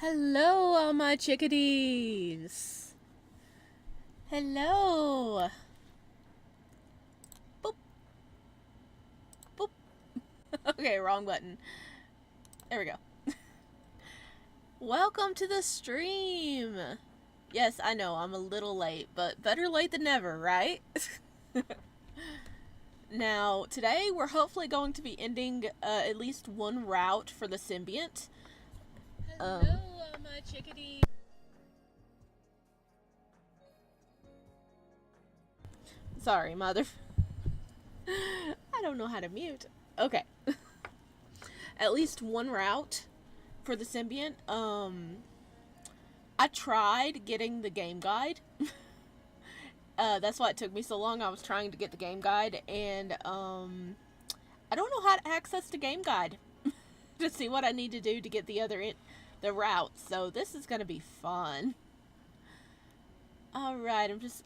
Hello, all my chickadees. Hello. Boop. Boop. Okay, wrong button. There we go. Welcome to the stream. Yes, I know, I'm a little late, but better late than never, right? Now, today we're hopefully going to be ending at least one route for the Symbiant. Hello, my chickadee. Sorry, mother. I don't know how to mute. Okay. At least one route for the Symbiant. I tried getting the game guide. That's why it took me so long. I was trying to get the game guide, and I don't know how to access the game guide to see what I need to do to get the routes. So this is gonna be fun. All right, I'm just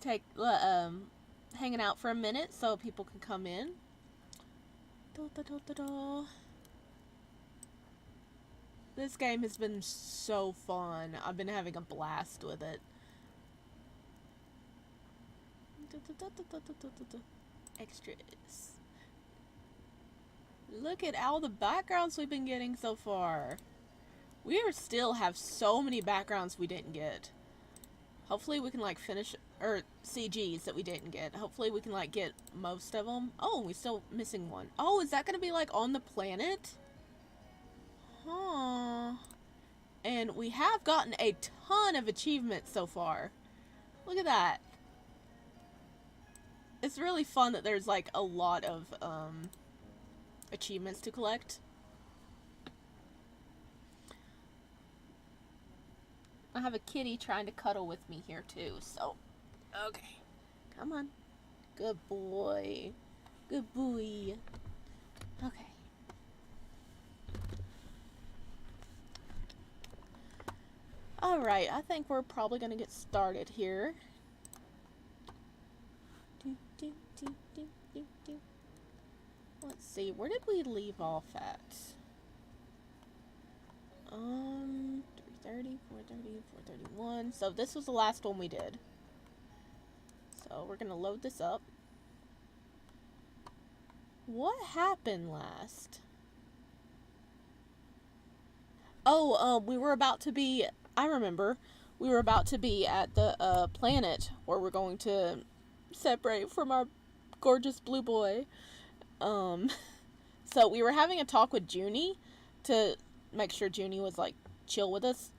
hanging out for a minute so people can come in. This game has been so fun. I've been having a blast with it. Extras. Look at all the backgrounds we've been getting so far. We still have so many backgrounds we didn't get. Hopefully we can like finish, or CGs that we didn't get. Hopefully we can like get most of them. Oh, we're still missing one. Oh, is that gonna be like on the planet? Huh. And we have gotten a ton of achievements so far. Look at that. It's really fun that there's like a lot of achievements to collect. I have a kitty trying to cuddle with me here too, so okay. Come on. Good boy. Good boy. Okay. Alright, I think we're probably gonna get started here. Let's see, where did we leave off at? 330, 430, 431. So this was the last one we did. So we're gonna load this up. What happened last? Oh, we were about to be, I remember, we were about to be at the planet where we're going to separate from our gorgeous blue boy. So we were having a talk with Junie to make sure Junie was like chill with us.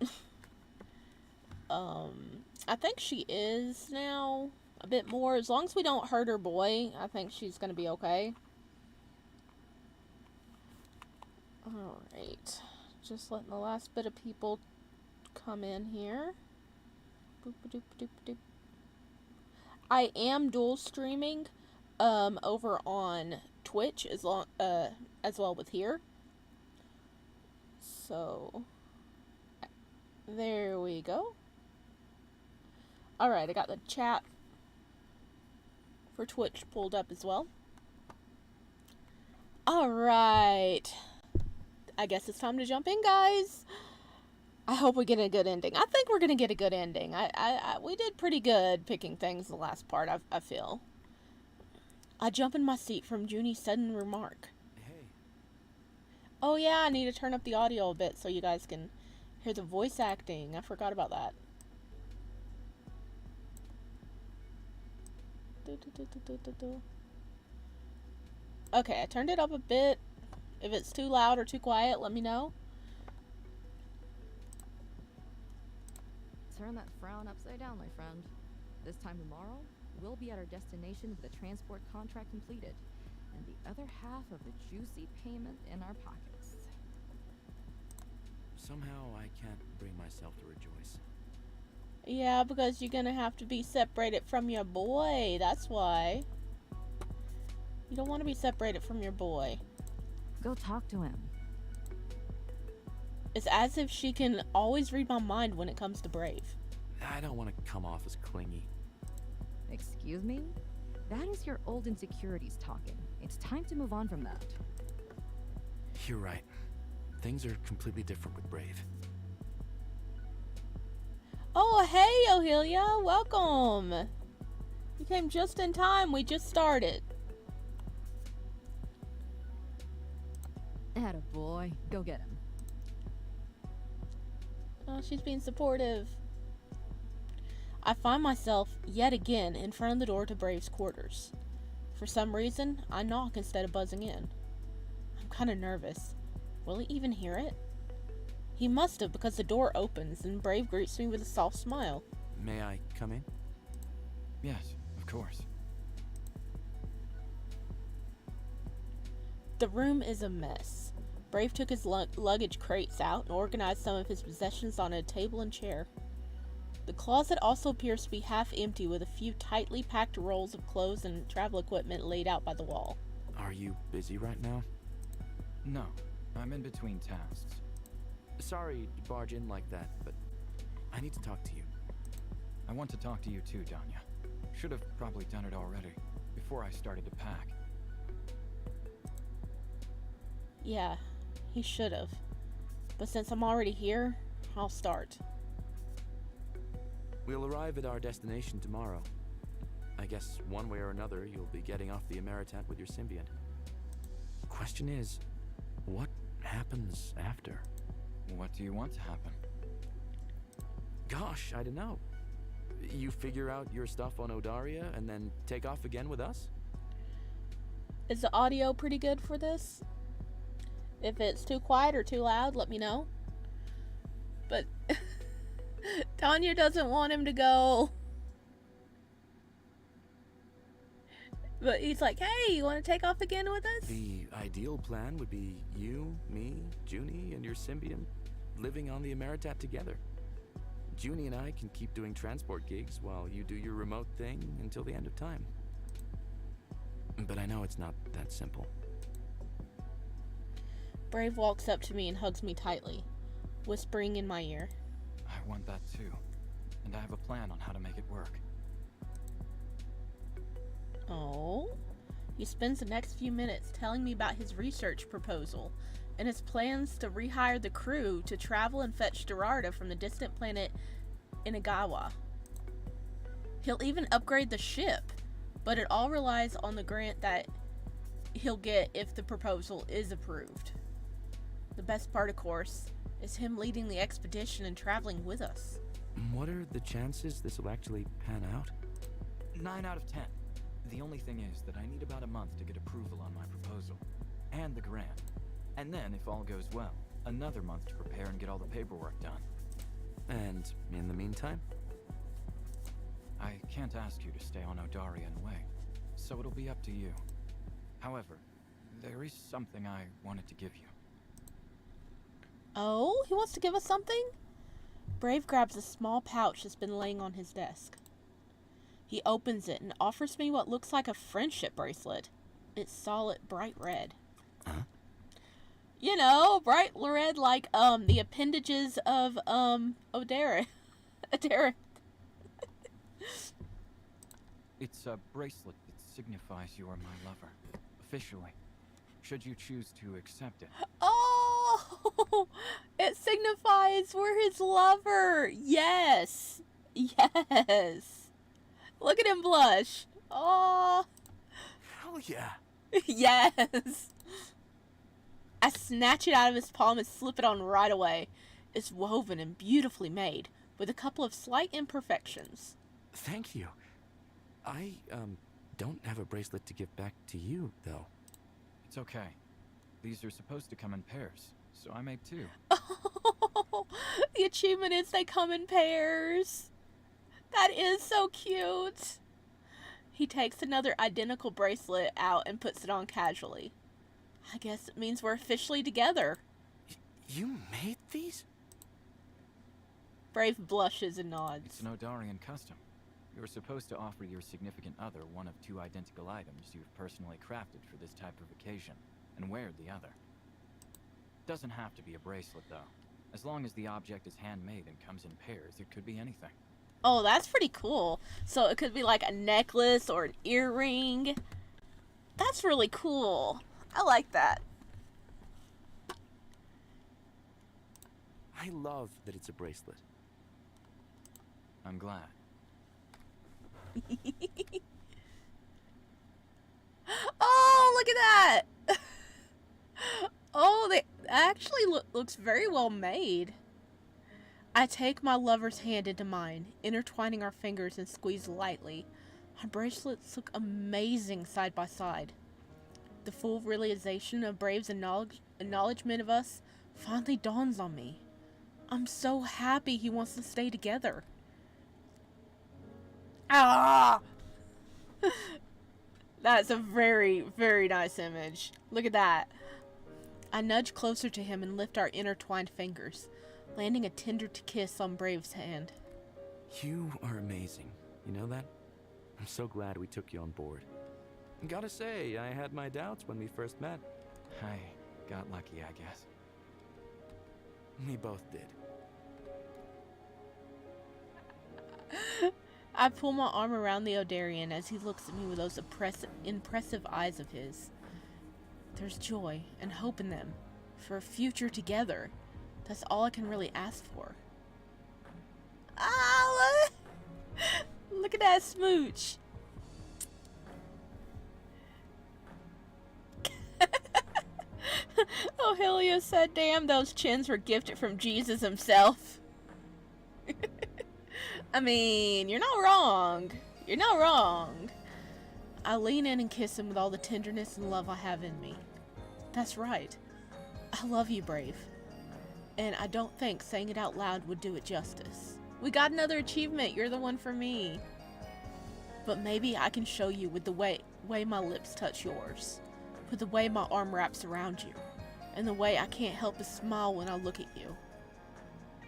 I think she is now a bit more. As long as we don't hurt her boy, I think she's gonna be okay. Alright. Just letting the last bit of people come in here. Boop-a-doop-a-doop-a-doop. I am dual streaming over on Twitch as well with here. So there we go. Alright, I got the chat for Twitch pulled up as well. Alright. I guess it's time to jump in, guys. I hope we get a good ending. I think we're gonna get a good ending. We did pretty good picking things the last part, I feel. I jump in my seat from Junie's sudden remark. Hey. Oh yeah, I need to turn up the audio a bit so you guys can hear the voice acting. I forgot about that. Okay, I turned it up a bit. If it's too loud or too quiet, let me know. Turn that frown upside down, my friend. This time tomorrow, we'll be at our destination with the transport contract completed, and the other half of the juicy payment in our pockets. Somehow I can't bring myself to rejoice. Yeah, because you're gonna have to be separated from your boy. That's why. You don't want to be separated from your boy. Go talk to him. It's as if she can always read my mind when it comes to Brave. I don't want to come off as clingy. Excuse me? That is your old insecurities talking. It's time to move on from that. You're right. Things are completely different with Brave. Oh, hey, Ohelia. Welcome. You came just in time. We just started. Attaboy. Go get him. Oh, she's being supportive. I find myself, yet again, in front of the door to Brave's quarters. For some reason, I knock instead of buzzing in. I'm kind of nervous. Will he even hear it? He must have, because the door opens and Brave greets me with a soft smile. May I come in? Yes, of course. The room is a mess. Brave took his luggage crates out and organized some of his possessions on a table and chair. The closet also appears to be half empty, with a few tightly packed rolls of clothes and travel equipment laid out by the wall. Are you busy right now? No, I'm in between tasks. Sorry to barge in like that, but I need to talk to you. I want to talk to you too, Danya. Should have probably done it already, before I started to pack. Yeah, he should have. But since I'm already here, I'll start. We'll arrive at our destination tomorrow. I guess one way or another you'll be getting off the Ameritat with your Symbiant. Question is, what happens after? What do you want to happen? Gosh, I don't know. You figure out your stuff on Odaria and then take off again with us? Is the audio pretty good for this? If it's too quiet or too loud, let me know. But Tanya doesn't want him to go. But he's like, hey, you want to take off again with us? The ideal plan would be you, me, Junie, and your Symbiont living on the Ameritat together. Junie and I can keep doing transport gigs while you do your remote thing until the end of time. But I know it's not that simple. Brave walks up to me and hugs me tightly, whispering in my ear. I want that too. And I have a plan on how to make it work. Oh? He spends the next few minutes telling me about his research proposal and his plans to rehire the crew to travel and fetch Gerarda from the distant planet Inagawa. He'll even upgrade the ship, but it all relies on the grant that he'll get if the proposal is approved. The best part, of course, is him leading the expedition and traveling with us. What are the chances this will actually pan out? 9 out of 10. The only thing is that I need about a month to get approval on my proposal. And the grant. And then, if all goes well, another month to prepare and get all the paperwork done. And in the meantime? I can't ask you to stay on Odaria and away, so it'll be up to you. However, there is something I wanted to give you. Oh, he wants to give us something? Brave grabs a small pouch that's been laying on his desk. He opens it and offers me what looks like a friendship bracelet. It's solid bright red. Huh? You know, bright red like the appendages of Odara. Odara. It's a bracelet that signifies you are my lover. Officially. Should you choose to accept it. Oh! It signifies we're his lover. Yes. Yes. Look at him blush. Oh. Hell yeah. Yes. I snatch it out of his palm and slip it on right away. It's woven and beautifully made, with a couple of slight imperfections. Thank you. I, don't have a bracelet to give back to you, though. It's okay. These are supposed to come in pairs, so I made 2. Oh, the achievement is they come in pairs. That is so cute. He takes another identical bracelet out and puts it on casually. I guess it means we're officially together. You made these? Brave blushes and nods. It's an Odarian custom. You're supposed to offer your significant other one of 2 identical items you've personally crafted for this type of occasion, and wear the other. Doesn't have to be a bracelet, though. As long as the object is handmade and comes in pairs, it could be anything. Oh, that's pretty cool. So it could be like a necklace or an earring. That's really cool. I like that. I love that it's a bracelet. I'm glad. Oh, look at that! Oh, they actually looks very well made. I take my lover's hand into mine, intertwining our fingers and squeeze lightly. Our bracelets look amazing side by side. The full realization of Brave's acknowledgement of us finally dawns on me. I'm so happy he wants to stay together. Ah! That's a very, very nice image. Look at that. I nudge closer to him and lift our intertwined fingers, landing a tender kiss on Brave's hand. You are amazing. You know that? I'm so glad we took you on board. Gotta say, I had my doubts when we first met. I got lucky, I guess. We both did. I pull my arm around the Odarian as he looks at me with those impressive eyes of his. There's joy and hope in them, for a future together. That's all I can really ask for. Ah, look at that smooch. Oh, Helia said, damn, those chins were gifted from Jesus himself. I mean, you're not wrong. You're not wrong. I lean in and kiss him with all the tenderness and love I have in me. That's right. I love you, Brave. And I don't think saying it out loud would do it justice. We got another achievement. You're the one for me. But maybe I can show you with the way my lips touch yours. With the way my arm wraps around you. And the way I can't help but smile when I look at you.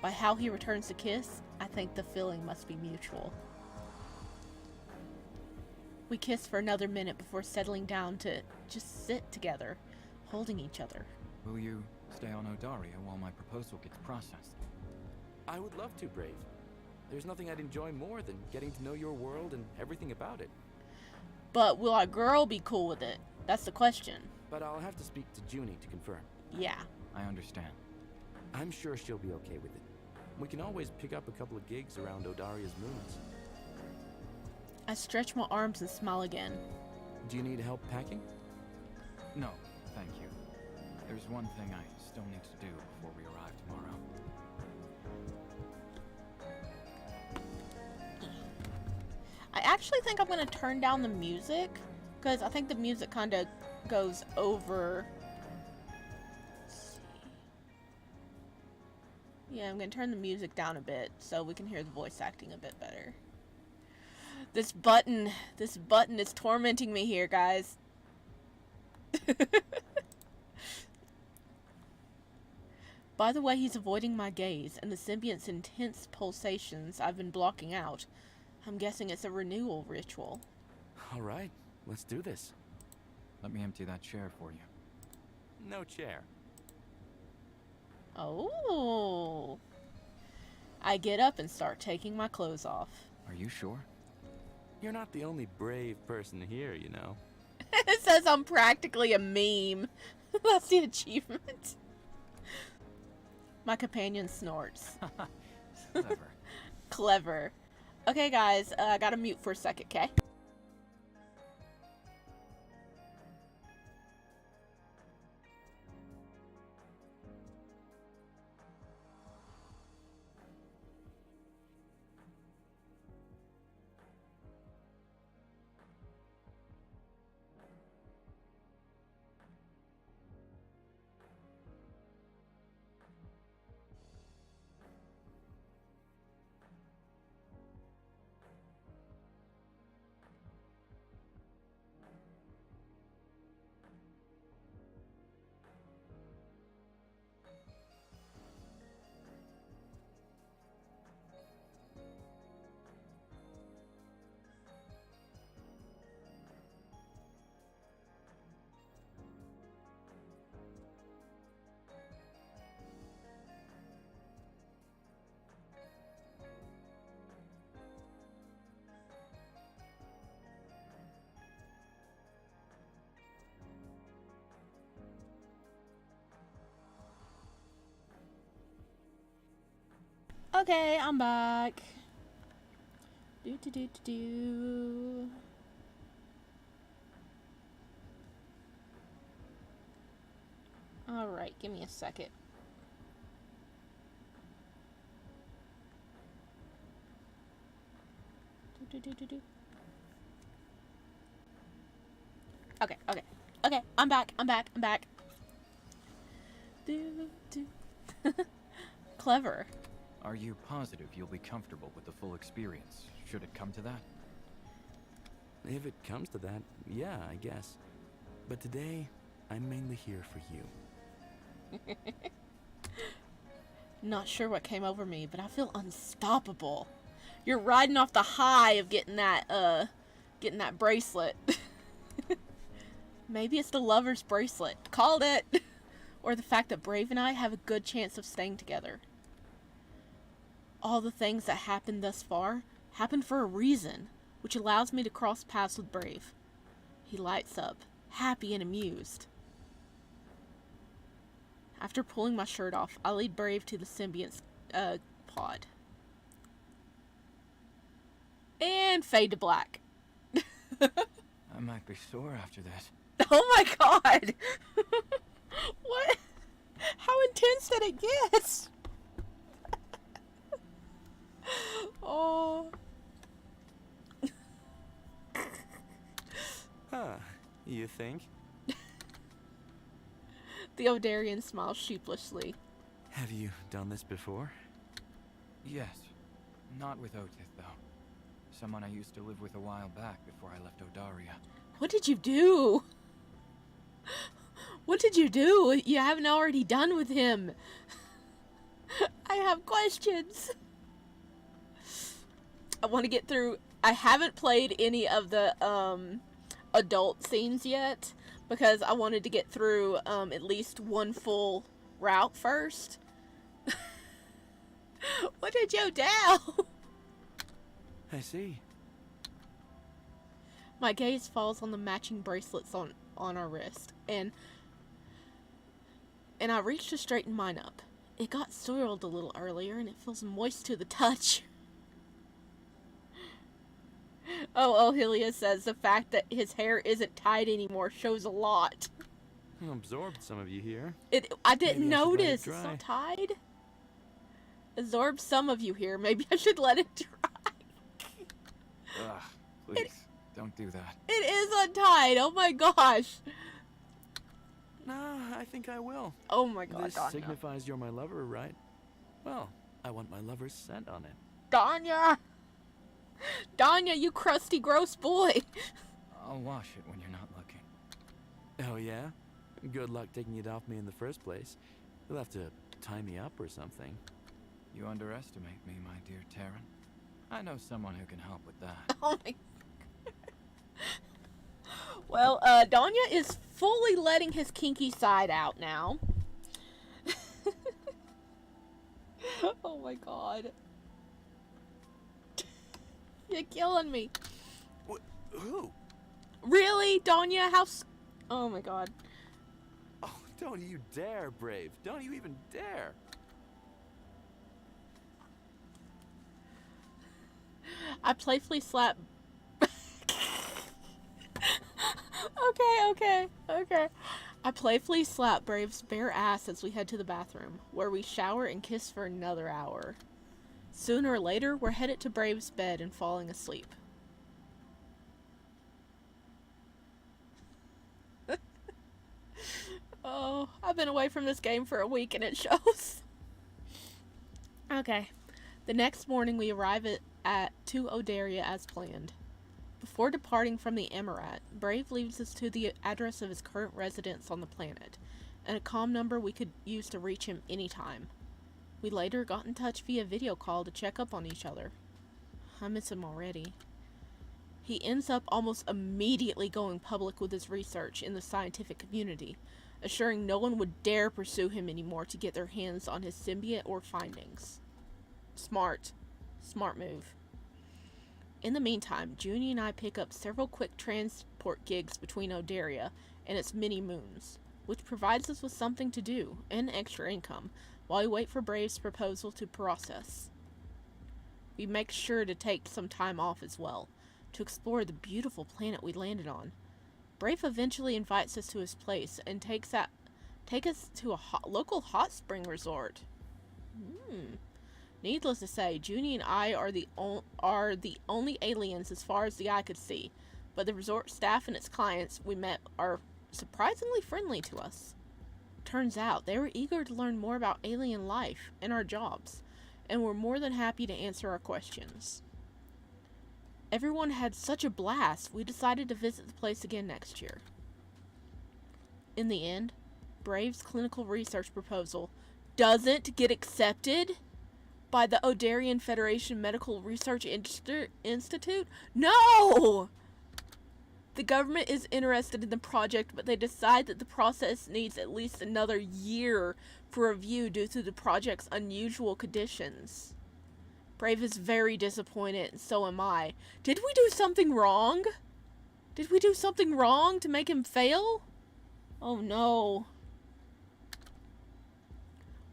By how he returns the kiss, I think the feeling must be mutual. We kiss for another minute before settling down to just sit together, holding each other. Will you stay on Odaria while my proposal gets processed? I would love to, Brave. There's nothing I'd enjoy more than getting to know your world and everything about it. But will our girl be cool with it? That's the question. But I'll have to speak to Junie to confirm. Yeah. I understand. I'm sure she'll be okay with it. We can always pick up a couple of gigs around Odaria's moons. I stretch my arms and smile again. Do you need help packing? No, thank you. There's one thing I still need to do before we arrive tomorrow. I actually think I'm going to turn down the music, because I think the music kind of goes over. Let's see. Yeah, I'm going to turn the music down a bit so we can hear the voice acting a bit better. This button is tormenting me here, guys. By the way he's avoiding my gaze and the symbiont's intense pulsations I've been blocking out, I'm guessing it's a renewal ritual. All right, let's do this. Let me empty that chair for you. No chair. Oh. I get up and start taking my clothes off. Are you sure? You're not the only brave person here, you know. It says I'm practically a meme. That's the achievement. My companion snorts. Clever. Clever. Okay, guys, I gotta mute for a second, okay? Okay, I'm back. Do do do do do. All right, give me a second. Do do do do do. Okay, okay, okay. I'm back. I'm back. I'm back. Do do. Clever. Are you positive you'll be comfortable with the full experience, should it come to that? If it comes to that, yeah, I guess. But today, I'm mainly here for you. Not sure what came over me, but I feel unstoppable. You're riding off the high of getting that bracelet. Maybe it's the lover's bracelet. Called it. Or the fact that Brave and I have a good chance of staying together. All the things that happened thus far happened for a reason, which allows me to cross paths with Brave. He lights up, happy and amused. After pulling my shirt off, I lead Brave to the Symbiant's pod. And fade to black. I might be sore after this. Oh my god! What? How intense did it get? Oh. Huh, you think? The Odarian smiles sheepishly. Have you done this before? Yes. Not with Otis, though. Someone I used to live with a while back before I left Odaria. What did you do? What did you do you haven't already done with him? I have questions. I want to get through. I haven't played any of the adult scenes yet because I wanted to get through at least one full route first. What did you do? I see. My gaze falls on the matching bracelets on our wrist, and I reach to straighten mine up. It got soiled a little earlier, and it feels moist to the touch. Oh, Hylia says the fact that his hair isn't tied anymore shows a lot. Absorbed some of you here. I didn't Maybe I should let it notice. It's dry. not tied. Absorbed some of you here. Maybe I should let it dry. Ugh, please, don't do that. It is untied. Oh my gosh. No, I think I will. Oh my god, This Danya. signifies you're my lover, right? Well, I want my lover's scent on it. Danya! Danya, you crusty, gross boy. I'll wash it when you're not looking. Oh, yeah? Good luck taking it off me in the first place. You'll have to tie me up or something. You underestimate me, my dear Terran. I know someone who can help with that. Oh my. Well, Danya is fully letting his kinky side out now. Oh my god. You're killing me. Who? Really, Danya? Oh my god. Oh, don't you dare, Brave. Don't you even dare. I playfully slap. Okay. I playfully slap Brave's bare ass as we head to the bathroom, where we shower and kiss for another hour. Sooner or later, we're headed to Brave's bed and falling asleep. Oh, I've been away from this game for a week and it shows. Okay. The next morning we arrive to Odaria as planned. Before departing from the Emirat, Brave leads us to the address of his current residence on the planet, and a comm number we could use to reach him anytime. We later got in touch via video call to check up on each other. I miss him already. He ends up almost immediately going public with his research in the scientific community, assuring no one would dare pursue him anymore to get their hands on his symbiote or findings. Smart move. In the meantime, Junie and I pick up several quick transport gigs between Odaria and its many moons, which provides us with something to do and extra income while we wait for Brave's proposal to process. we make sure to take some time off as well, to explore the beautiful planet we landed on. Brave eventually invites us to his place and take us to a local hot spring resort. Needless to say, Junie and I are the only aliens as far as the eye could see, but the resort staff and its clients we met are surprisingly friendly to us. Turns out they were eager to learn more about alien life and our jobs, and were more than happy to answer our questions. Everyone had such a blast, we decided to visit the place again next year. In the end, Brave's clinical research proposal doesn't get accepted by the Odarian Federation Medical Research Institute? No! The government is interested in the project, but they decide that the process needs at least another year for review due to the project's unusual conditions. Brave is very disappointed, and so am I. Did we do something wrong? Did we do something wrong to make him fail? Oh no.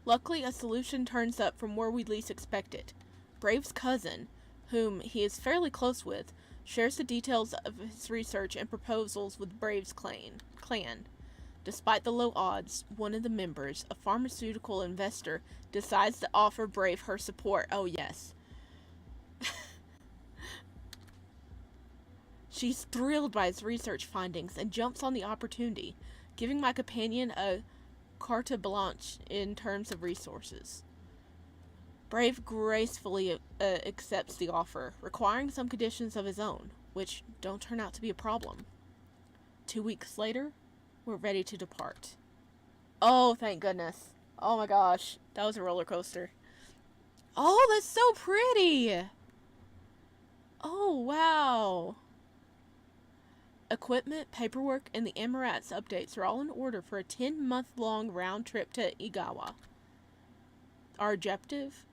Luckily, a solution turns up from where we least expect it. Brave's cousin, whom he is fairly close with, shares the details of his research and proposals with Brave's clan. Despite the low odds, one of the members, a pharmaceutical investor, decides to offer Brave her support. Oh yes. She's thrilled by his research findings and jumps on the opportunity, giving my companion a carte blanche in terms of resources. Brave gracefully accepts the offer, requiring some conditions of his own, which don't turn out to be a problem. 2 weeks later, we're ready to depart. Oh, thank goodness. Oh my gosh, that was a roller coaster. Oh, that's so pretty! Oh, wow. Equipment, paperwork, and the Emirates updates are all in order for a 10-month-long round trip to Igawa. Our objective?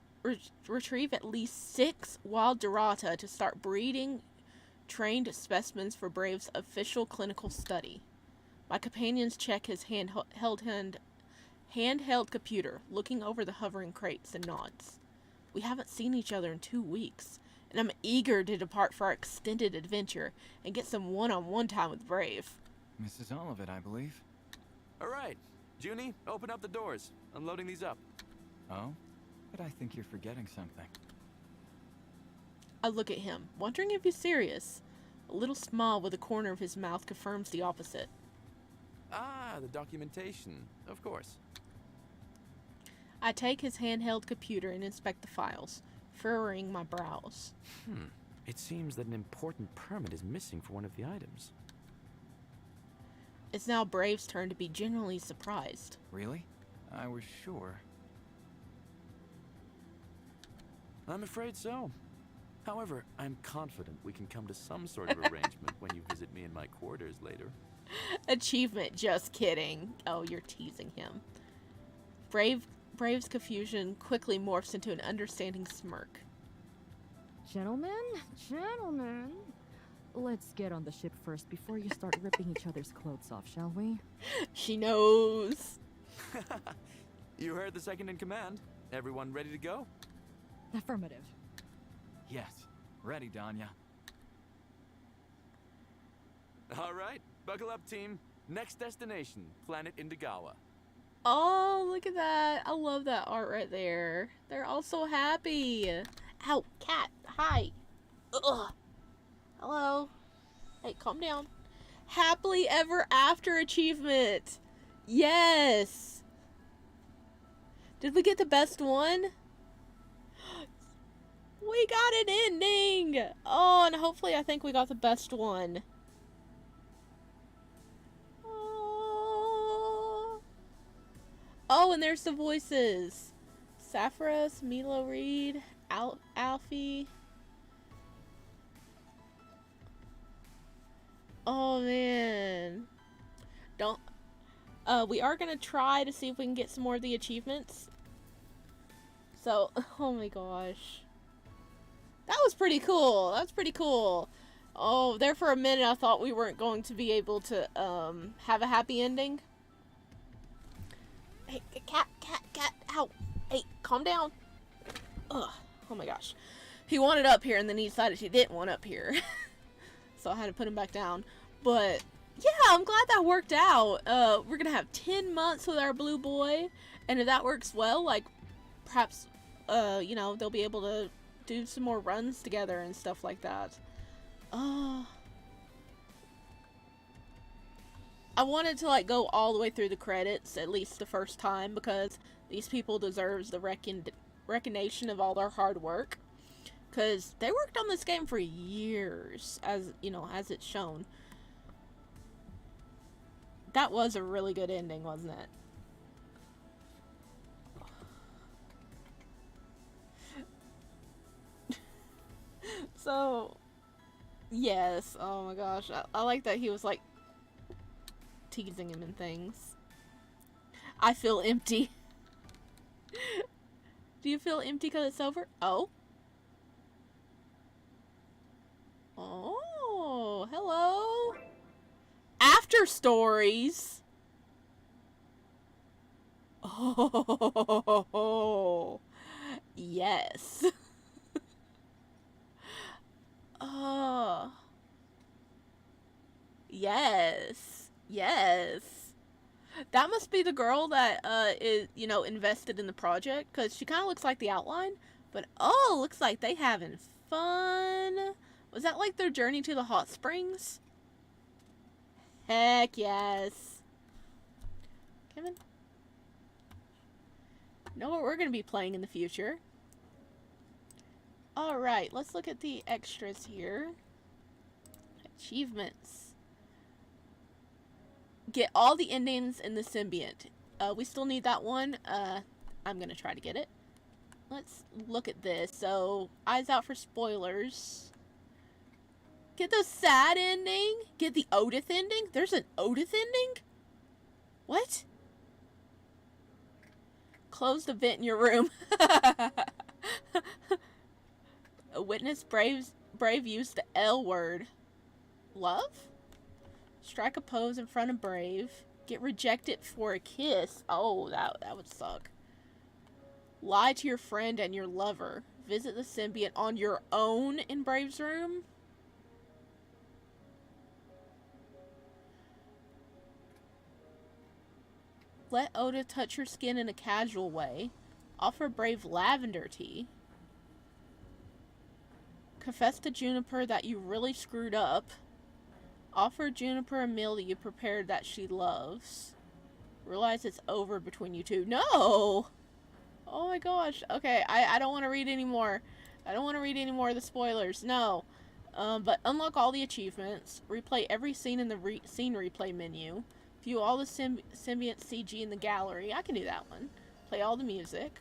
Retrieve at least 6 wild Dorata to start breeding trained specimens for Brave's official clinical study. My companions check his handheld computer, looking over the hovering crates, and nods. We haven't seen each other in 2 weeks, and I'm eager to depart for our extended adventure and get some one-on-one time with Brave. Mrs. Olivet, I believe. All right. Junie, open up the doors. I'm loading these up. Oh? But I think you're forgetting something. I look at him, wondering if he's serious. A little smile with the corner of his mouth confirms the opposite. Ah, the documentation. Of course. I take his handheld computer and inspect the files, furrowing my brows. It seems that an important permit is missing for one of the items. It's now Brave's turn to be genuinely surprised. Really? I was sure. I'm afraid so. However, I'm confident we can come to some sort of arrangement when you visit me in my quarters later. Achievement, just kidding. Oh, you're teasing him. Brave's confusion quickly morphs into an understanding smirk. Gentlemen, let's get on the ship first before you start ripping each other's clothes off, shall we? She knows. You heard the second in command. Everyone ready to go? Affirmative. Yes. Ready, Danya. All right, buckle up, team. Next destination, planet Indigawa. Oh, look at that. I love that art right there. They're all so happy. Ow, cat. Hi. Ugh. Hello. Hey, calm down. Happily ever after achievement. Yes. Did we get the best one? We got an ending. Oh, and hopefully I think we got the best one. Oh, and there's the voices. Sapphiros, Milo Reed, Alfie. Oh, man. We are going to try to see if we can get some more of the achievements. So, oh my gosh. That was pretty cool. That's pretty cool. Oh, there for a minute I thought we weren't going to be able to, have a happy ending. Hey, cat, ow. Hey, calm down. Ugh, oh my gosh. He wanted up here, and then he decided he didn't want up here. So I had to put him back down. But yeah, I'm glad that worked out. We're gonna have 10 months with our blue boy, and if that works well, like perhaps you know, they'll be able to do some more runs together and stuff like that. I wanted to like go all the way through the credits at least the first time, because these people deserves the recognition of all their hard work, because they worked on this game for years, as you know, as it's shown. That was a really good ending, wasn't it? So yes, oh my gosh, I like that he was like teasing him and things. I feel empty. Do you feel empty because it's over? Oh. Oh, hello. After stories. Oh, yes. Oh, yes. Yes. That must be the girl that is, you know, invested in the project, because she kind of looks like the outline. But oh, looks like they having fun. Was that like their journey to the hot springs? Heck yes. Kevin? Know what we're going to be playing in the future. Alright, let's look at the extras here. Achievements. Get all the endings in the Symbiant. We still need that one. I'm going to try to get it. Let's look at this. So, eyes out for spoilers. Get the sad ending. Get the Odith ending. There's an Odith ending? What? Close the vent in your room. A witness Brave used the L word. Love? Strike a pose in front of Brave. Get rejected for a kiss. Oh, that would suck. Lie to your friend and your lover. Visit the Symbiont on your own in Brave's room. Let Oda touch your skin in a casual way. Offer Brave lavender tea. Confess to Juniper that you really screwed up. Offer Juniper a meal that you prepared that she loves. Realize it's over between you two. No! Oh my gosh. Okay, I don't want to read anymore. I don't want to read any more of the spoilers. No. But unlock all the achievements. Replay every scene in the scene replay menu. View all the Symbiont CG in the gallery. I can do that one. Play all the music.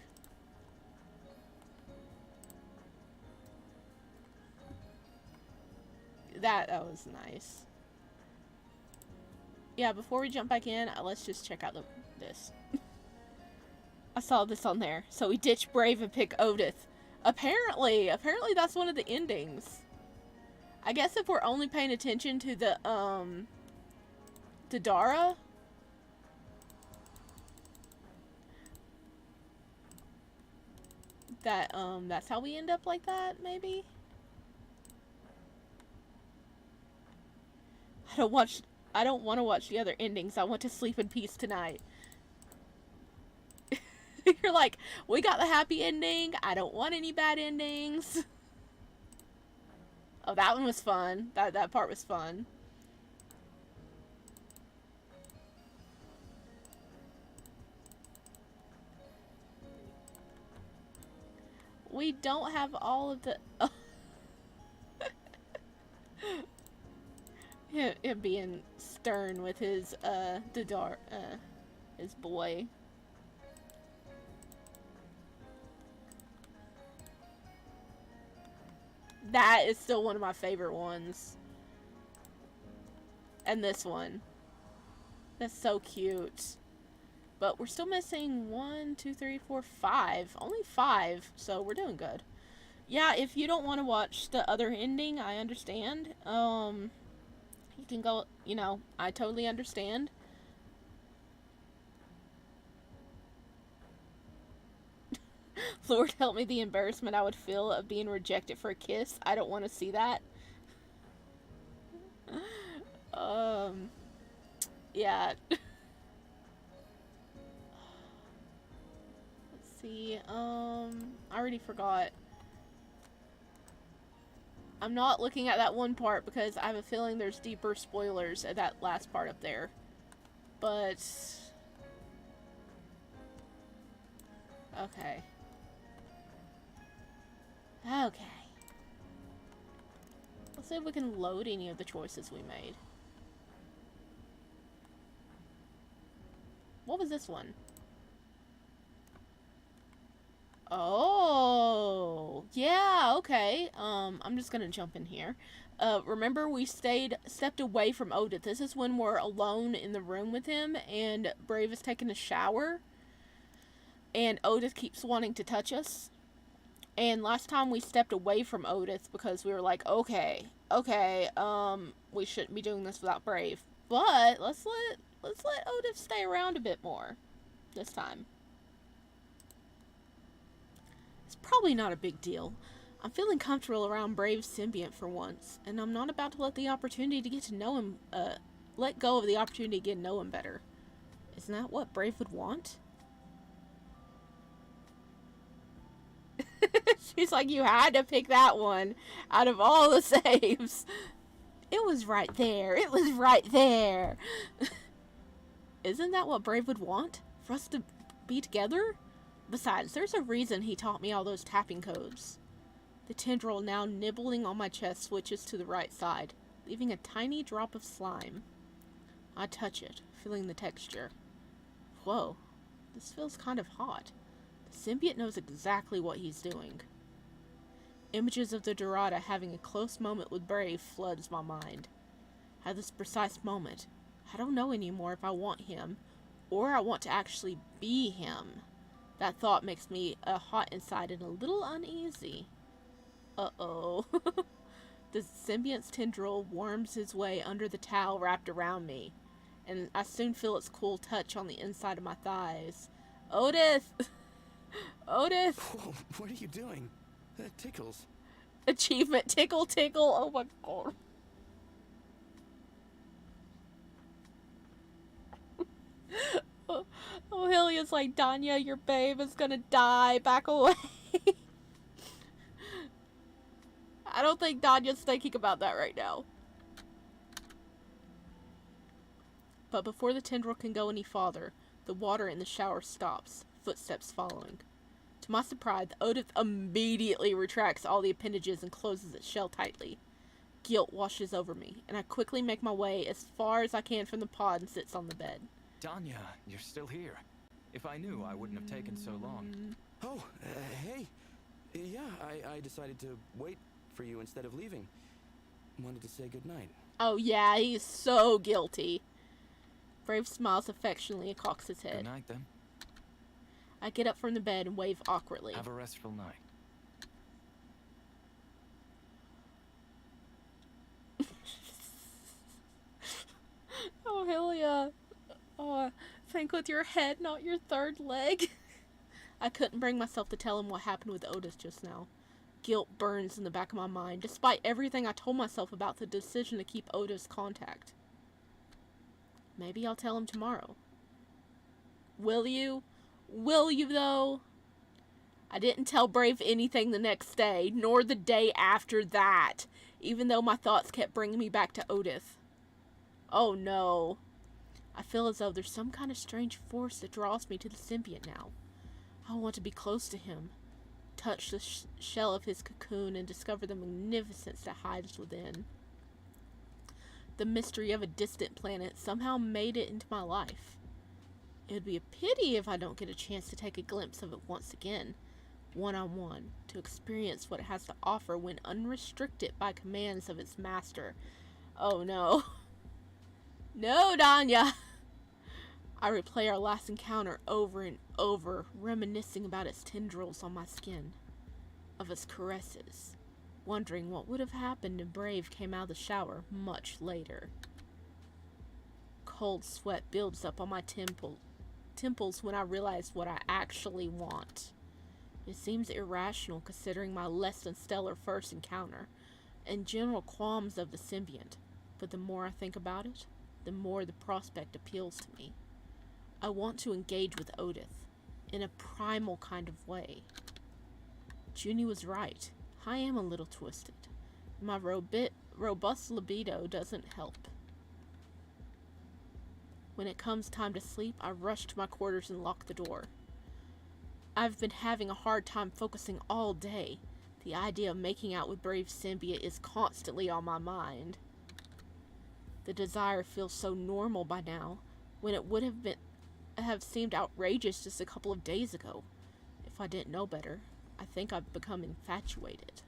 That was nice. Yeah, before we jump back in, let's just check out this. I saw this on there. So we ditch Brave and pick Odith. Apparently that's one of the endings. I guess if we're only paying attention to the, to Dara. That's how we end up like that, maybe? I don't want to watch the other endings. I want to sleep in peace tonight. You're like, we got the happy ending. I don't want any bad endings. Oh, that one was fun. That part was fun. We don't have all of the... Oh. Him being stern with his, his boy. That is still one of my favorite ones. And this one. That's so cute. But we're still missing 1, 2, 3, 4, 5. Only 5, so we're doing good. Yeah, if you don't want to watch the other ending, I understand. You can go, you know, I totally understand. Lord help me the embarrassment I would feel of being rejected for a kiss. I don't want to see that. Yeah. Let's see, I already forgot. I'm not looking at that one part because I have a feeling there's deeper spoilers at that last part up there. But... okay. Okay. Let's see if we can load any of the choices we made. What was this one? Oh, yeah, okay. I'm just gonna jump in here. Remember we stepped away from Odith. This is when we're alone in the room with him and Brave is taking a shower. And Odith keeps wanting to touch us. And last time we stepped away from Odith because we were like, okay, we shouldn't be doing this without Brave. But let's let Odith stay around a bit more this time. It's probably not a big deal. I'm feeling comfortable around Brave's Symbiant for once, and I'm not about to let the opportunity to get to know him, let go of the opportunity to get to know him better. Isn't that what Brave would want? She's like, you had to pick that one out of all the saves. It was right there. It was right there. Isn't that what Brave would want? For us to be together? Besides, there's a reason he taught me all those tapping codes. The tendril now nibbling on my chest switches to the right side, leaving a tiny drop of slime. I touch it, feeling the texture. Whoa, this feels kind of hot. The Symbiont knows exactly what he's doing. Images of the Dorada having a close moment with Brave floods my mind. At this precise moment, I don't know anymore if I want him, or I want to actually be him. That thought makes me hot inside and a little uneasy. Uh-oh. The Symbiont's tendril worms his way under the towel wrapped around me, and I soon feel its cool touch on the inside of my thighs. Odith! Odith! Whoa, what are you doing? That tickles. Achievement, tickle, tickle. Oh my god. Oh, Hillia's like, Danya, your babe is gonna die. Back away. I don't think Danya's thinking about that right now. But before the tendril can go any farther, the water in the shower stops, footsteps following. To my surprise, Odith immediately retracts all the appendages and closes its shell tightly. Guilt washes over me, and I quickly make my way as far as I can from the pod and sits on the bed. Danya, you're still here. If I knew, I wouldn't have taken so long. Oh, hey. Yeah, I decided to wait for you instead of leaving. Wanted to say goodnight. Oh yeah, he's so guilty. Brave smiles affectionately and cocks his head. Good night, then. I get up from the bed and wave awkwardly. Have a restful night. Oh, Hillia. Oh, think with your head, not your third leg. I couldn't bring myself to tell him what happened with Otis just now. Guilt burns in the back of my mind, despite everything I told myself about the decision to keep Otis contact. Maybe I'll tell him tomorrow. Will you? Will you, though? I didn't tell Brave anything the next day, nor the day after that, even though my thoughts kept bringing me back to Otis. Oh no. I feel as though there's some kind of strange force that draws me to the Symbiont now. I want to be close to him, touch the shell of his cocoon and discover the magnificence that hides within. The mystery of a distant planet somehow made it into my life. It would be a pity if I don't get a chance to take a glimpse of it once again, one-on-one, to experience what it has to offer when unrestricted by commands of its master. Oh no. No, Danya! I replay our last encounter over and over, reminiscing about its tendrils on my skin, of its caresses, wondering what would have happened if Brave came out of the shower much later. Cold sweat builds up on my temples when I realize what I actually want. It seems irrational considering my less than stellar first encounter and general qualms of the symbiont, but the more I think about it, the more the prospect appeals to me. I want to engage with Odith in a primal kind of way. Junie was right. I am a little twisted. My robust libido doesn't help. When it comes time to sleep, I rush to my quarters and lock the door. I've been having a hard time focusing all day. The idea of making out with Brave Symbiont is constantly on my mind. The desire feels so normal by now, when it would have seemed outrageous just a couple of days ago. If I didn't know better, I think I've become infatuated.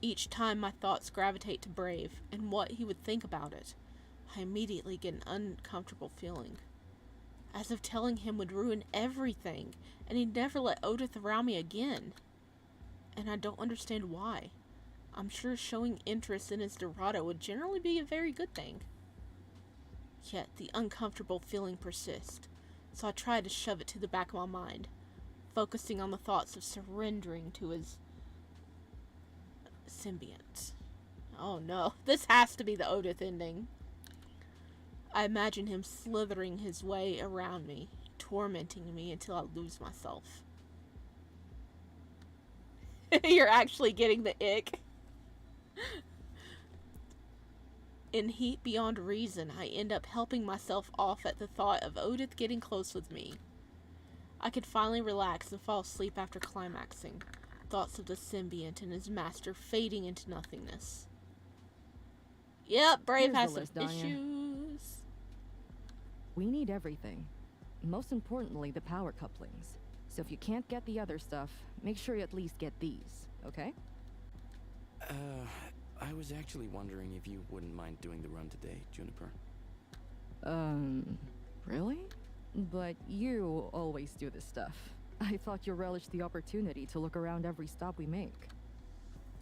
Each time my thoughts gravitate to Brave and what he would think about it, I immediately get an uncomfortable feeling. As if telling him would ruin everything, and he'd never let Odith around me again. And I don't understand why. I'm sure showing interest in his Dorado would generally be a very good thing. Yet the uncomfortable feeling persists, so I try to shove it to the back of my mind, focusing on the thoughts of surrendering to his symbiont. Oh no, this has to be the Odith ending. I imagine him slithering his way around me, tormenting me until I lose myself. You're actually getting the ick. In heat beyond reason, I end up helping myself off at the thought of Odith getting close with me. I could finally relax and fall asleep after climaxing, thoughts of the symbiont and his master fading into nothingness. Yep, Brave Here's has the some list, Danya. issues. We need everything. Most importantly, the power couplings. So if you can't get the other stuff, make sure you at least get these, okay? I was actually wondering if you wouldn't mind doing the run today, Juniper. Really? But you always do this stuff. I thought you relished the opportunity to look around every stop we make.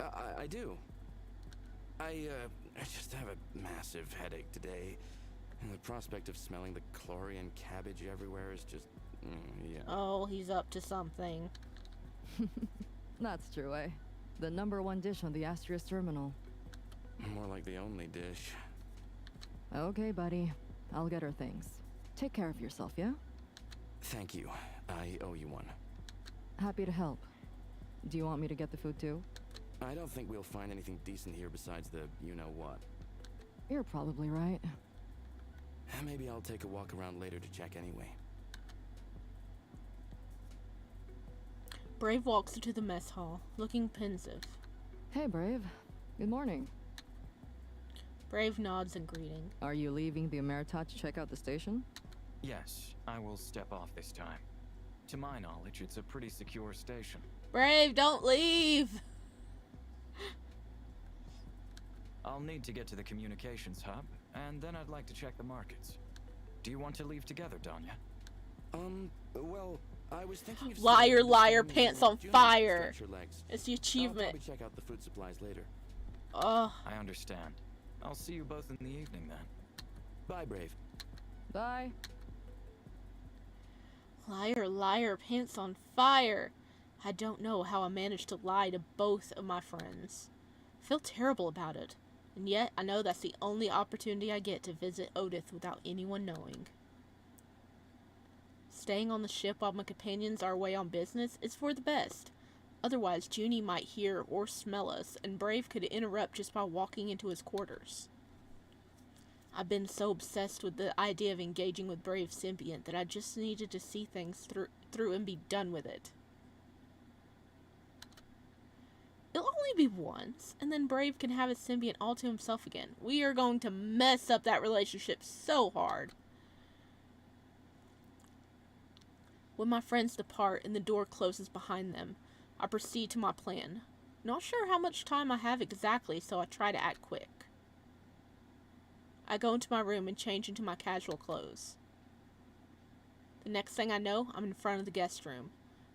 I do. I just have a massive headache today. And the prospect of smelling the chlorine cabbage everywhere is just, yeah. Oh, he's up to something. That's true, eh? The #1 dish on the Astrius terminal. More like the only dish. Okay, buddy. I'll get her things. Take care of yourself, yeah? Thank you. I owe you one. Happy to help. Do you want me to get the food too? I don't think we'll find anything decent here besides the you-know-what. You're probably right. Maybe I'll take a walk around later to check anyway. Brave walks into the mess hall, looking pensive. Hey, Brave. Good morning. Brave nods in greeting. Are you leaving the Emerita to check out the station? Yes, I will step off this time. To my knowledge, it's a pretty secure station. Brave, don't leave! I'll need to get to the communications hub, and then I'd like to check the markets. Do you want to leave together, Danya? Well, I was thinking of... Liar, liar, pants on Junior fire. stretch her legs. It's the I'll achievement. probably check out the food supplies later. Ugh. I understand. I'll see you both in the evening then. Bye, Brave. Bye. Liar, liar, pants on fire. I don't know how I managed to lie to both of my friends. I feel terrible about it. And yet, I know that's the only opportunity I get to visit Odith without anyone knowing. Staying on the ship while my companions are away on business is for the best. Otherwise, Junie might hear or smell us, and Brave could interrupt just by walking into his quarters. I've been so obsessed with the idea of engaging with Brave Symbiont that I just needed to see things through and be done with it. It'll only be once, and then Brave can have his symbiont all to himself again. We are going to mess up that relationship so hard. When my friends depart and the door closes behind them, I proceed to my plan. Not sure how much time I have exactly, so I try to act quick. I go into my room and change into my casual clothes. The next thing I know, I'm in front of the guest room.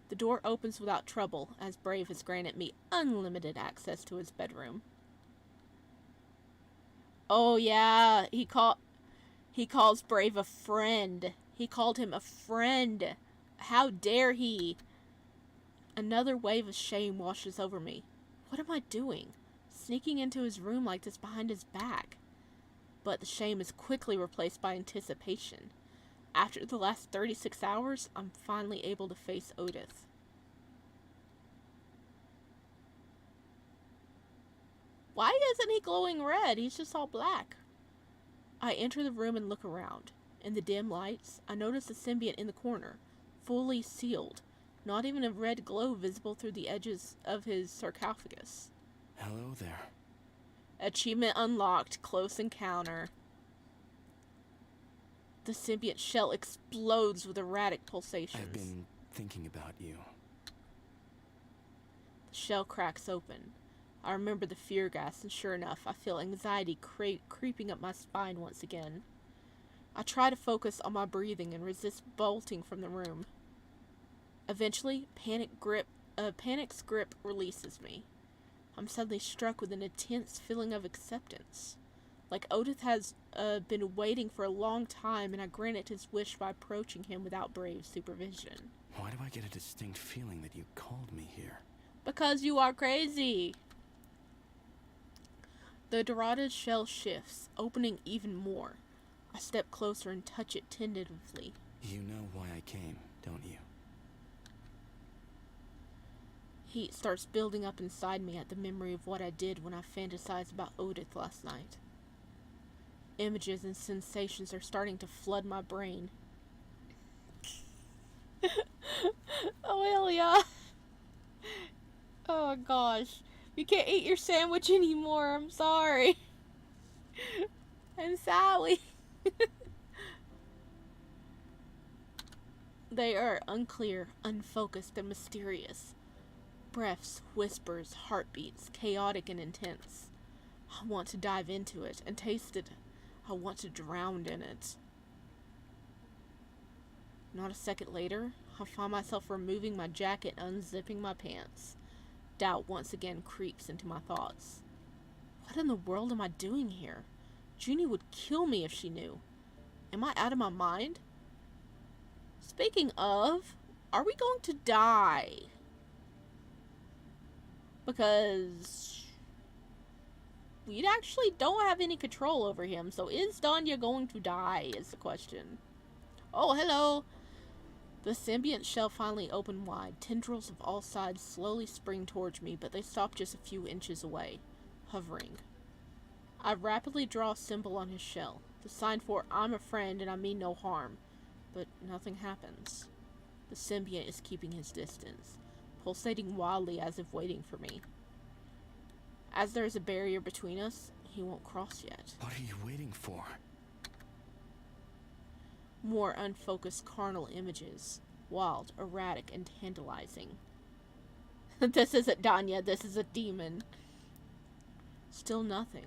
The door opens without trouble, as Brave has granted me unlimited access to his bedroom. Oh yeah, he calls Brave a friend. He called him a friend. How dare he? Another wave of shame washes over me. What am I doing? Sneaking into his room like this behind his back? But the shame is quickly replaced by anticipation. After the last 36 hours, I'm finally able to face Otis. Why isn't he glowing red? He's just all black. I enter the room and look around. In the dim lights, I notice the Symbiont in the corner, fully sealed. Not even a red glow visible through the edges of his sarcophagus. Hello there. Achievement unlocked. Close encounter. The Symbiont shell explodes with erratic pulsations. I've been thinking about you. The shell cracks open. I remember the fear gas, and sure enough, I feel anxiety creeping up my spine once again. I try to focus on my breathing and resist bolting from the room. Eventually, panic's grip releases me. I'm suddenly struck with an intense feeling of acceptance. Like Otis has been waiting for a long time, and I granted his wish by approaching him without Brave's supervision. Why do I get a distinct feeling that you called me here? Because you are crazy! The Dorada's shell shifts, opening even more. I step closer and touch it tentatively. You know why I came, don't you? Heat starts building up inside me at the memory of what I did when I fantasized about Otis last night. Images and sensations are starting to flood my brain. Oh, hell yeah. Oh, gosh. You can't eat your sandwich anymore. I'm sorry. I'm Sally. They are unclear, unfocused, and mysterious. Breaths, whispers, heartbeats, chaotic and intense. I want to dive into it and taste it. I want to drown in it. Not a second later, I find myself removing my jacket and unzipping my pants. Doubt once again creeps into my thoughts. What in the world am I doing here? Junie would kill me if she knew. Am I out of my mind? Speaking of, are we going to die? Because we actually don't have any control over him, so is Danya going to die is the question. Oh, hello! The Symbiont shell finally opened wide. Tendrils of all sides slowly spring towards me, but they stop just a few inches away, hovering. I rapidly draw a symbol on his shell, the sign for I'm a friend and I mean no harm, but nothing happens. The Symbiont is keeping his distance, pulsating wildly as if waiting for me. As there is a barrier between us, he won't cross yet. What are you waiting for? More unfocused carnal images, wild, erratic, and tantalizing. This isn't Danya, this is a demon. Still nothing.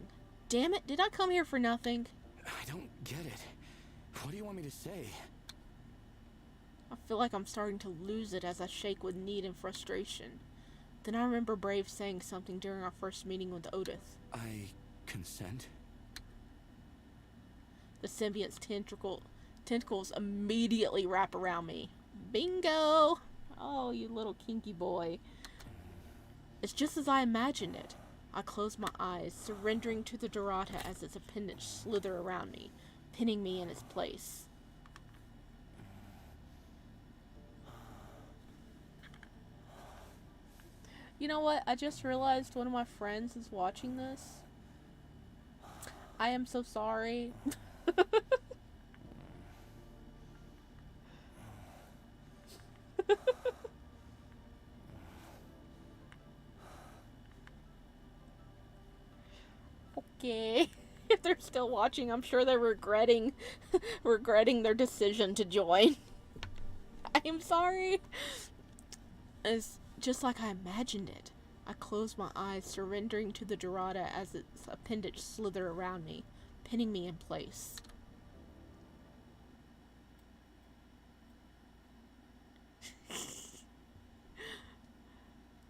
Damn it, did I come here for nothing? I don't get it. What do you want me to say? I feel like I'm starting to lose it as I shake with need and frustration. Then I remember Brave saying something during our first meeting with Otis. I consent? The Symbiont's tentacles immediately wrap around me. Bingo! Oh, you little kinky boy. It's just as I imagined it. I close my eyes, surrendering to the Dorada as its appendage slither around me, pinning me in its place. You know what? I just realized one of my friends is watching this. I am so sorry. Okay. If they're still watching, I'm sure they're regretting their decision to join. I am sorry. It's just like I imagined it. I close my eyes, surrendering to the Dorada as its appendage slither around me, pinning me in place.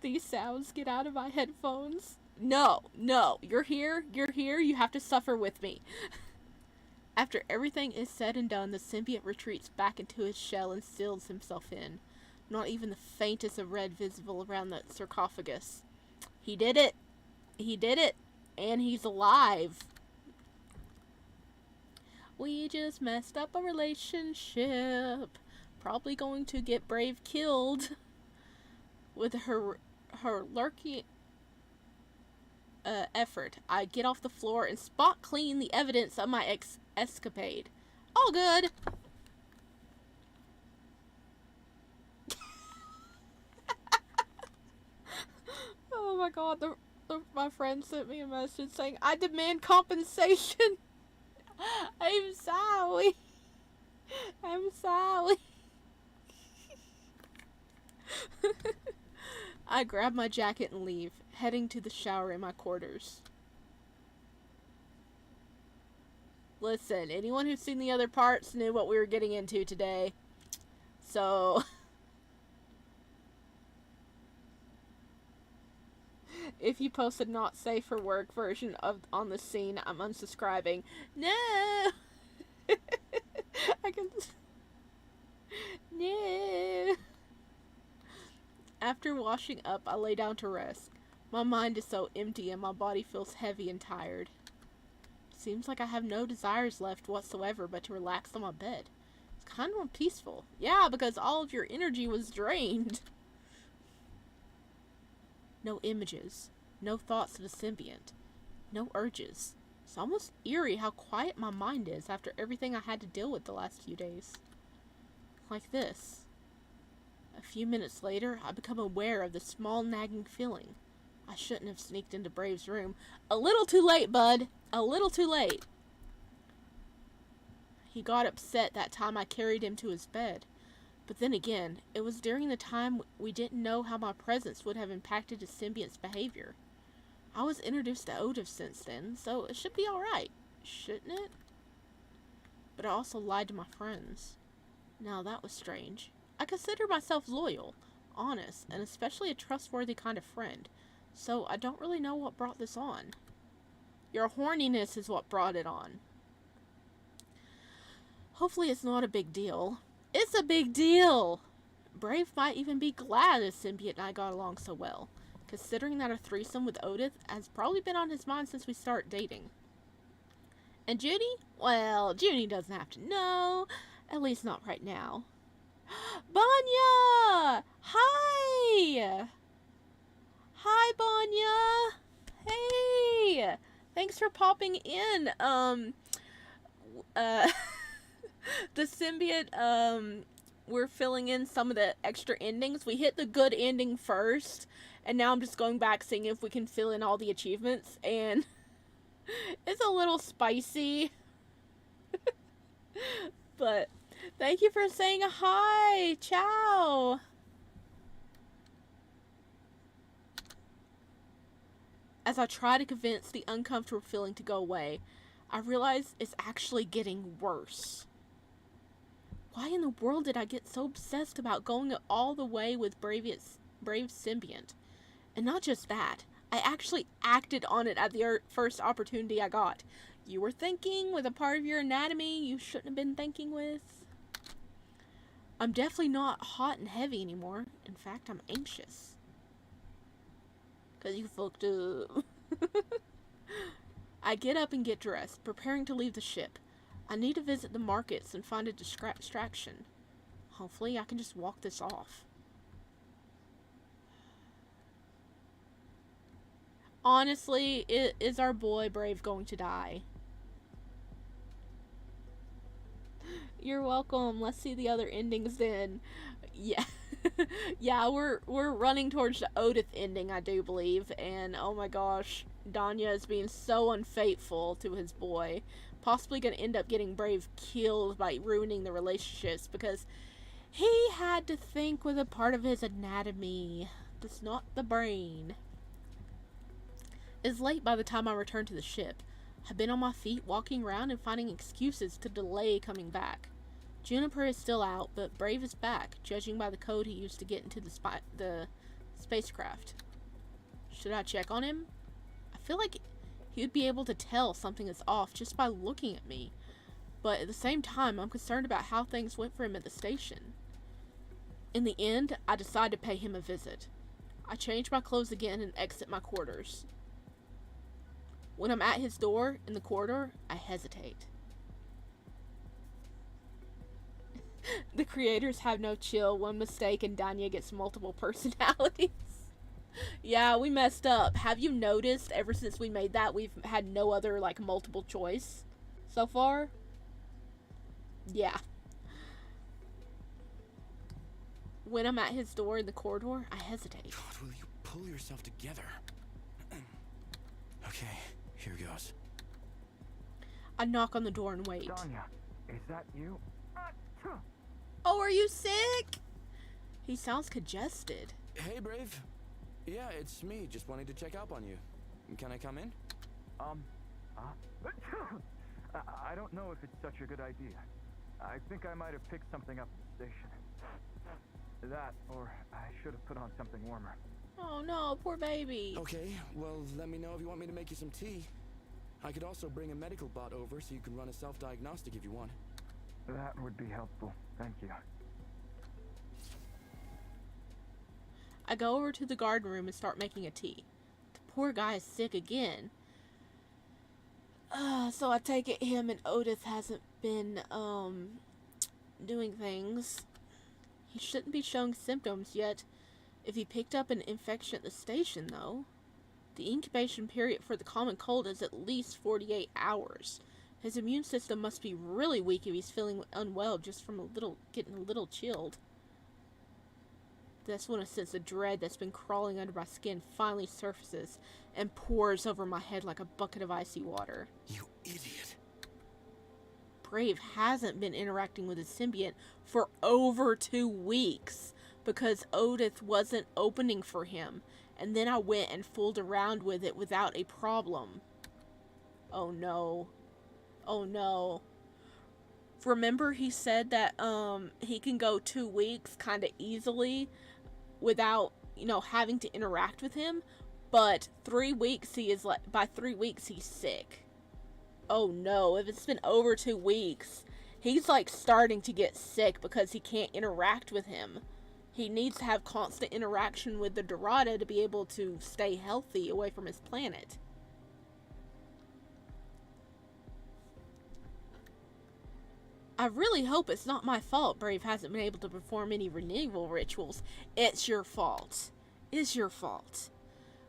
These sounds get out of my headphones. No, you're here, you have to suffer with me. After everything is said and done, the symbiont retreats back into his shell and seals himself in. Not even the faintest of red visible around the sarcophagus. He did it! He did it! And he's alive! We just messed up a relationship. Probably going to get Brave killed. With her lurking effort, I get off the floor and spot clean the evidence of my escapade. All good. Oh my god, my friend sent me a message saying, I demand compensation. I'm sorry. I'm sorry. I grab my jacket and leave, heading to the shower in my quarters. Listen, anyone who's seen the other parts knew what we were getting into today. So... if you posted not safe for work version of on the scene, I'm unsubscribing. No! I can... No! After washing up, I lay down to rest. My mind is so empty and my body feels heavy and tired. Seems like I have no desires left whatsoever but to relax on my bed. It's kind of peaceful. Yeah, because all of your energy was drained. No images. No thoughts of the symbiont. No urges. It's almost eerie how quiet my mind is after everything I had to deal with the last few days. Like this. A few minutes later, I become aware of the small nagging feeling. I shouldn't have sneaked into Brave's room. A little too late, bud. A little too late. He got upset that time I carried him to his bed. But then again, it was during the time we didn't know how my presence would have impacted his symbiont's behavior. I was introduced to Otis since then, so it should be alright, shouldn't it? But I also lied to my friends. Now that was strange. I consider myself loyal, honest, and especially a trustworthy kind of friend, so I don't really know what brought this on. Your horniness is what brought it on. Hopefully it's not a big deal. It's a big deal! Brave might even be glad his symbiont and I got along so well, considering that a threesome with Otis has probably been on his mind since we started dating. And Junie? Well, Junie doesn't have to know, at least not right now. Banya! Hi! Hi, Banya! Hey! Thanks for popping in. The symbiont, we're filling in some of the extra endings. We hit the good ending first, and now I'm just going back seeing if we can fill in all the achievements, and it's a little spicy. But thank you for saying hi. Ciao. As I try to convince the uncomfortable feeling to go away, I realize it's actually getting worse. Why in the world did I get so obsessed about going all the way with Brave's symbiont? And not just that, I actually acted on it at the first opportunity I got. You were thinking with a part of your anatomy you shouldn't have been thinking with. I'm definitely not hot and heavy anymore. In fact, I'm anxious. 'Cause you fucked up. I get up and get dressed, preparing to leave the ship. I need to visit the markets and find a distraction. Hopefully I can just walk this off. Honestly, is our boy Brave going to die? You're welcome. Let's see the other endings then. Yeah. Yeah, we're running towards the Otis ending, I do believe. And oh my gosh, Danya is being so unfaithful to his boy. Possibly going to end up getting Brave killed by ruining the relationships because he had to think with a part of his anatomy. That's not the brain. It's late by the time I return to the ship. I've been on my feet walking around and finding excuses to delay coming back. Juniper is still out, but Brave is back, judging by the code he used to get into the spacecraft. Should I check on him? I feel like he would be able to tell something is off just by looking at me. but at the same time, I'm concerned about how things went for him at the station. In the end, I decide to pay him a visit. I change my clothes again and exit my quarters. When I'm at his door in the corridor, I hesitate. The creators have no chill. One mistake and Danya gets multiple personalities. Yeah, we messed up. Have you noticed ever since we made that we've had no other like multiple choice so far? Yeah. When I'm at his door in the corridor, I hesitate. God, will you pull yourself together? Okay, here goes. I knock on the door and wait. Danya, is that you? Oh, are you sick? He sounds congested. Hey, Brave. Yeah, it's me, just wanting to check up on you. Can I come in? I don't know if it's such a good idea. I think I might have picked something up at the station. That, or I should have put on something warmer. Oh no, poor baby. Okay, well, let me know if you want me to make you some tea. I could also bring a medical bot over so you can run a self-diagnostic if you want. That would be helpful. Thank you. I go over to the garden room and start making a tea. The poor guy is sick again. So I take it him and Otis hasn't been, doing things. He shouldn't be showing symptoms yet. If he picked up an infection at the station, though. The incubation period for the common cold is at least 48 hours. His immune system must be really weak if he's feeling unwell just from getting a little chilled. That's when a sense of dread that's been crawling under my skin finally surfaces and pours over my head like a bucket of icy water. You idiot. Brave hasn't been interacting with his symbiont for over 2 weeks because Otis wasn't opening for him, and then I went and fooled around with it without a problem. Oh no. Oh no. Remember he said that he can go 2 weeks kind of easily without, having to interact with him, but 3 weeks by 3 weeks he's sick. Oh no, if it's been over 2 weeks, he's like starting to get sick because he can't interact with him. He needs to have constant interaction with the Dorada to be able to stay healthy away from his planet. I really hope it's not my fault Brave hasn't been able to perform any renewal rituals. It's your fault. It's your fault.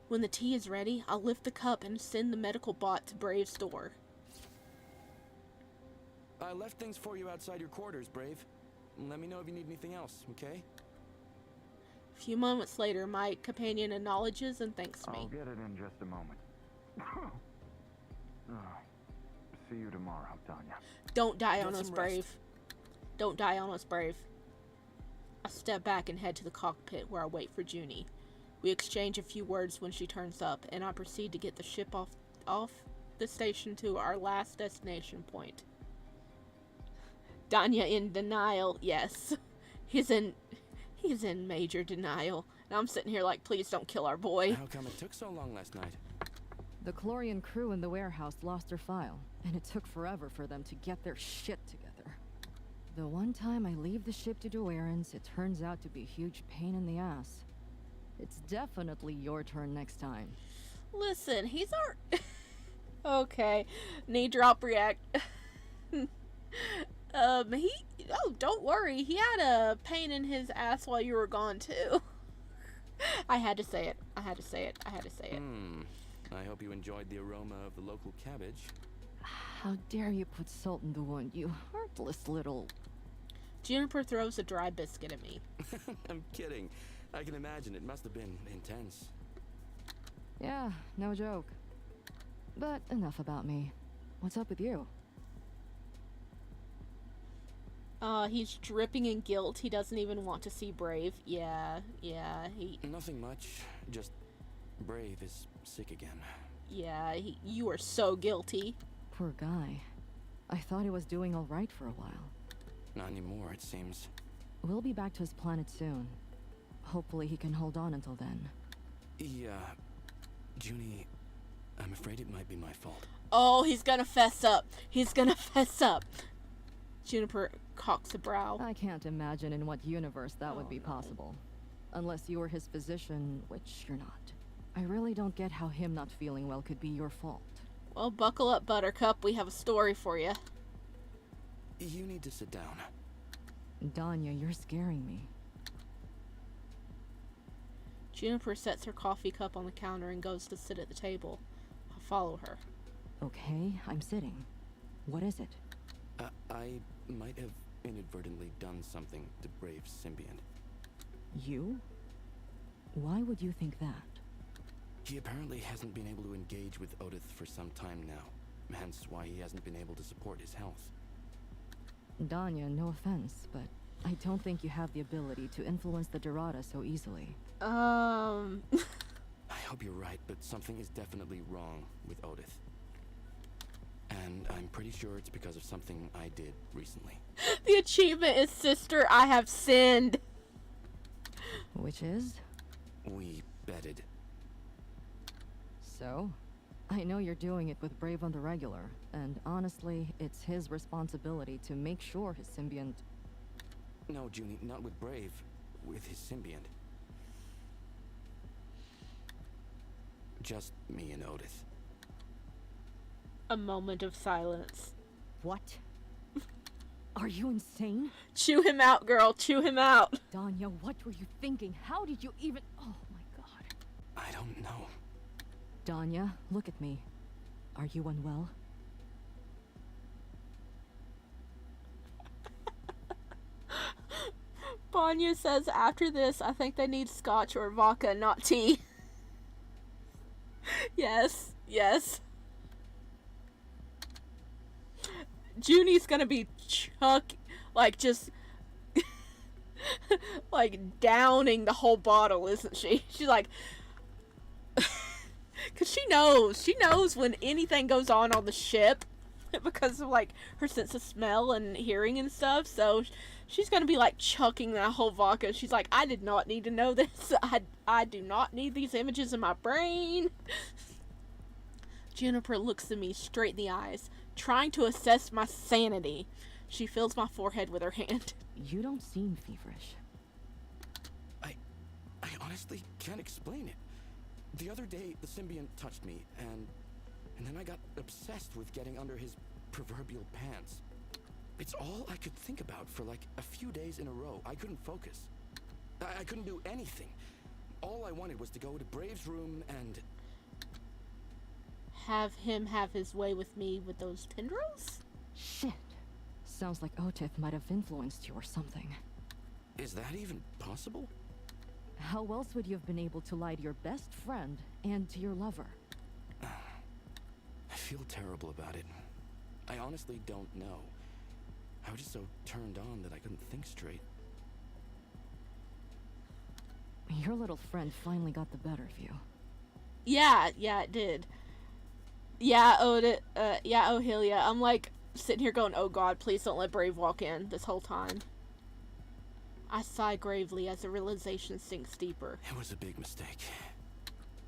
When the tea is ready, I'll lift the cup and send the medical bot to Brave's door. I left things for you outside your quarters, Brave. Let me know if you need anything else, okay? A few moments later, my companion acknowledges and thanks me. I'll get it in just a moment. See you tomorrow, Danya. Don't die Get on us, some Brave. rest. Don't die on us, Brave. I step back and head to the cockpit where I wait for Junie. We exchange a few words when she turns up, and I proceed to get the ship off the station to our last destination point. Danya in denial, yes. He's in major denial. And I'm sitting here like, please don't kill our boy. How come it took so long last night? The Chlorian crew in the warehouse lost their file, and it took forever for them to get their shit together. The one time I leave the ship to do errands, it turns out to be a huge pain in the ass. It's definitely your turn next time. Listen, he's our... Okay. Knee drop react. Don't worry. He had a pain in his ass while you were gone, too. I had to say it. I had to say it. I hope you enjoyed the aroma of the local cabbage. How dare you put salt in the wound, you heartless little... Juniper throws a dry biscuit at me. I'm kidding. I can imagine it must have been intense. Yeah, no joke. But enough about me. What's up with you? He's dripping in guilt. He doesn't even want to see Brave. Yeah, he... Nothing much. Just Brave is sick again. Yeah, you are so guilty. Poor guy. I thought he was doing all right for a while. Not anymore, it seems. We'll be back to his planet soon. Hopefully he can hold on until then. Yeah, Junie, I'm afraid it might be my fault. Oh, he's gonna fess up. He's gonna fess up. Juniper cocks a brow. I can't imagine in what universe that would Oh, be no. possible. Unless you were his physician, which you're not. I really don't get how him not feeling well could be your fault. Well, buckle up, Buttercup. We have a story for you. You need to sit down. Danya, you're scaring me. Juniper sets her coffee cup on the counter and goes to sit at the table. I follow her. Okay, I'm sitting. What is it? I might have inadvertently done something to brave Symbiont. You? Why would you think that? He apparently hasn't been able to engage with Odith for some time now, hence why he hasn't been able to support his health. Danya, no offense, but I don't think you have the ability to influence the Dorada so easily. I hope you're right, but something is definitely wrong with Odith. And I'm pretty sure it's because of something I did recently. The achievement is Sister, I have sinned. Which is? We betted. So? I know you're doing it with Brave on the regular, and honestly, it's his responsibility to make sure his symbiont... No, Junie, not with Brave. With his symbiont. Just me and Odith. A moment of silence. What? Are you insane? Chew him out, girl. Chew him out. Danya, what were you thinking? How did you even... Oh my god. I don't know. Danya, look at me. Are you unwell? Banya says after this, I think they need scotch or vodka, not tea. Yes, yes. Junie's gonna be just like downing the whole bottle, isn't she? She's like, cause she knows when anything goes on the ship because of like her sense of smell and hearing and stuff. So she's gonna be like chucking that whole vodka. She's like, I did not need to know this. I do not need these images in my brain. Juniper looks at me straight in the eyes, trying to assess my sanity. She fills my forehead with her hand. You don't seem feverish. I honestly can't explain it. The other day, the symbiont touched me, and then I got obsessed with getting under his proverbial pants. It's all I could think about for like a few days in a row. I couldn't focus. I couldn't do anything. All I wanted was to go to Brave's room and... Have him have his way with me with those tendrils? Shit. Sounds like Otif might have influenced you or something. Is that even possible? How else would you have been able to lie to your best friend and to your lover? I feel terrible about it. I honestly don't know. I was just so turned on that I couldn't think straight. Your little friend finally got the better of you. Yeah, it did. Yeah, Ohilia. I'm like sitting here going, oh god, please don't let Brave walk in this whole time. I sigh gravely as the realization sinks deeper. It was a big mistake.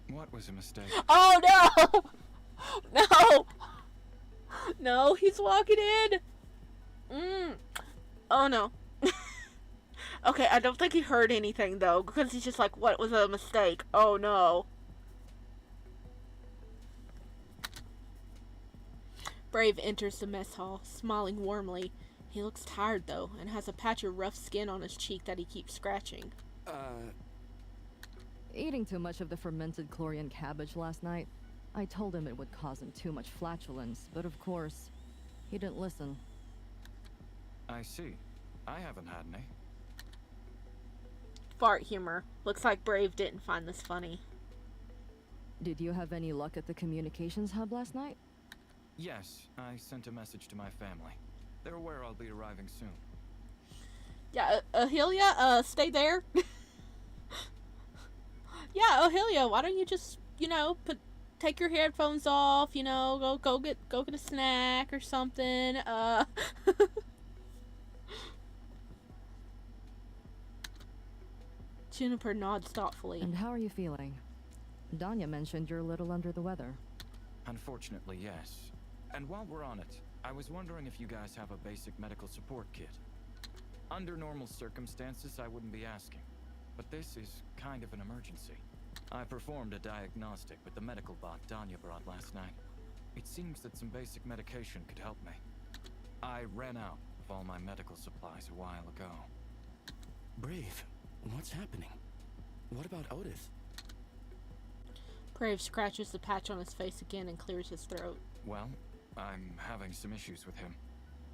What was a mistake? Oh no! No! No, he's walking in! Oh no. Okay, I don't think he heard anything though, because he's just like, what was a mistake? Oh no. Brave enters the mess hall, smiling warmly. He looks tired though, and has a patch of rough skin on his cheek that he keeps scratching. Eating too much of the fermented Chlorian cabbage last night. I told him it would cause him too much flatulence, but of course, he didn't listen. I see. I haven't had any. Fart humor. Looks like Brave didn't find this funny. Did you have any luck at the communications hub last night? Yes, I sent a message to my family. They're aware I'll be arriving soon. Yeah, Ohilia, stay there. Yeah, Ohilia, why don't you just, take your headphones off, go get a snack or something. Juniper nods thoughtfully. And how are you feeling? Danya mentioned you're a little under the weather. Unfortunately, yes. And while we're on it, I was wondering if you guys have a basic medical support kit. Under normal circumstances, I wouldn't be asking. But this is kind of an emergency. I performed a diagnostic with the medical bot Danya brought last night. It seems that some basic medication could help me. I ran out of all my medical supplies a while ago. Brave, what's happening? What about Otis? Brave scratches the patch on his face again and clears his throat. Well, I'm having some issues with him.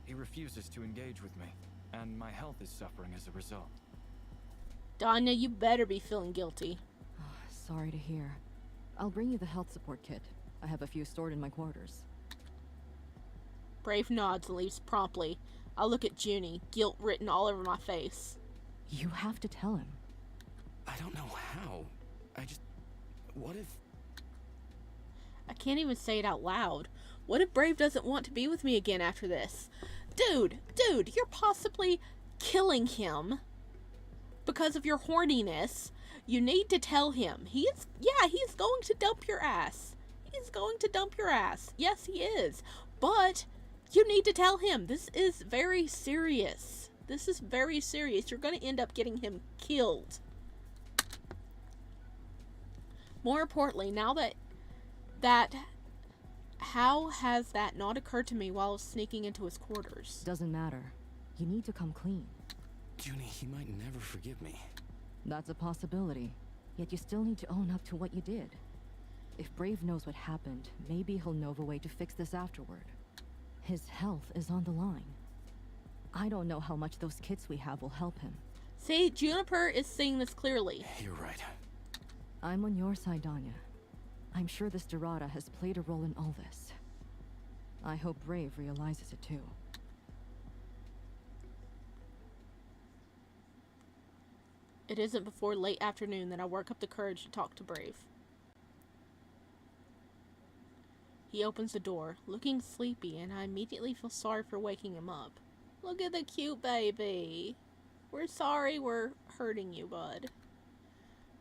He refuses to engage with me, and my health is suffering as a result. Danya, you better be feeling guilty. Sorry to hear. I'll bring you the health support kit. I have a few stored in my quarters. Brave nods and leaves promptly. I look at Junie, guilt written all over my face. You have to tell him. I don't know how. What if... I can't even say it out loud. What if Brave doesn't want to be with me again after this? Dude, you're possibly killing him because of your horniness. You need to tell him. He's going to dump your ass. He's going to dump your ass. Yes, he is. But you need to tell him. This is very serious. This is very serious. You're going to end up getting him killed. More importantly, now that how has that not occurred to me while I was sneaking into his quarters? Doesn't matter. You need to come clean. Junie, he might never forgive me. That's a possibility. Yet you still need to own up to what you did. If Brave knows what happened, maybe he'll know of a way to fix this afterward. His health is on the line. I don't know how much those kits we have will help him. See, Juniper is seeing this clearly. You're right. I'm on your side, Danya. I'm sure this Dorada has played a role in all this. I hope Brave realizes it too. It isn't before late afternoon that I work up the courage to talk to Brave. He opens the door, looking sleepy, and I immediately feel sorry for waking him up. Look at the cute baby. We're sorry we're hurting you, bud.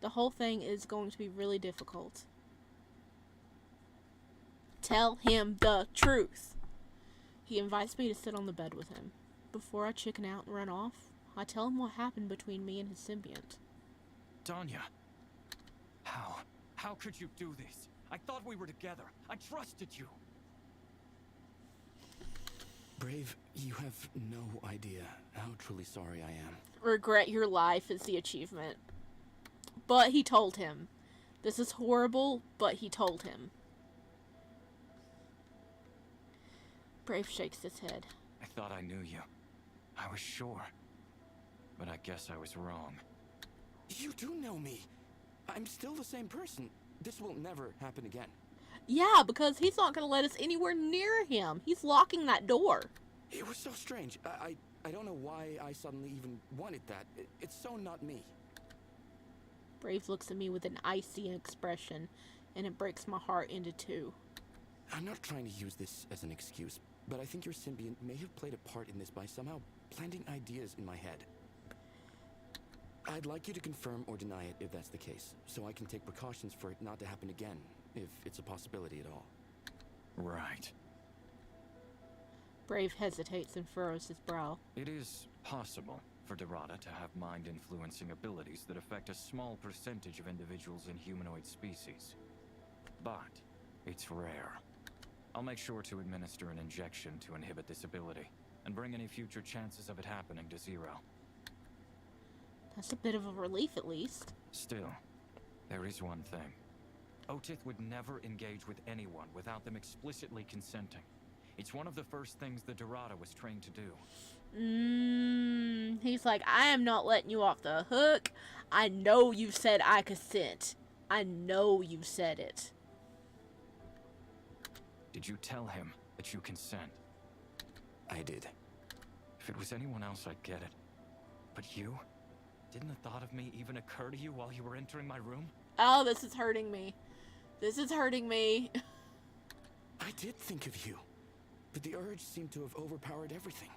The whole thing is going to be really difficult. Tell him the truth. He invites me to sit on the bed with him. Before I chicken out and run off, I tell him what happened between me and his symbiont. Danya! How could you do this? I thought we were together. I trusted you. Brave, you have no idea how truly sorry I am. Regret your life is the achievement. But he told him. This is horrible, but he told him. Brave shakes his head. I thought I knew you. I was sure. But I guess I was wrong. You do know me. I'm still the same person. This will never happen again. Yeah, because he's not going to let us anywhere near him. He's locking that door. It was so strange. I don't know why I suddenly even wanted that. It's so not me. Brave looks at me with an icy expression, and it breaks my heart into two. I'm not trying to use this as an excuse, but I think your symbiont may have played a part in this by somehow planting ideas in my head. I'd like you to confirm or deny it if that's the case, so I can take precautions for it not to happen again, if it's a possibility at all. Right. Brave hesitates and furrows his brow. It is possible for Dorada to have mind-influencing abilities that affect a small percentage of individuals in humanoid species. But it's rare. I'll make sure to administer an injection to inhibit this ability, and bring any future chances of it happening to zero. That's a bit of a relief, at least. Still, there is one thing. Otith would never engage with anyone without them explicitly consenting. It's one of the first things the Dorada was trained to do. He's like, I am not letting you off the hook. I know you said I consent. I know you said it. Did you tell him that you consent? I did. If it was anyone else, I'd get it. But you? Didn't the thought of me even occur to you while you were entering my room? Oh, this is hurting me. This is hurting me. I did think of you, but the urge seemed to have overpowered everything.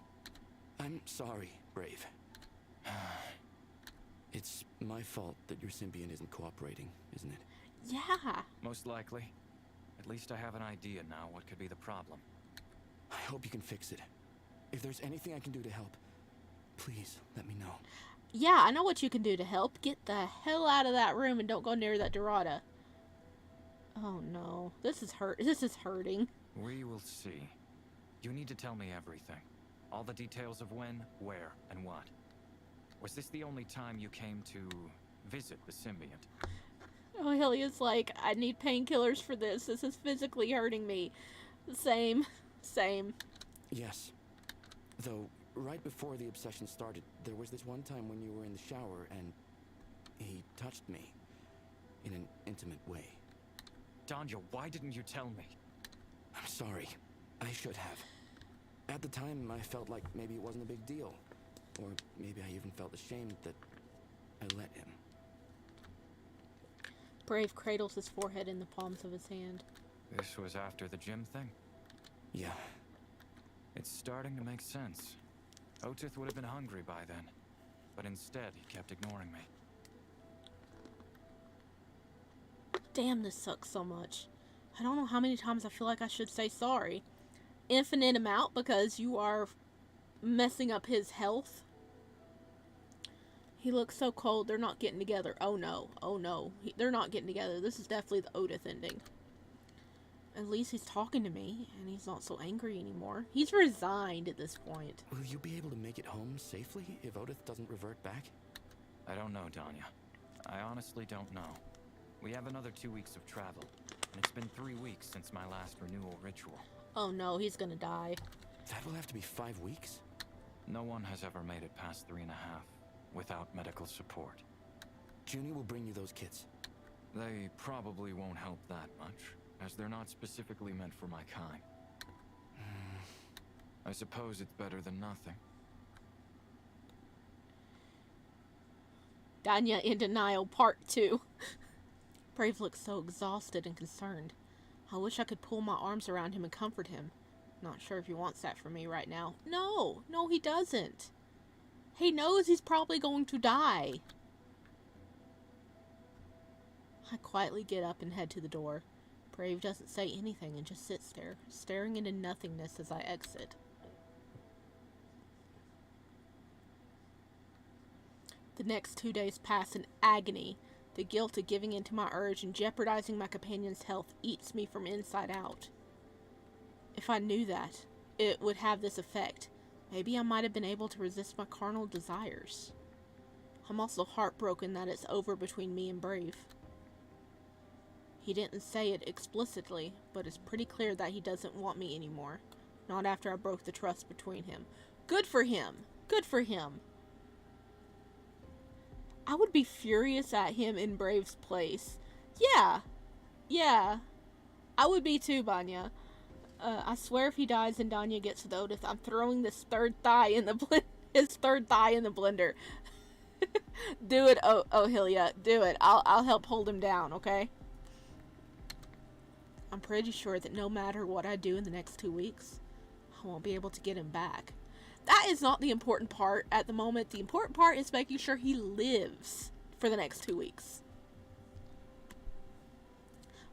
I'm sorry, Brave. It's my fault that your symbiont isn't cooperating, isn't it? Yeah. Most likely. At least I have an idea now what could be the problem. I hope you can fix it. If there's anything I can do to help, please let me know. Yeah, I know what you can do to help. Get the hell out of that room and don't go near that Dorada. Oh no, this is hurting. We will see. You need to tell me everything. All the details of when, where, and what. Was this the only time you came to visit the Symbiont? Oh, Helia's like, I need painkillers for this. This is physically hurting me. Same. Yes. Though, right before the obsession started, there was this one time when you were in the shower and he touched me in an intimate way. Danya, why didn't you tell me? I'm sorry. I should have. At the time, I felt like maybe it wasn't a big deal. Or maybe I even felt ashamed that I let him. Brave cradles his forehead in the palms of his hand. This was after the gym thing? Yeah. It's starting to make sense. Otith would have been hungry by then. But instead, he kept ignoring me. Damn, this sucks so much. I don't know how many times I feel like I should say sorry. Infinite amount, because you are messing up his health. He looks so cold. They're not getting together. Oh no. They're not getting together. This is definitely the Otith ending. At least he's talking to me, and he's not so angry anymore. He's resigned at this point. Will you be able to make it home safely if Otith doesn't revert back? I don't know, Danya. I honestly don't know. We have another 2 weeks of travel, and it's been 3 weeks since my last renewal ritual. Oh no, he's gonna die. That will have to be 5 weeks? No one has ever made it past 3.5 without medical support. Junie will bring you those kits. They probably won't help that much, as they're not specifically meant for my kind. I suppose it's better than nothing. Danya in Denial Part 2. Brave looks so exhausted and concerned. I wish I could pull my arms around him and comfort him. Not sure if he wants that from me right now. No, he doesn't. He knows he's probably going to die. I quietly get up and head to the door. Brave doesn't say anything and just sits there, staring into nothingness as I exit. The next 2 days pass in agony. The guilt of giving in to my urge and jeopardizing my companion's health eats me from inside out. If I knew that it would have this effect, maybe I might have been able to resist my carnal desires. I'm also heartbroken that it's over between me and Brave. He didn't say it explicitly, but it's pretty clear that he doesn't want me anymore. Not after I broke the trust between him. Good for him! Good for him! I would be furious at him in Brave's place. Yeah. I would be too, Banya. I swear if he dies and Danya gets with Otith, I'm throwing this third thigh in the his third thigh in the blender. Do it, oh Hylia, do it. I'll help hold him down, okay? I'm pretty sure that no matter what I do in the next 2 weeks, I won't be able to get him back. That is not the important part at the moment. The important part is making sure he lives for the next 2 weeks.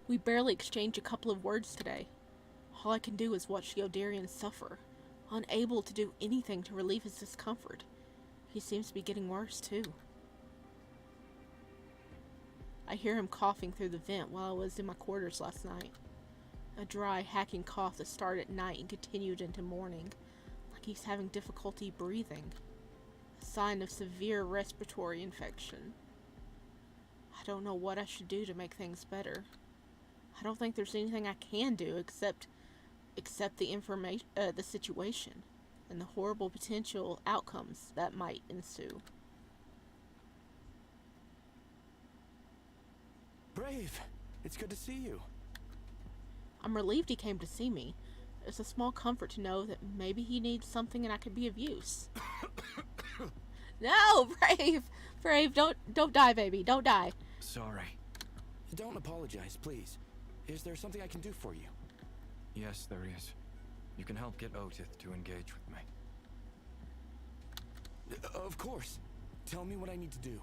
We barely exchanged a couple of words today. All I can do is watch Yodarian suffer, unable to do anything to relieve his discomfort. He seems to be getting worse, too. I hear him coughing through the vent while I was in my quarters last night. A dry, hacking cough that started at night and continued into morning, like he's having difficulty breathing. A sign of severe respiratory infection. I don't know what I should do to make things better. I don't think there's anything I can do except the situation and the horrible potential outcomes that might ensue. Brave! It's good to see you. I'm relieved he came to see me. It's a small comfort to know that maybe he needs something and I could be of use. No, Brave, don't die, baby, don't die. Sorry. Don't apologize, please. Is there something I can do for you? Yes, there is. You can help get Otith to engage with me. Of course. Tell me what I need to do.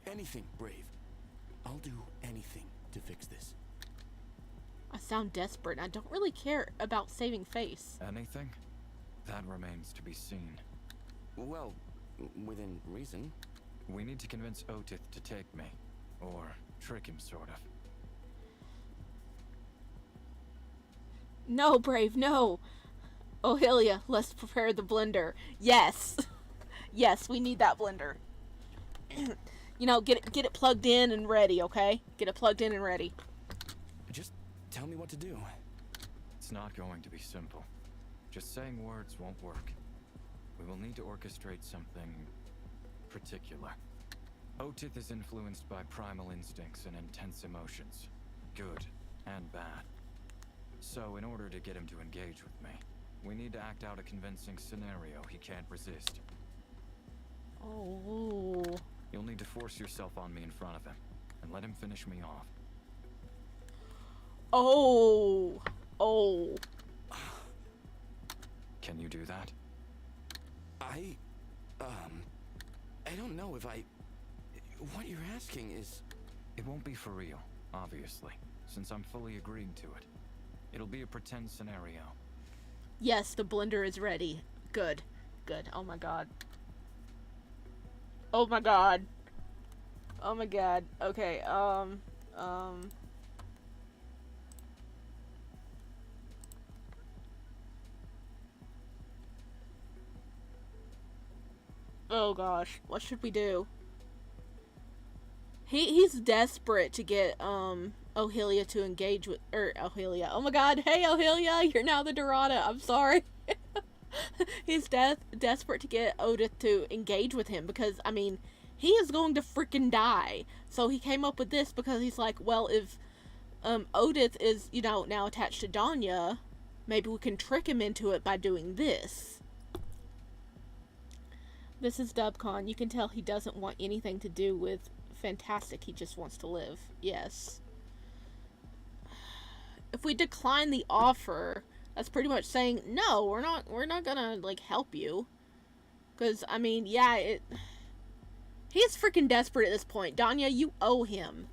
Anything, Brave. I'll do anything to fix this. I sound desperate. I don't really care about saving face. Anything? That remains to be seen. Well, within reason. We need to convince Otith to take me. Or trick him, sort of. No, Brave, no! Oh, Hylia, let's prepare the blender. Yes! Yes, we need that blender. You know, get it plugged in and ready, okay? Get it plugged in and ready. Just tell me what to do. It's not going to be simple. Just saying words won't work. We will need to orchestrate something particular. Otith is influenced by primal instincts and intense emotions, good and bad. So in order to get him to engage with me, we need to act out a convincing scenario he can't resist. Oh. You'll need to force yourself on me in front of him, and let him finish me off. Oh. Oh. Can you do that? I don't know if I... What you're asking is... It won't be for real, obviously, since I'm fully agreeing to it. It'll be a pretend scenario. Yes, the blender is ready. Good. Good. Oh my god. Oh my god. Oh my god. Okay, Oh gosh, what should we do? He's desperate to get Ohelia to engage with Ohelia. Oh my god, hey Ohelia, you're now the Dorada. I'm sorry. He's desperate to get Otith to engage with him because I mean, he is going to freaking die. So he came up with this because he's like, well, if Otith is, you know, now attached to Danya, maybe we can trick him into it by doing this. This is Dubcon. You can tell he doesn't want anything to do with Fantastic. He just wants to live. Yes. If we decline the offer, that's pretty much saying, no, we're not gonna, like, help you. Because, I mean, yeah, he's freaking desperate at this point. Danya, you owe him.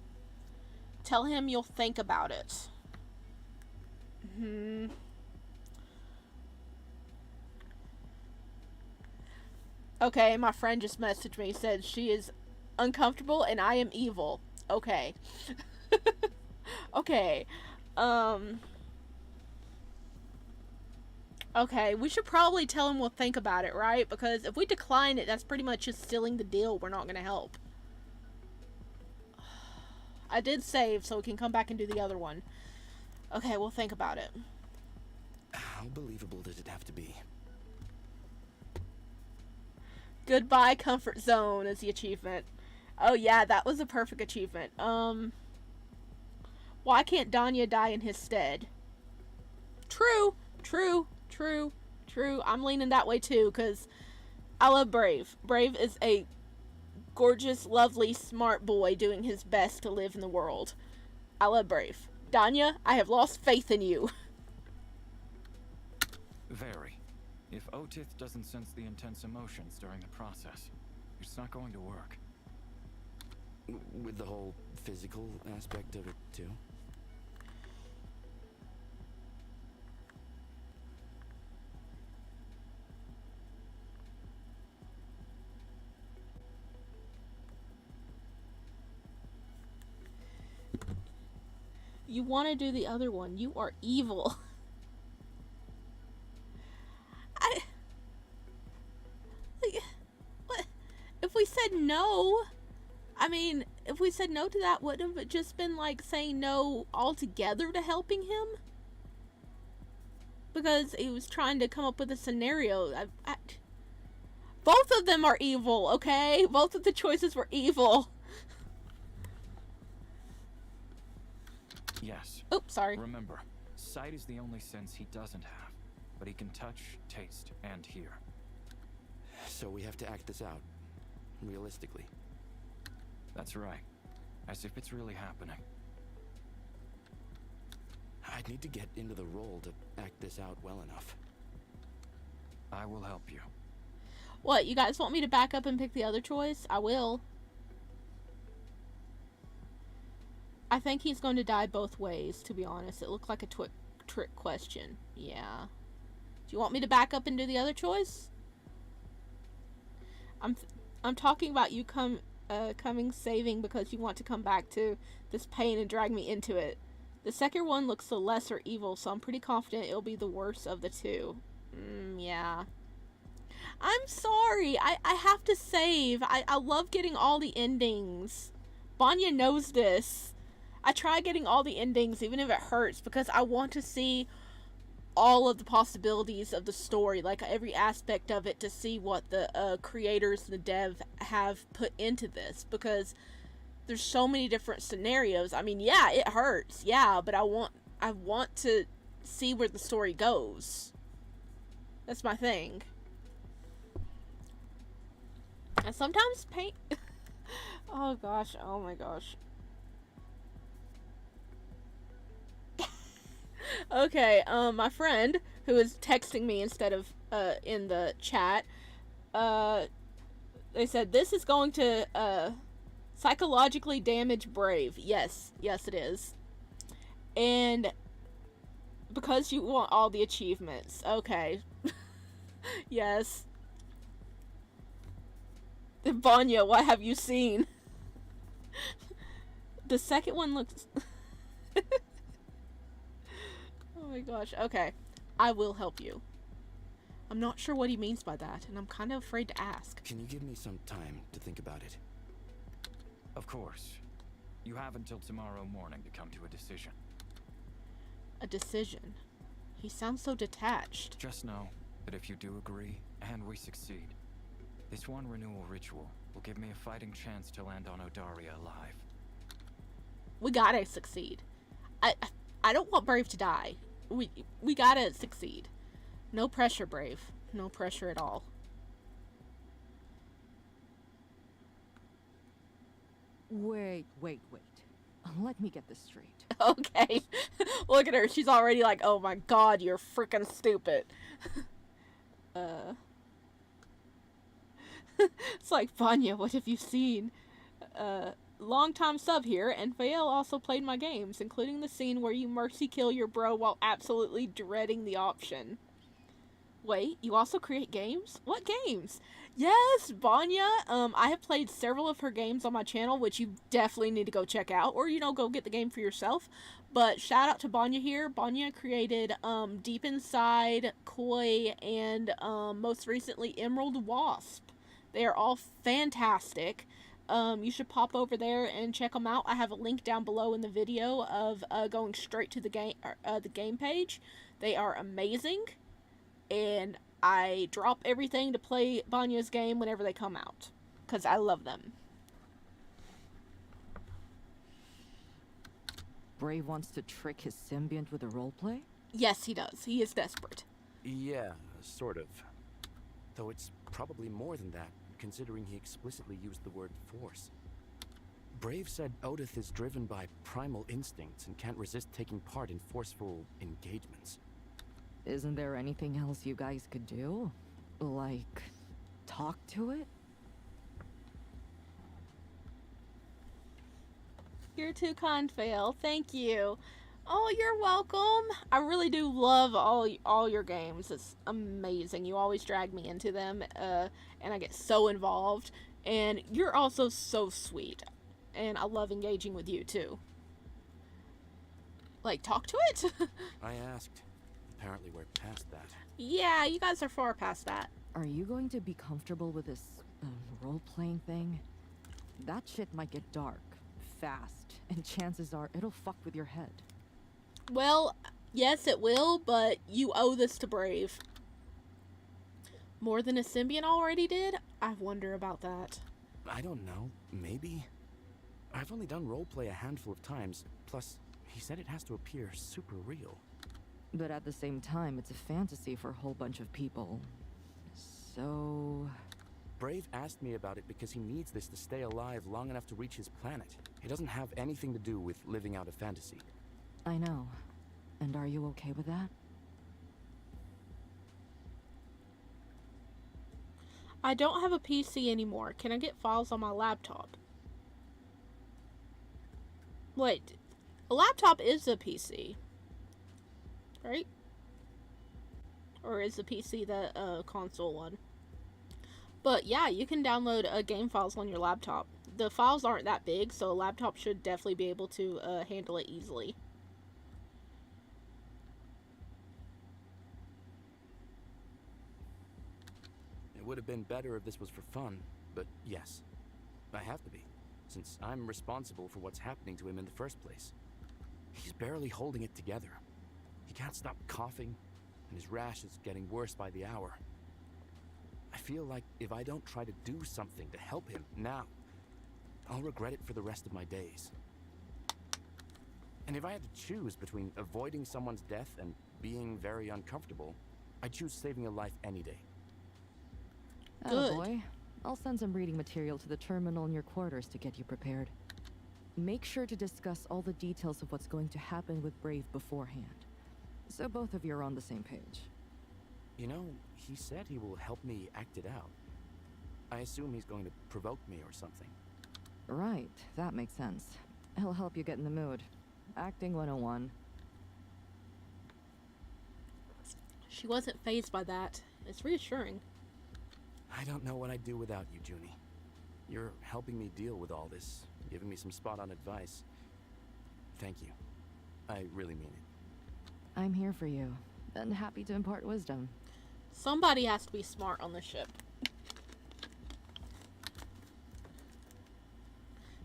Tell him you'll think about it. Okay, my friend just messaged me, said she is uncomfortable and I am evil. Okay. Okay. Okay, we should probably tell him we'll think about it, right? Because if we decline it, that's pretty much just sealing the deal. We're not gonna help. I did save, so we can come back and do the other one. Okay, we'll think about it. How believable does it have to be? Goodbye, comfort zone is the achievement. Oh yeah, that was a perfect achievement. Why can't Danya die in his stead? True. I'm leaning that way too, because I love Brave. Brave is a gorgeous, lovely, smart boy doing his best to live in the world. I love Brave. Danya, I have lost faith in you. Very. If Otith doesn't sense the intense emotions during the process, it's not going to work. With the whole physical aspect of it, too? You want to do the other one. You are evil. What? If we said no, I mean, if we said no to that, wouldn't it just been like saying no altogether to helping him? Because he was trying to come up with a scenario. Both of them are evil, okay? Both of the choices were evil. Yes. Oops, sorry. Remember, sight is the only sense he doesn't have, but he can touch, taste, and hear. So we have to act this out, realistically. That's right. As if it's really happening. I'd need to get into the role to act this out well enough. I will help you. What, you guys want me to back up and pick the other choice? I will. I think he's going to die both ways, to be honest. It looked like a trick question. Yeah. Do you want me to back up and do the other choice? I'm talking about you coming saving because you want to come back to this pain and drag me into it. The second one looks the lesser evil, so I'm pretty confident it'll be the worst of the two. Yeah. I'm sorry. I have to save. I love getting all the endings. Vanya knows this. I try getting all the endings, even if it hurts, because I want to see all of the possibilities of the story, like every aspect of it, to see what the creators and the dev have put into this, because there's so many different scenarios. I mean, yeah, it hurts, yeah, but I want to see where the story goes. That's my thing. And sometimes pain oh gosh, oh my gosh. Okay, my friend, who is texting me instead of in the chat, they said this is going to psychologically damage Brave. Yes, it is. And because you want all the achievements. Okay. Yes. Vanya, what have you seen? The second one looks... Oh my gosh. Okay. I will help you. I'm not sure what he means by that, and I'm kind of afraid to ask. Can you give me some time to think about it? Of course. You have until tomorrow morning to come to a decision. A decision? He sounds so detached. Just know that if you do agree, and we succeed, this one renewal ritual will give me a fighting chance to land on Odaria alive. We gotta succeed. I don't want Brave to die. We gotta succeed. No pressure, Brave. No pressure at all. Wait. Let me get this straight. Okay. Look at her. She's already like, oh my god, you're freaking stupid. It's like, Vanya, what have you seen? Long time sub here, and Fael also played my games, including the scene where you mercy kill your bro while absolutely dreading the option. Wait, you also create games? What games? Yes, Vanya. I have played several of her games on my channel, which you definitely need to go check out, or, go get the game for yourself. But shout out to Vanya here. Vanya created Deep Inside, Koi, and most recently Emerald Wasp. They are all fantastic. You should pop over there and check them out. I have a link down below in the video of going straight to the game page. They are amazing, and I drop everything to play Vanya's game whenever they come out, because I love them. Brave wants to trick his symbiont with a roleplay? Yes, he does. He is desperate. Yeah, sort of. Though it's probably more than that, considering he explicitly used the word force. Brave said Odith is driven by primal instincts and can't resist taking part in forceful engagements. Isn't there anything else you guys could do? Like, talk to it? You're too kind, Fael. Thank you. Oh, you're welcome. I really do love all your games. It's amazing. You always drag me into them, and I get so involved. And you're also so sweet. And I love engaging with you, too. Like, talk to it? I asked. Apparently we're past that. Yeah, you guys are far past that. Are you going to be comfortable with this role-playing thing? That shit might get dark, fast, and chances are it'll fuck with your head. Well, yes, it will, but you owe this to Brave. More than a Symbiont already did? I wonder about that. I don't know. Maybe? I've only done roleplay a handful of times, plus he said it has to appear super real. But at the same time, it's a fantasy for a whole bunch of people. So... Brave asked me about it because he needs this to stay alive long enough to reach his planet. It doesn't have anything to do with living out a fantasy. I know. And are you okay with that? I don't have a PC anymore. Can I get files on my laptop? Wait, A laptop is a PC, right? Or is the PC the console one? But yeah, you can download game files on your laptop. The files aren't that big, so a laptop should definitely be able to handle it easily. It would have been better if this was for fun, but yes, I have to be, since I'm responsible for what's happening to him in the first place. He's barely holding it together. He can't stop coughing, and his rash is getting worse by the hour. I feel like if I don't try to do something to help him now, I'll regret it for the rest of my days. And if I had to choose between avoiding someone's death and being very uncomfortable, I'd choose saving a life any day. Good. Boy, I'll send some reading material to the terminal in your quarters to get you prepared. Make sure to discuss all the details of what's going to happen with Brave beforehand, so both of you are on the same page. You know, he said he will help me act it out. I assume he's going to provoke me or something. Right, that makes sense. He'll help you get in the mood. Acting 101. She wasn't fazed by that. It's reassuring. I don't know what I'd do without you, Junie. You're helping me deal with all this, giving me some spot-on advice. Thank you. I really mean it. I'm here for you, and happy to impart wisdom. Somebody has to be smart on the ship.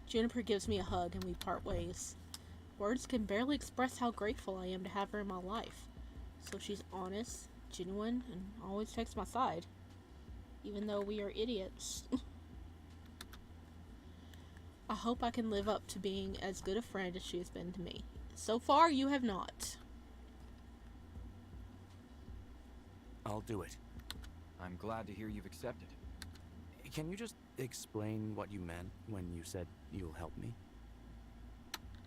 Juniper gives me a hug and we part ways. Words can barely express how grateful I am to have her in my life. So she's honest, genuine, and always takes my side. Even though we are idiots. I hope I can live up to being as good a friend as she has been to me. So far, you have not. I'll do it. I'm glad to hear you've accepted. Can you just explain what you meant when you said you'll help me?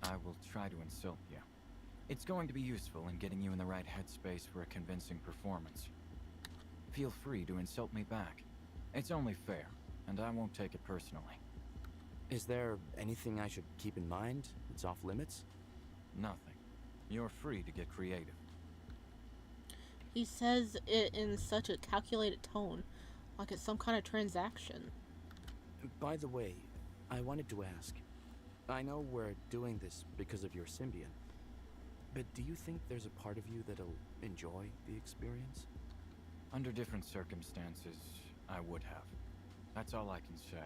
I will try to insult you. It's going to be useful in getting you in the right headspace for a convincing performance. Feel free to insult me back. It's only fair, and I won't take it personally. Is there anything I should keep in mind? It's off limits? Nothing. You're free to get creative. He says it in such a calculated tone, like it's some kind of transaction. By the way, I wanted to ask. I know we're doing this because of your symbiont, but do you think there's a part of you that'll enjoy the experience? Under different circumstances, I would have. That's all I can say.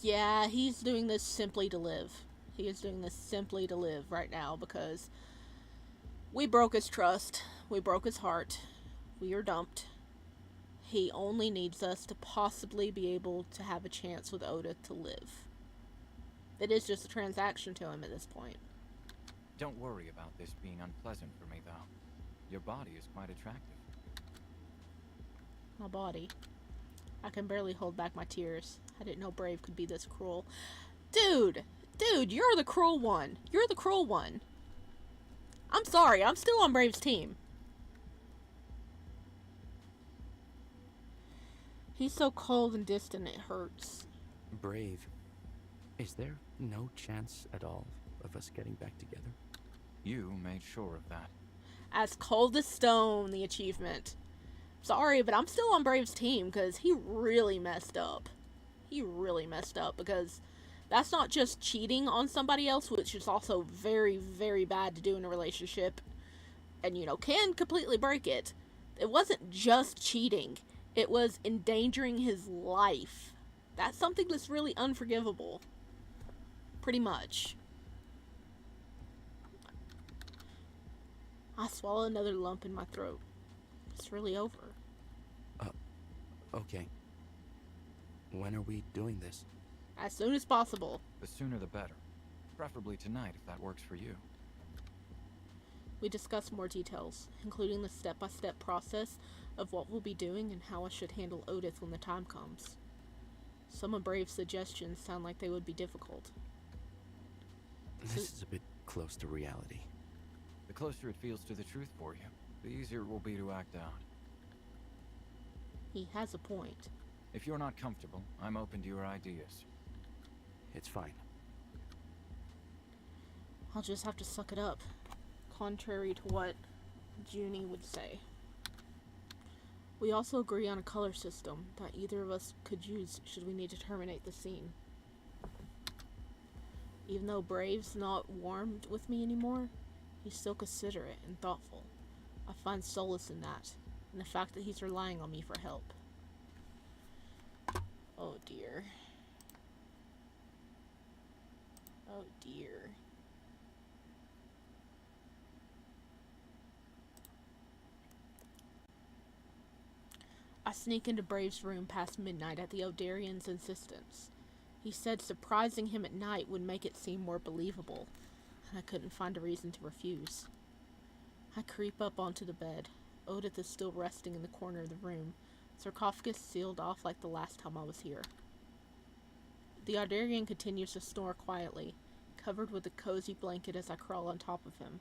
Yeah, he's doing this simply to live. He is doing this simply to live right now because we broke his trust. We broke his heart. We are dumped. He only needs us to possibly be able to have a chance with Oda to live. It is just a transaction to him at this point. Don't worry about this being unpleasant for me, though. Your body is quite attractive. My body. I can barely hold back my tears. I didn't know Brave could be this cruel. Dude, you're the cruel one. You're the cruel one. I'm sorry, I'm still on Brave's team. He's so cold and distant, it hurts. Brave, is there no chance at all of us getting back together? You made sure of that. As cold as stone, the achievement. Sorry, but I'm still on Brave's team because he really messed up. He really messed up because that's not just cheating on somebody else, which is also very, very bad to do in a relationship and, can completely break it. It wasn't just cheating. It was endangering his life. That's something that's really unforgivable. Pretty much. I swallow another lump in my throat. It's really over. Okay. When are we doing this? As soon as possible. The sooner the better. Preferably tonight, if that works for you. We discuss more details, including the step-by-step process of what we'll be doing and how I should handle Otis when the time comes. Some of Brave's suggestions sound like they would be difficult. This is a bit close to reality. The closer it feels to the truth for you, the easier it will be to act out. He has a point. If you're not comfortable, I'm open to your ideas. It's fine. I'll just have to suck it up, contrary to what Junie would say. We also agree on a color system that either of us could use should we need to terminate the scene. Even though Brave's not warmed with me anymore, he's still considerate and thoughtful. I find solace in that, and the fact that he's relying on me for help. Oh dear. Oh dear. I sneak into Brave's room past midnight at the Odarian's insistence. He said surprising him at night would make it seem more believable, and I couldn't find a reason to refuse. I creep up onto the bed. Odith is still resting in the corner of the room, sarcophagus sealed off like the last time I was here. The Ardarian continues to snore quietly, covered with a cozy blanket as I crawl on top of him.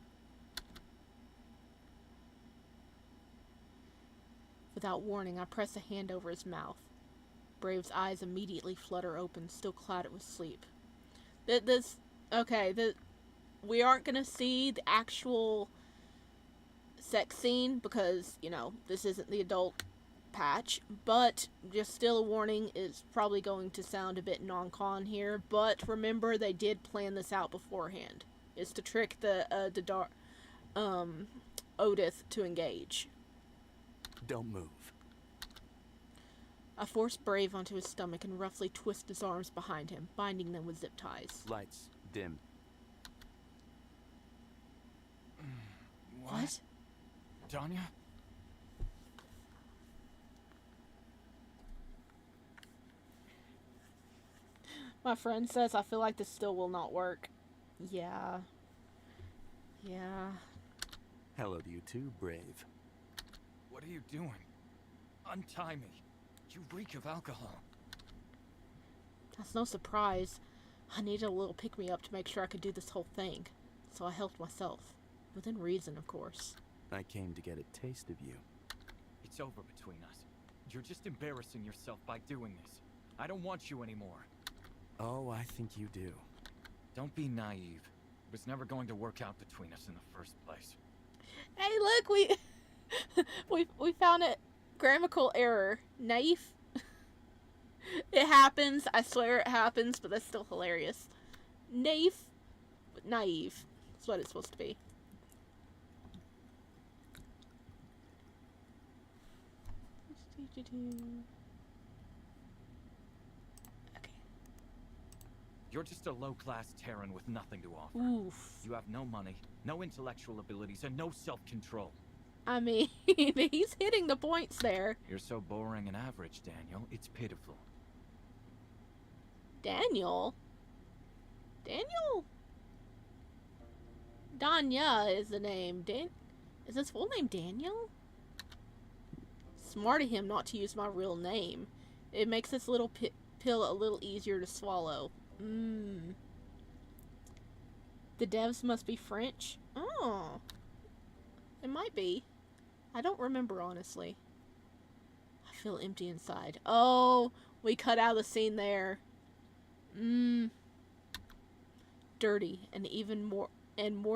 Without warning, I press a hand over his mouth. Brave's eyes immediately flutter open, still clouded with sleep. We aren't gonna see the actual sex scene because, you know, this isn't the adult patch, but just still a warning, is probably going to sound a bit non-con here, but remember they did plan this out beforehand. It's to trick the Odith to engage. Don't move. I force Brave onto his stomach and roughly twist his arms behind him, binding them with zip ties. Lights dim. What? Danya? My friend says I feel like this still will not work. Yeah. Hello to you too, Brave. What are you doing? Untie me. You reek of alcohol. That's no surprise. I needed a little pick-me-up to make sure I could do this whole thing, so I helped myself. Within reason, of course. I came to get a taste of you. It's over between us. You're just embarrassing yourself by doing this. I don't want you anymore. Oh, I think you do. Don't be naive. It was never going to work out between us in the first place. Hey, look, we found a grammatical error. Naive. It happens. I swear it happens, but that's still hilarious. Naive, but naive. That's what it's supposed to be. Okay. You're just a low-class Terran with nothing to offer. Oof. You have no money, no intellectual abilities, and no self-control. I mean, he's hitting the points there. You're so boring and average, Daniel. It's pitiful. Daniel? Danya is the name. Is his full name Daniel? Smart of him not to use my real name. It makes this little pill a little easier to swallow. The devs must be French? Oh. It might be. I don't remember, honestly. I feel empty inside. Oh, we cut out the scene there. Dirty, and even more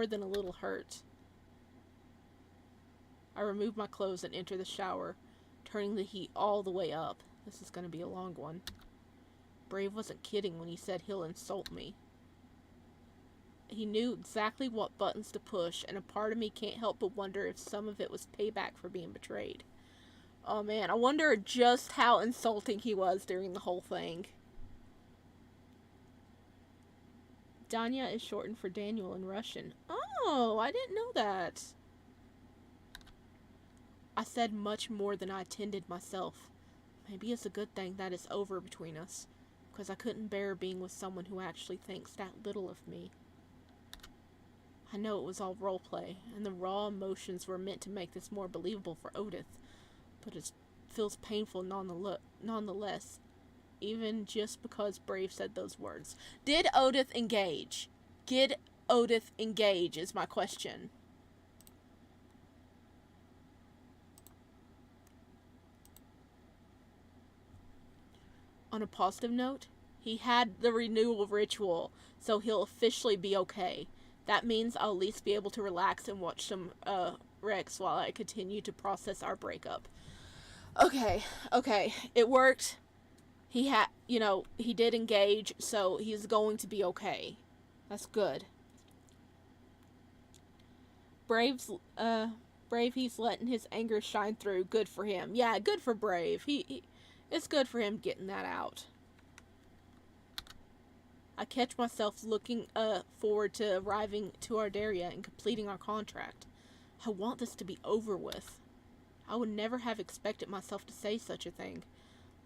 than a little hurt. I remove my clothes and enter the shower, turning the heat all the way up. This is gonna be a long one. Brave wasn't kidding when he said he'll insult me. He knew exactly what buttons to push, and a part of me can't help but wonder if some of it was payback for being betrayed. Oh man, I wonder just how insulting he was during the whole thing. Danya is shortened for Daniel in Russian. Oh, I didn't know that. I said much more than I intended myself. Maybe it's a good thing that it's over between us, because I couldn't bear being with someone who actually thinks that little of me. I know it was all roleplay, and the raw emotions were meant to make this more believable for Odith, but it feels painful nonetheless, even just because Brave said those words. Did Odith engage? Did Odith engage is my question. On a positive note, he had the renewal ritual, so he'll officially be okay. That means I'll at least be able to relax and watch some Rex while I continue to process our breakup. Okay, it worked. He did engage, so he's going to be okay. That's good. Brave, he's letting his anger shine through. Good for him. Yeah, good for Brave. It's good for him getting that out. I catch myself looking forward to arriving to Ardaria and completing our contract. I want this to be over with. I would never have expected myself to say such a thing,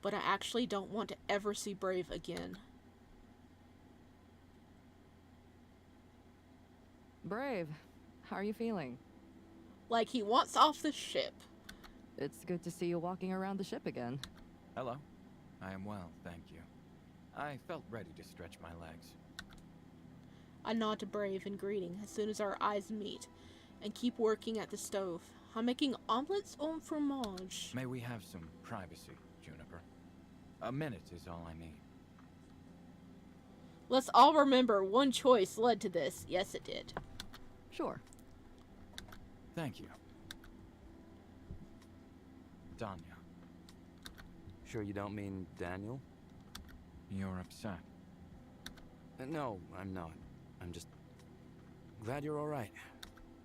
but I actually don't want to ever see Brave again. Brave, how are you feeling? Like he wants off the ship. It's good to see you walking around the ship again. Hello. I am well, thank you. I felt ready to stretch my legs. I nod to Brave in greeting as soon as our eyes meet, and keep working at the stove. I'm making omelets au fromage. May we have some privacy, Juniper? A minute is all I need. Let's all remember one choice led to this. Yes, it did. Sure. Thank you. Danya, Sure you don't mean Daniel? you're upset. No, I'm not. I'm just glad you're all right.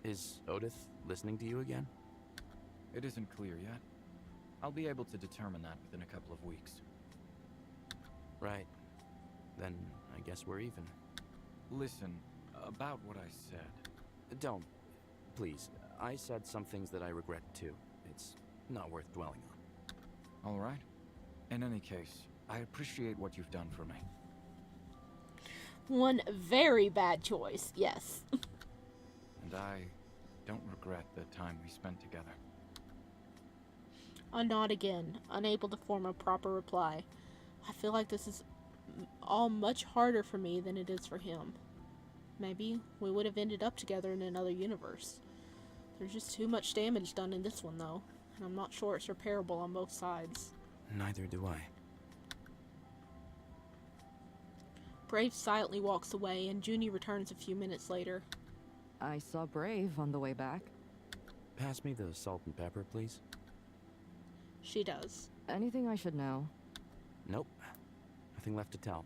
Is Odith listening to you again? It isn't clear yet. I'll be able to determine that within a couple of weeks. Right. Then I guess we're even. Listen, about what I said. Don't. Please. I said some things that I regret too. It's not worth dwelling on. All right. In any case, I appreciate what you've done for me. One very bad choice, yes. And I don't regret the time we spent together. I nod again, unable to form a proper reply. I feel like this is all much harder for me than it is for him. Maybe we would have ended up together in another universe. There's just too much damage done in this one, though, and I'm not sure it's repairable on both sides. Neither do I. Brave silently walks away, and Junie returns a few minutes later. I saw Brave on the way back. Pass me the salt and pepper, please. She does. Anything I should know? Nope. Nothing left to tell.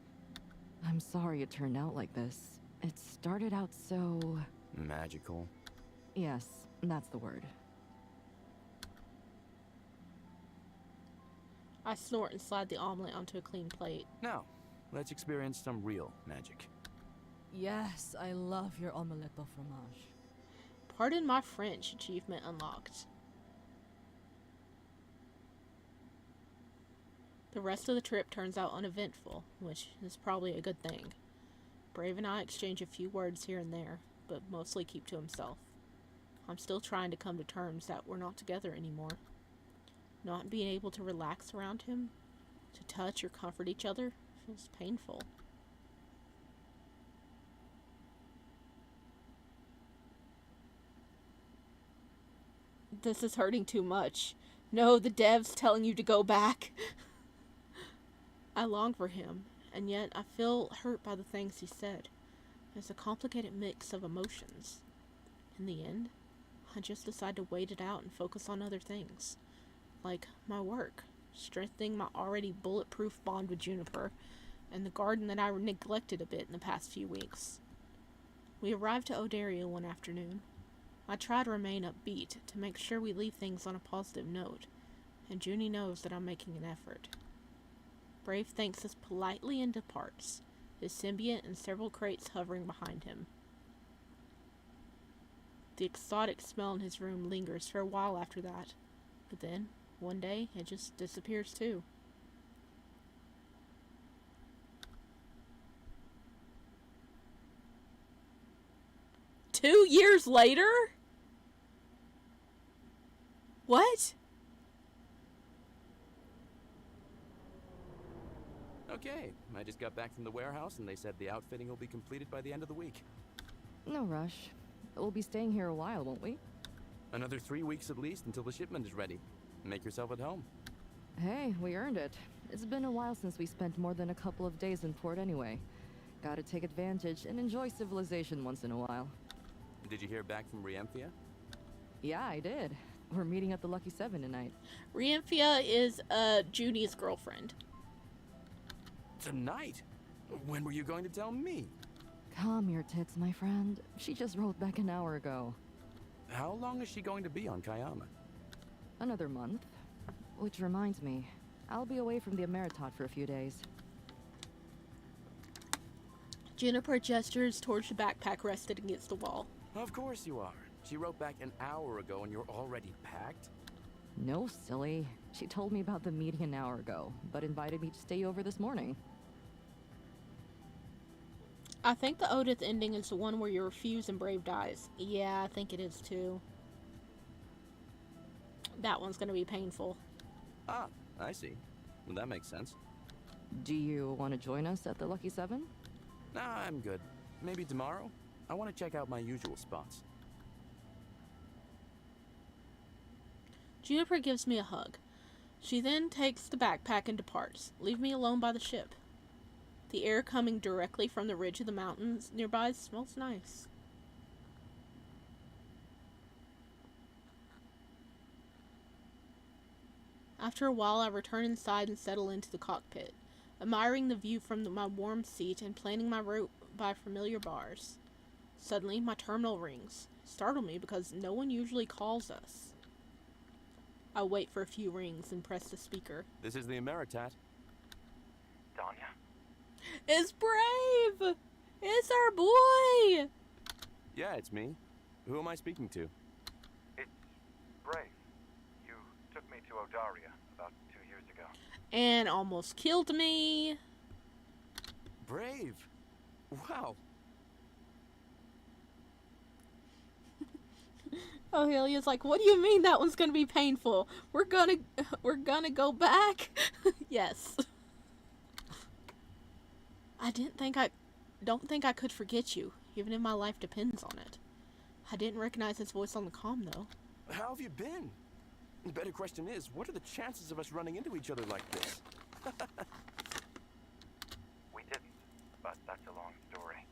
I'm sorry it turned out like this. It started out so... Magical. Yes, that's the word. I snort and slide the omelet onto a clean plate. Now, let's experience some real magic. Yes, I love your omelette au fromage. Pardon my French, achievement unlocked. The rest of the trip turns out uneventful, which is probably a good thing. Brave and I exchange a few words here and there, but mostly keep to himself. I'm still trying to come to terms that we're not together anymore. Not being able to relax around him, to touch or comfort each other, feels painful. This is hurting too much. No, the dev's telling you to go back. I long for him, and yet I feel hurt by the things he said. It's a complicated mix of emotions. In the end, I just decide to wait it out and focus on other things. Like my work, strengthening my already bulletproof bond with Juniper, and the garden that I neglected a bit in the past few weeks. We arrived to Odaria one afternoon. I try to remain upbeat to make sure we leave things on a positive note, and Junie knows that I'm making an effort. Brave thanks us politely and departs, his symbiont and several crates hovering behind him. The exotic smell in his room lingers for a while after that, but then, one day, it just disappears too. Two years later? What? Okay, I just got back from the warehouse and they said the outfitting will be completed by the end of the week. No rush. We'll be staying here a while, won't we? Another 3 weeks at least until the shipment is ready. Make yourself at home. Hey, we earned it. It's been a while since we spent more than a couple of days in port anyway. Gotta take advantage and enjoy civilization once in a while. Did you hear back from Riemphia? Yeah, I did. We're meeting at the Lucky Seven tonight. Riemphia is Junie's girlfriend. Tonight? When were you going to tell me? Calm your tits, my friend. She just wrote back an hour ago. How long is she going to be on Kayama? Another month. Which reminds me, I'll be away from the Emeritat for a few days. Juniper gestures towards the backpack rested against the wall. Of course you are. She wrote back an hour ago and you're already packed? No, silly. She told me about the meeting an hour ago, but invited me to stay over this morning. I think the Odith ending is the one where you refuse and Brave dies. Yeah, I think it is too. That one's gonna be painful. Ah, I see. Well, that makes sense. Do you want to join us at the Lucky Seven? Nah, I'm good. Maybe tomorrow? I want to check out my usual spots. Juniper gives me a hug. She then takes the backpack and departs, leaving me alone by the ship. The air coming directly from the ridge of the mountains nearby smells nice. After a while, I return inside and settle into the cockpit, admiring the view from my warm seat and planning my route by familiar bars. Suddenly, my terminal rings. Startle me because no one usually calls us. I wait for a few rings and press the speaker. This is the Emeritat. Danya? It's Brave! It's our boy! Yeah, it's me. Who am I speaking to? It's Brave. You took me to Odaria about 2 years ago. And almost killed me. Brave! Wow! Ohelia's like, what do you mean that one's gonna be painful? We're gonna go back? Yes. Don't think I could forget you, even if my life depends on it. I didn't recognize his voice on the comm, though. How have you been? The better question is, what are the chances of us running into each other like this? We didn't, but that's a long story.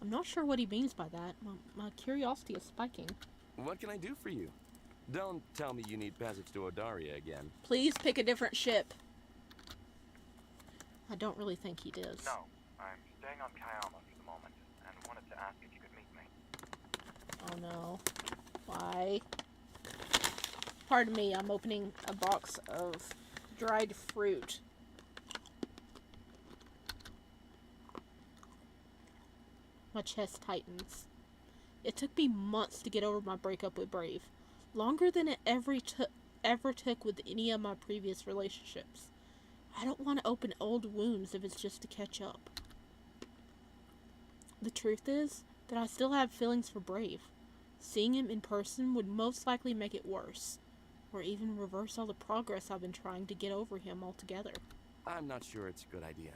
I'm not sure what he means by that. My curiosity is spiking. What can I do for you? Don't tell me you need passage to Odaria again. Please pick a different ship. I don't really think he does. No, I'm staying on Kayama for the moment, and wanted to ask if you could meet me. Oh no. Why? Pardon me, I'm opening a box of dried fruit. My chest tightens. It took me months to get over my breakup with Brave. Longer than it ever took with any of my previous relationships. I don't want to open old wounds if it's just to catch up. The truth is that I still have feelings for Brave. Seeing him in person would most likely make it worse, or even reverse all the progress I've been trying to get over him altogether. I'm not sure it's a good idea.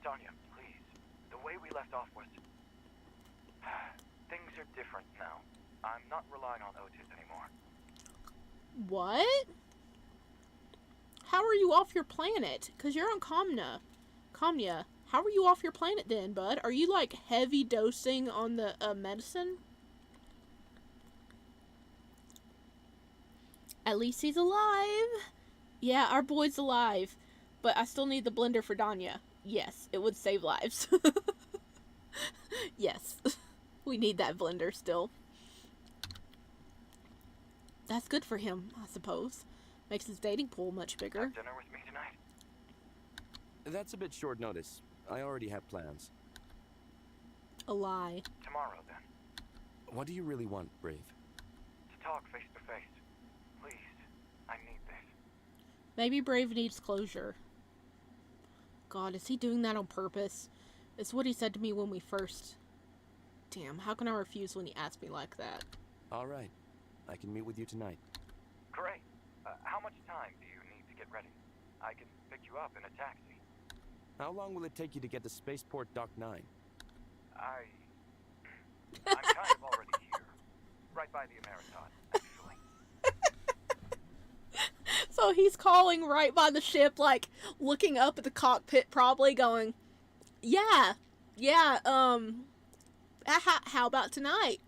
Danya, please. The way we left off was... Things are different now. I'm not relying on Otis anymore. What? How are you off your planet? Because you're on Comnia. How are you off your planet then, bud? Are you, like, heavy dosing on the medicine? At least he's alive. Yeah, our boy's alive. But I still need the blender for Danya. Yes, it would save lives. Yes. We need that blender still. That's good for him, I suppose. Makes his dating pool much bigger. Have dinner with me tonight? That's a bit short notice. I already have plans. A lie. Tomorrow, then. What do you really want, Brave? To talk face to face. Please. I need this. Maybe Brave needs closure. God, is he doing that on purpose? It's what he said to me when we first... Damn, how can I refuse when he asked me like that? All right. I can meet with you tonight. Great. How much time do you need to get ready? I can pick you up in a taxi. How long will it take you to get to Spaceport Dock 9? I'm kind of already here. Right by the Emeritat, actually. So he's calling right by the ship, like, looking up at the cockpit, probably going, Yeah, yeah. How about tonight?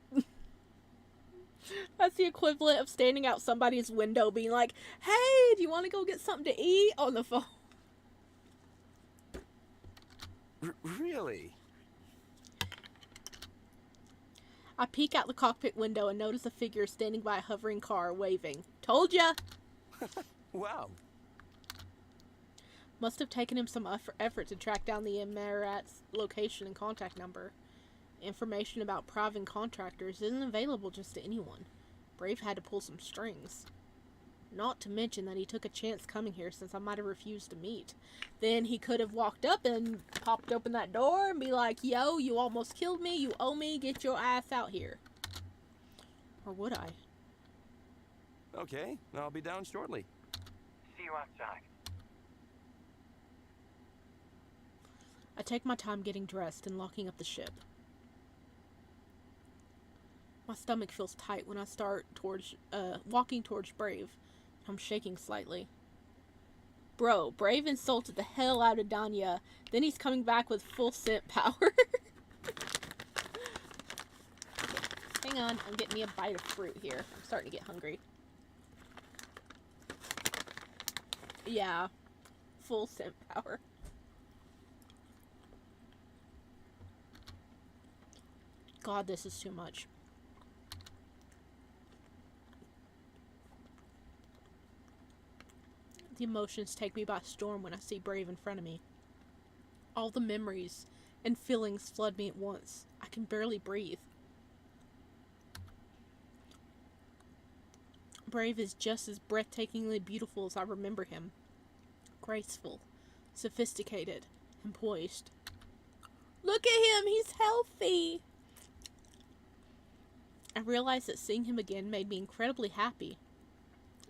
That's the equivalent of standing out somebody's window, being like, "Hey, do you want to go get something to eat?" on the phone. Really? I peek out the cockpit window and notice a figure standing by a hovering car, waving. Told ya! Wow. Must have taken him some effort to track down the Emirat's location and contact number. Information about private contractors isn't available just to anyone. Brave had to pull some strings. Not to mention that he took a chance coming here since I might have refused to meet. Then he could have walked up and popped open that door and be like, "Yo, you almost killed me, you owe me, get your ass out here." Or would I? Okay, I'll be down shortly. See you outside. I take my time getting dressed and locking up the ship. My stomach feels tight when I start walking towards Brave. I'm shaking slightly. Bro, Brave insulted the hell out of Danya. Then he's coming back with full scent power. Hang on, I'm getting me a bite of fruit here. I'm starting to get hungry. Yeah, full scent power. God, this is too much. The emotions take me by storm when I see Brave in front of me. All the memories and feelings flood me at once. I can barely breathe. Brave is just as breathtakingly beautiful as I remember him. Graceful, sophisticated, and poised. Look at him, he's healthy! I realized that seeing him again made me incredibly happy.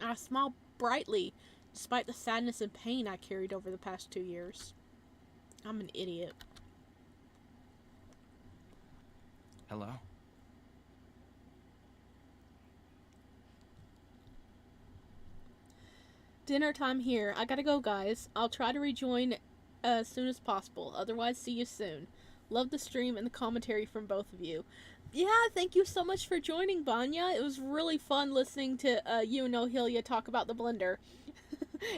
I smiled brightly, despite the sadness and pain I carried over the past 2 years. I'm an idiot. Hello? Dinner time here. I gotta go, guys. I'll try to rejoin as soon as possible. Otherwise, see you soon. Love the stream and the commentary from both of you. Yeah, thank you so much for joining, Banya. It was really fun listening to you and Ohilia talk about the blender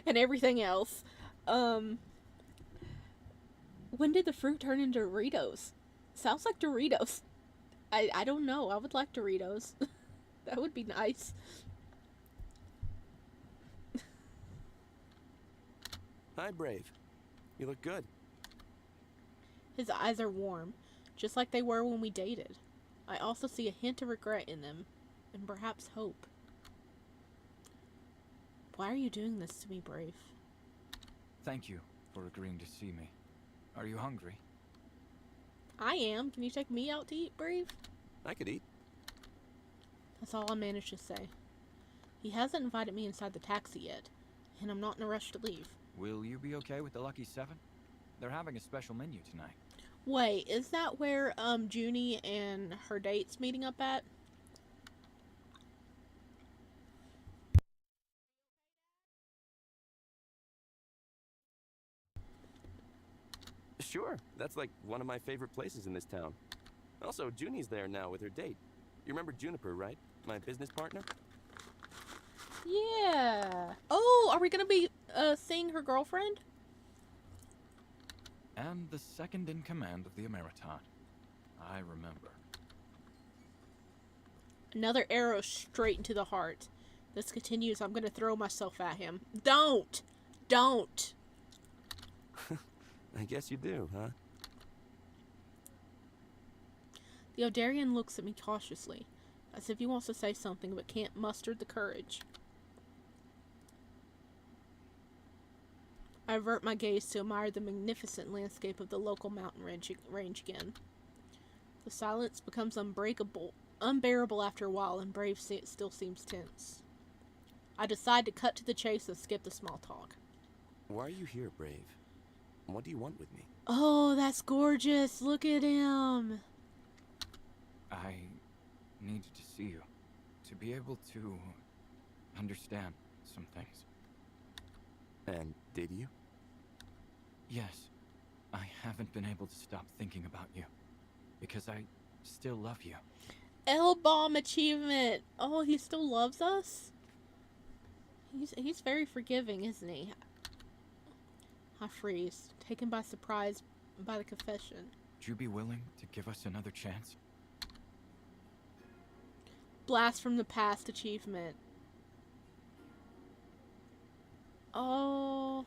and everything else. When did the fruit turn into Doritos? Sounds like Doritos. I don't know. I would like Doritos. That would be nice. Hi, Brave. You look good. His eyes are warm, just like they were when we dated. I also see a hint of regret in them, and perhaps hope. Why are you doing this to me, Brave? Thank you for agreeing to see me. Are you hungry? I am. Can you take me out to eat, Brave? I could eat. That's all I managed to say. He hasn't invited me inside the taxi yet, and I'm not in a rush to leave. Will you be okay with the Lucky 7? They're having a special menu tonight. Wait, is that where Junie and her date's meeting up at? Sure, that's like one of my favorite places in this town. Also, Junie's there now with her date. You remember Juniper, right? My business partner? Yeah. Oh, are we gonna be seeing her girlfriend? And the second in command of the Emeritat. I remember. Another arrow straight into the heart. This continues, I'm gonna throw myself at him. Don't! Don't! I guess you do, huh? The Odarian looks at me cautiously, as if he wants to say something but can't muster the courage. I avert my gaze to admire the magnificent landscape of the local mountain range again. The silence becomes unbearable after a while, and Brave still seems tense. I decide to cut to the chase and skip the small talk. Why are you here, Brave? What do you want with me? Oh, that's gorgeous. Look at him. I needed to see you. To be able to understand some things. And did you? Yes. I haven't been able to stop thinking about you. Because I still love you. L-bomb achievement. Oh, he still loves us? He's very forgiving, isn't he? I freeze, taken by surprise by the confession. Would you be willing to give us another chance? Blast from the past achievement. Oh.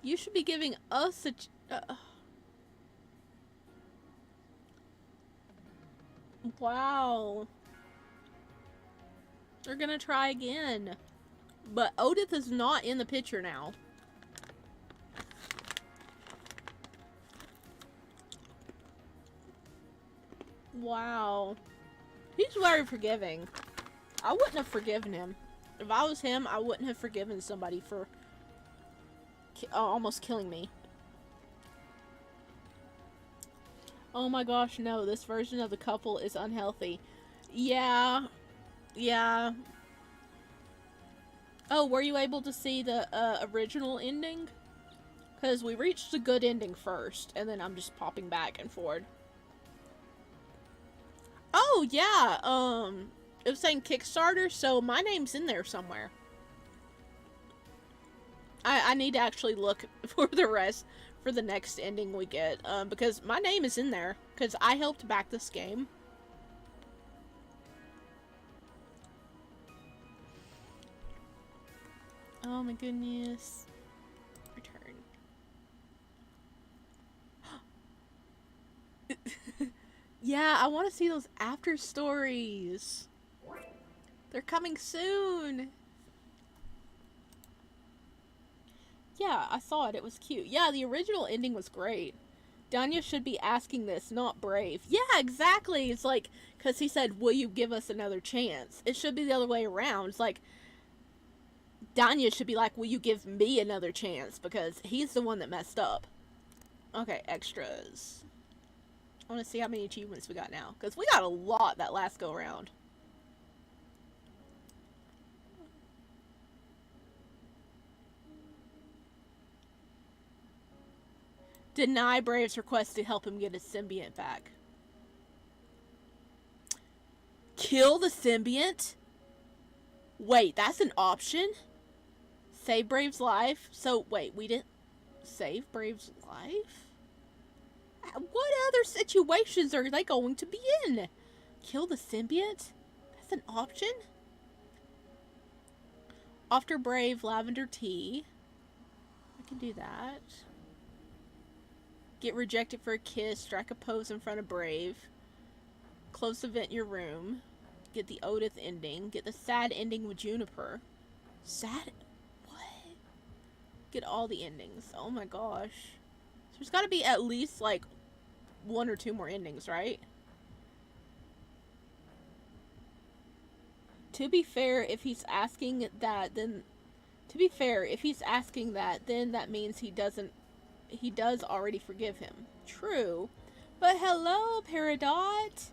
You should be giving us a... Wow. They're gonna try again. But Odith is not in the picture now. Wow. He's very forgiving. I wouldn't have forgiven him. If I was him, I wouldn't have forgiven somebody for almost killing me. Oh my gosh, no. This version of the couple is unhealthy. Yeah. Yeah. Oh, were you able to see the original ending? Because we reached the good ending first, and then I'm just popping back and forward. Oh, yeah, it was saying Kickstarter, so my name's in there somewhere. I need to actually look for the rest, for the next ending we get, because my name is in there, because I helped back this game. Oh my goodness. Return. Yeah, I want to see those after stories. They're coming soon. Yeah, I saw it. It was cute. Yeah, the original ending was great. Danya should be asking this, not Brave. Yeah, exactly. It's like, because he said, will you give us another chance? It should be the other way around. It's like, Danya should be like, will you give me another chance? Because he's the one that messed up. Okay, extras. I want to see how many achievements we got now. Because we got a lot that last go around. Deny Brave's request to help him get his Symbiant back. Kill the Symbiant? Wait, that's an option? Save Brave's life? So, wait, we didn't save Brave's life? What other situations are they going to be in? Kill the Symbiant? That's an option? After Brave, lavender tea. I can do that. Get rejected for a kiss. Strike a pose in front of Brave. Close the vent in your room. Get the Odith ending. Get the sad ending with Juniper. Sad? What? Get all the endings. Oh my gosh. So there's gotta be at least like 1 or 2 more endings, right? To be fair, if he's asking that, then... To be fair, if he's asking that, then that means he does already forgive him. True. But hello, Peridot.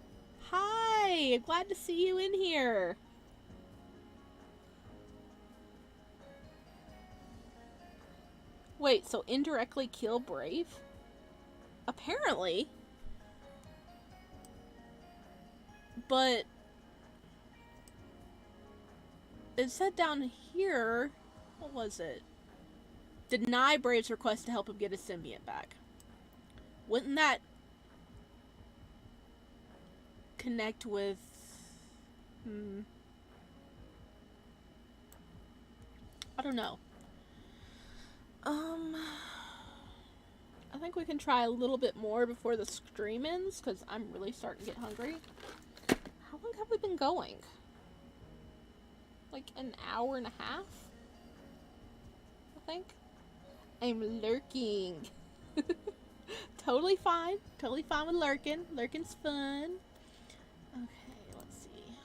Hi. Glad to see you in here. Wait, so indirectly kill Brave? Apparently. But it said down here, what was it? Deny Brave's request to help him get his Symbiont back. Wouldn't that connect with... I don't know. I think we can try a little bit more before the stream ends, because I'm really starting to get hungry. How long have we been going? Like an hour and a half? I think. I'm lurking. Totally fine. Totally fine with lurking. Lurking's fun. Okay, let's see.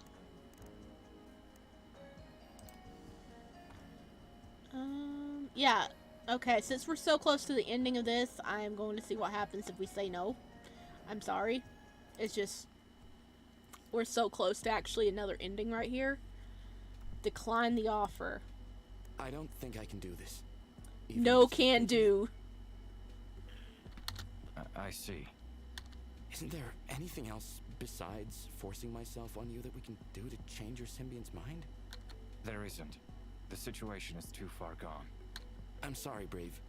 Yeah. Okay, since we're so close to the ending of this, I'm going to see what happens if we say no. I'm sorry. It's just... We're so close to actually another ending right here. Decline the offer. I don't think I can do this. Even No if it's can thinking. do. I see. Isn't there anything else besides forcing myself on you that we can do to change your symbiont's mind? There isn't. The situation is too far gone. I'm sorry, Brave.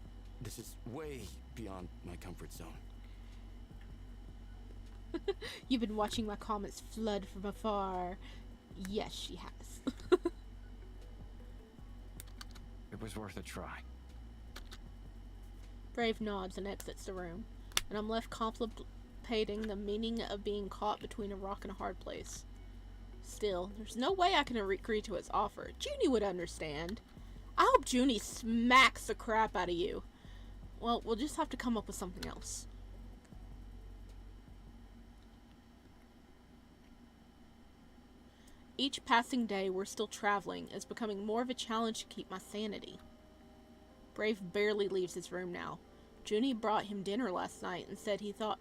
This is way beyond my comfort zone. You've been watching my comments flood from afar. Yes, she has. It was worth a try. Brave nods and exits the room, and I'm left contemplating the meaning of being caught between a rock and a hard place. Still, there's no way I can agree to his offer. Junie would understand. I hope Junie smacks the crap out of you. Well, we'll just have to come up with something else. Each passing day we're still traveling is becoming more of a challenge to keep my sanity. Brave barely leaves his room now. Junie brought him dinner last night and said he thought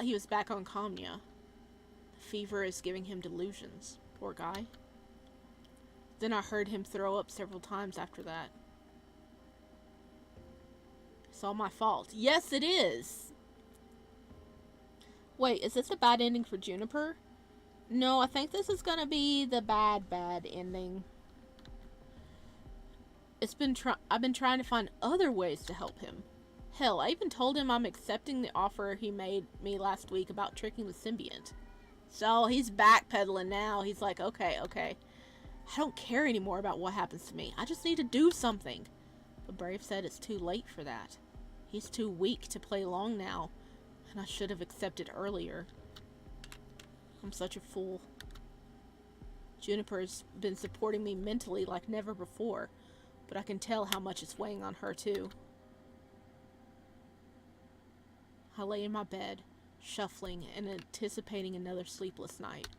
he was back on Comnia. The fever is giving him delusions. Poor guy. Then I heard him throw up several times after that. It's all my fault. Yes, it is! Wait, is this a bad ending for Juniper? No, I think this is gonna be the bad ending. I've been trying to find other ways to help him. Hell, I even told him I'm accepting the offer he made me last week about tricking the Symbiont. So he's backpedaling now. He's like, okay. I don't care anymore about what happens to me. I just need to do something. But Brave said it's too late for that. He's too weak to play along now, and I should have accepted earlier. I'm such a fool. Juniper's been supporting me mentally like never before, but I can tell how much it's weighing on her too. I lay in my bed, shuffling and anticipating another sleepless night.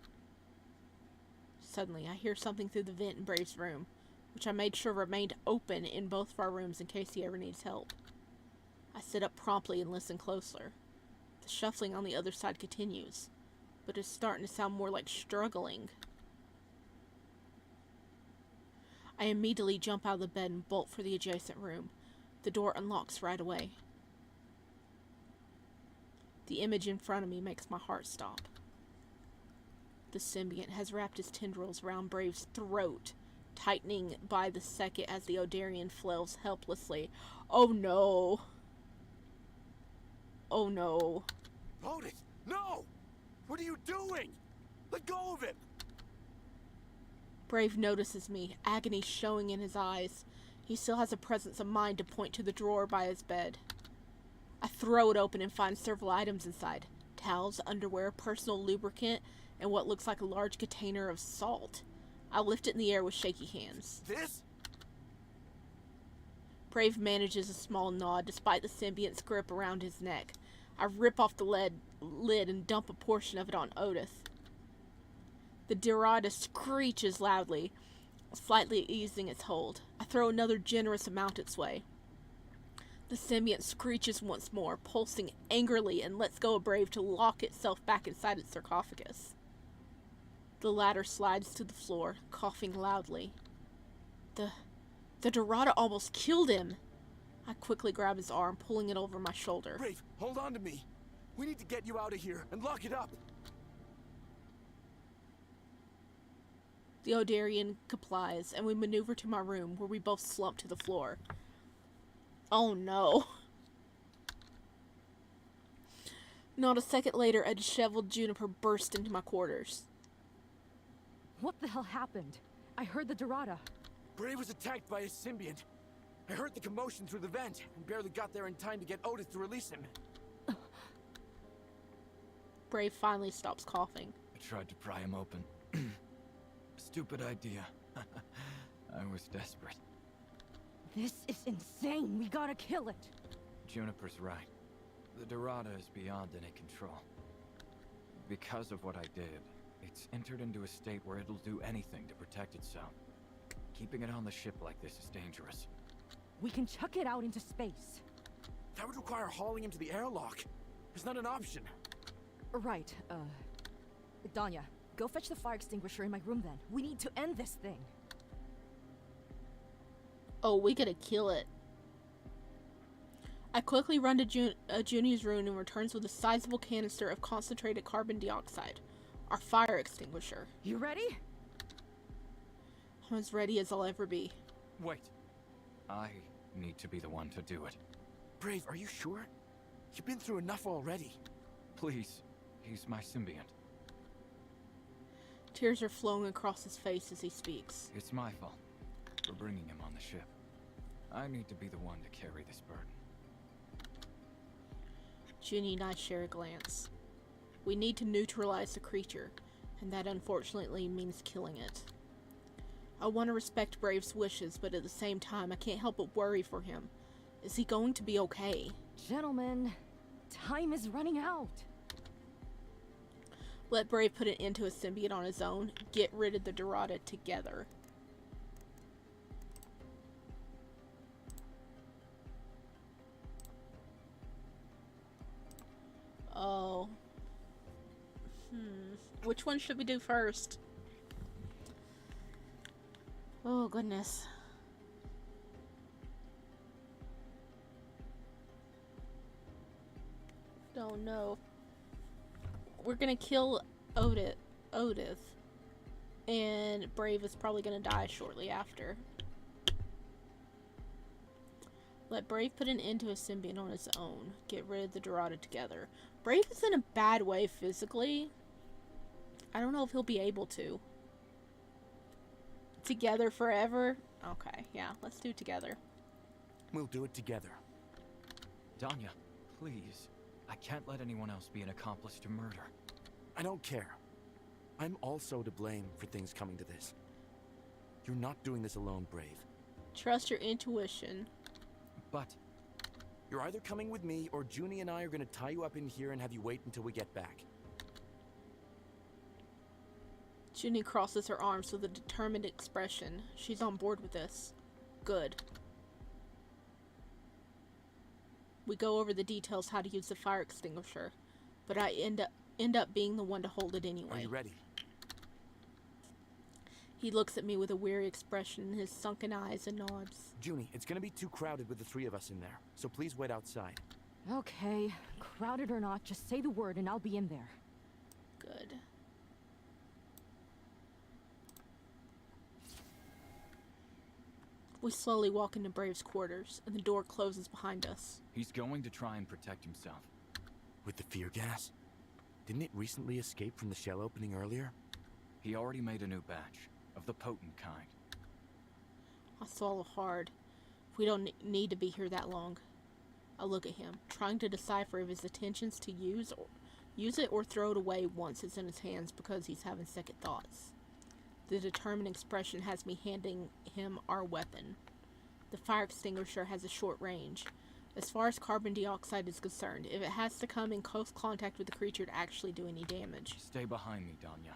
Suddenly, I hear something through the vent in Brave's room, which I made sure remained open in both of our rooms in case he ever needs help. I sit up promptly and listen closer. The shuffling on the other side continues, but it's starting to sound more like struggling. I immediately jump out of the bed and bolt for the adjacent room. The door unlocks right away. The image in front of me makes my heart stop. The Symbiont has wrapped his tendrils around Brave's throat, tightening by the second as the Odarian flails helplessly. Oh no! Oh no. Hold it! No! What are you doing? Let go of it! Brave notices me, agony showing in his eyes. He still has a presence of mind to point to the drawer by his bed. I throw it open and find several items inside. Towels, underwear, personal lubricant, and what looks like a large container of salt. I lift it in the air with shaky hands. This? Brave manages a small nod despite the Symbiont's grip around his neck. I rip off the lid and dump a portion of it on Otis. The Dorada screeches loudly, slightly easing its hold. I throw another generous amount its way. The Symbiont screeches once more, pulsing angrily, and lets go of Brave to lock itself back inside its sarcophagus. The latter slides to the floor, coughing loudly. The Dorada almost killed him. I quickly grab his arm, pulling it over my shoulder. Brave, hold on to me. We need to get you out of here and lock it up. The Odarian complies, and we maneuver to my room, where we both slump to the floor. Oh no. Not a second later, a disheveled Juniper burst into my quarters. What the hell happened? I heard the Dorada. Brave was attacked by a Symbiont. I heard the commotion through the vent and barely got there in time to get Otis to release him. Brave finally stops coughing. I tried to pry him open. Stupid idea. I was desperate. This is insane. We gotta kill it. Juniper's right. The Dorada is beyond any control. Because of what I did, it's entered into a state where it'll do anything to protect itself. Keeping it on the ship like this is dangerous. We can chuck it out into space. That would require hauling him to the airlock. It's not an option. Right, Danya, go fetch the fire extinguisher in my room then. We need to end this thing. Oh, we gotta kill it. I quickly run to Junie's room and returns with a sizable canister of concentrated carbon dioxide, our fire extinguisher. You ready? I'm as ready as I'll ever be. Wait. I need to be the one to do it. Brave, are you sure? You've been through enough already. Please. He's my symbiont. Tears are flowing across his face as he speaks. It's my fault for bringing him on the ship. I need to be the one to carry this burden. Junie and I share a glance. We need to neutralize the creature, and that unfortunately means killing it. I want to respect Brave's wishes, but at the same time, I can't help but worry for him. Is he going to be okay? Gentlemen, time is running out. Let Brave put an end to his symbiont on his own. Get rid of the Dorada together. Oh. Which one should we do first? Oh, goodness. Don't know. We're gonna kill Odith. And Brave is probably gonna die shortly after. Let Brave put an end to his symbiont on his own. Get rid of the Dorada together. Brave is in a bad way physically. I don't know if he'll be able to. Together forever? Okay, yeah, let's do together. We'll do it together. Danya, please. I can't let anyone else be an accomplice to murder. I don't care. I'm also to blame for things coming to this. You're not doing this alone, Brave. Trust your intuition. But You're either coming with me, or Junie and I are gonna tie you up in here and have you wait until we get back. Junie crosses her arms with a determined expression. She's on board with this. Good. We go over the details how to use the fire extinguisher, but I end up being the one to hold it anyway. Are you ready? He looks at me with a weary expression in his sunken eyes and nods. Junie, it's gonna be too crowded with the three of us in there, so please wait outside. Okay, crowded or not, just say the word and I'll be in there. Good. We slowly walk into Brave's quarters, and the door closes behind us. he's going to try and protect himself. With the fear gas? Didn't it recently escape from the shell opening earlier? He already made a new batch, of the potent kind. I swallow hard. We don't need to be here that long. I look at him, trying to decipher if his intentions to use it or throw it away once it's in his hands because he's having second thoughts. The determined expression has me handing him our weapon. The fire extinguisher has a short range. As far as carbon dioxide is concerned, if it has to come in close contact with the creature to actually do any damage. Stay behind me, Danya.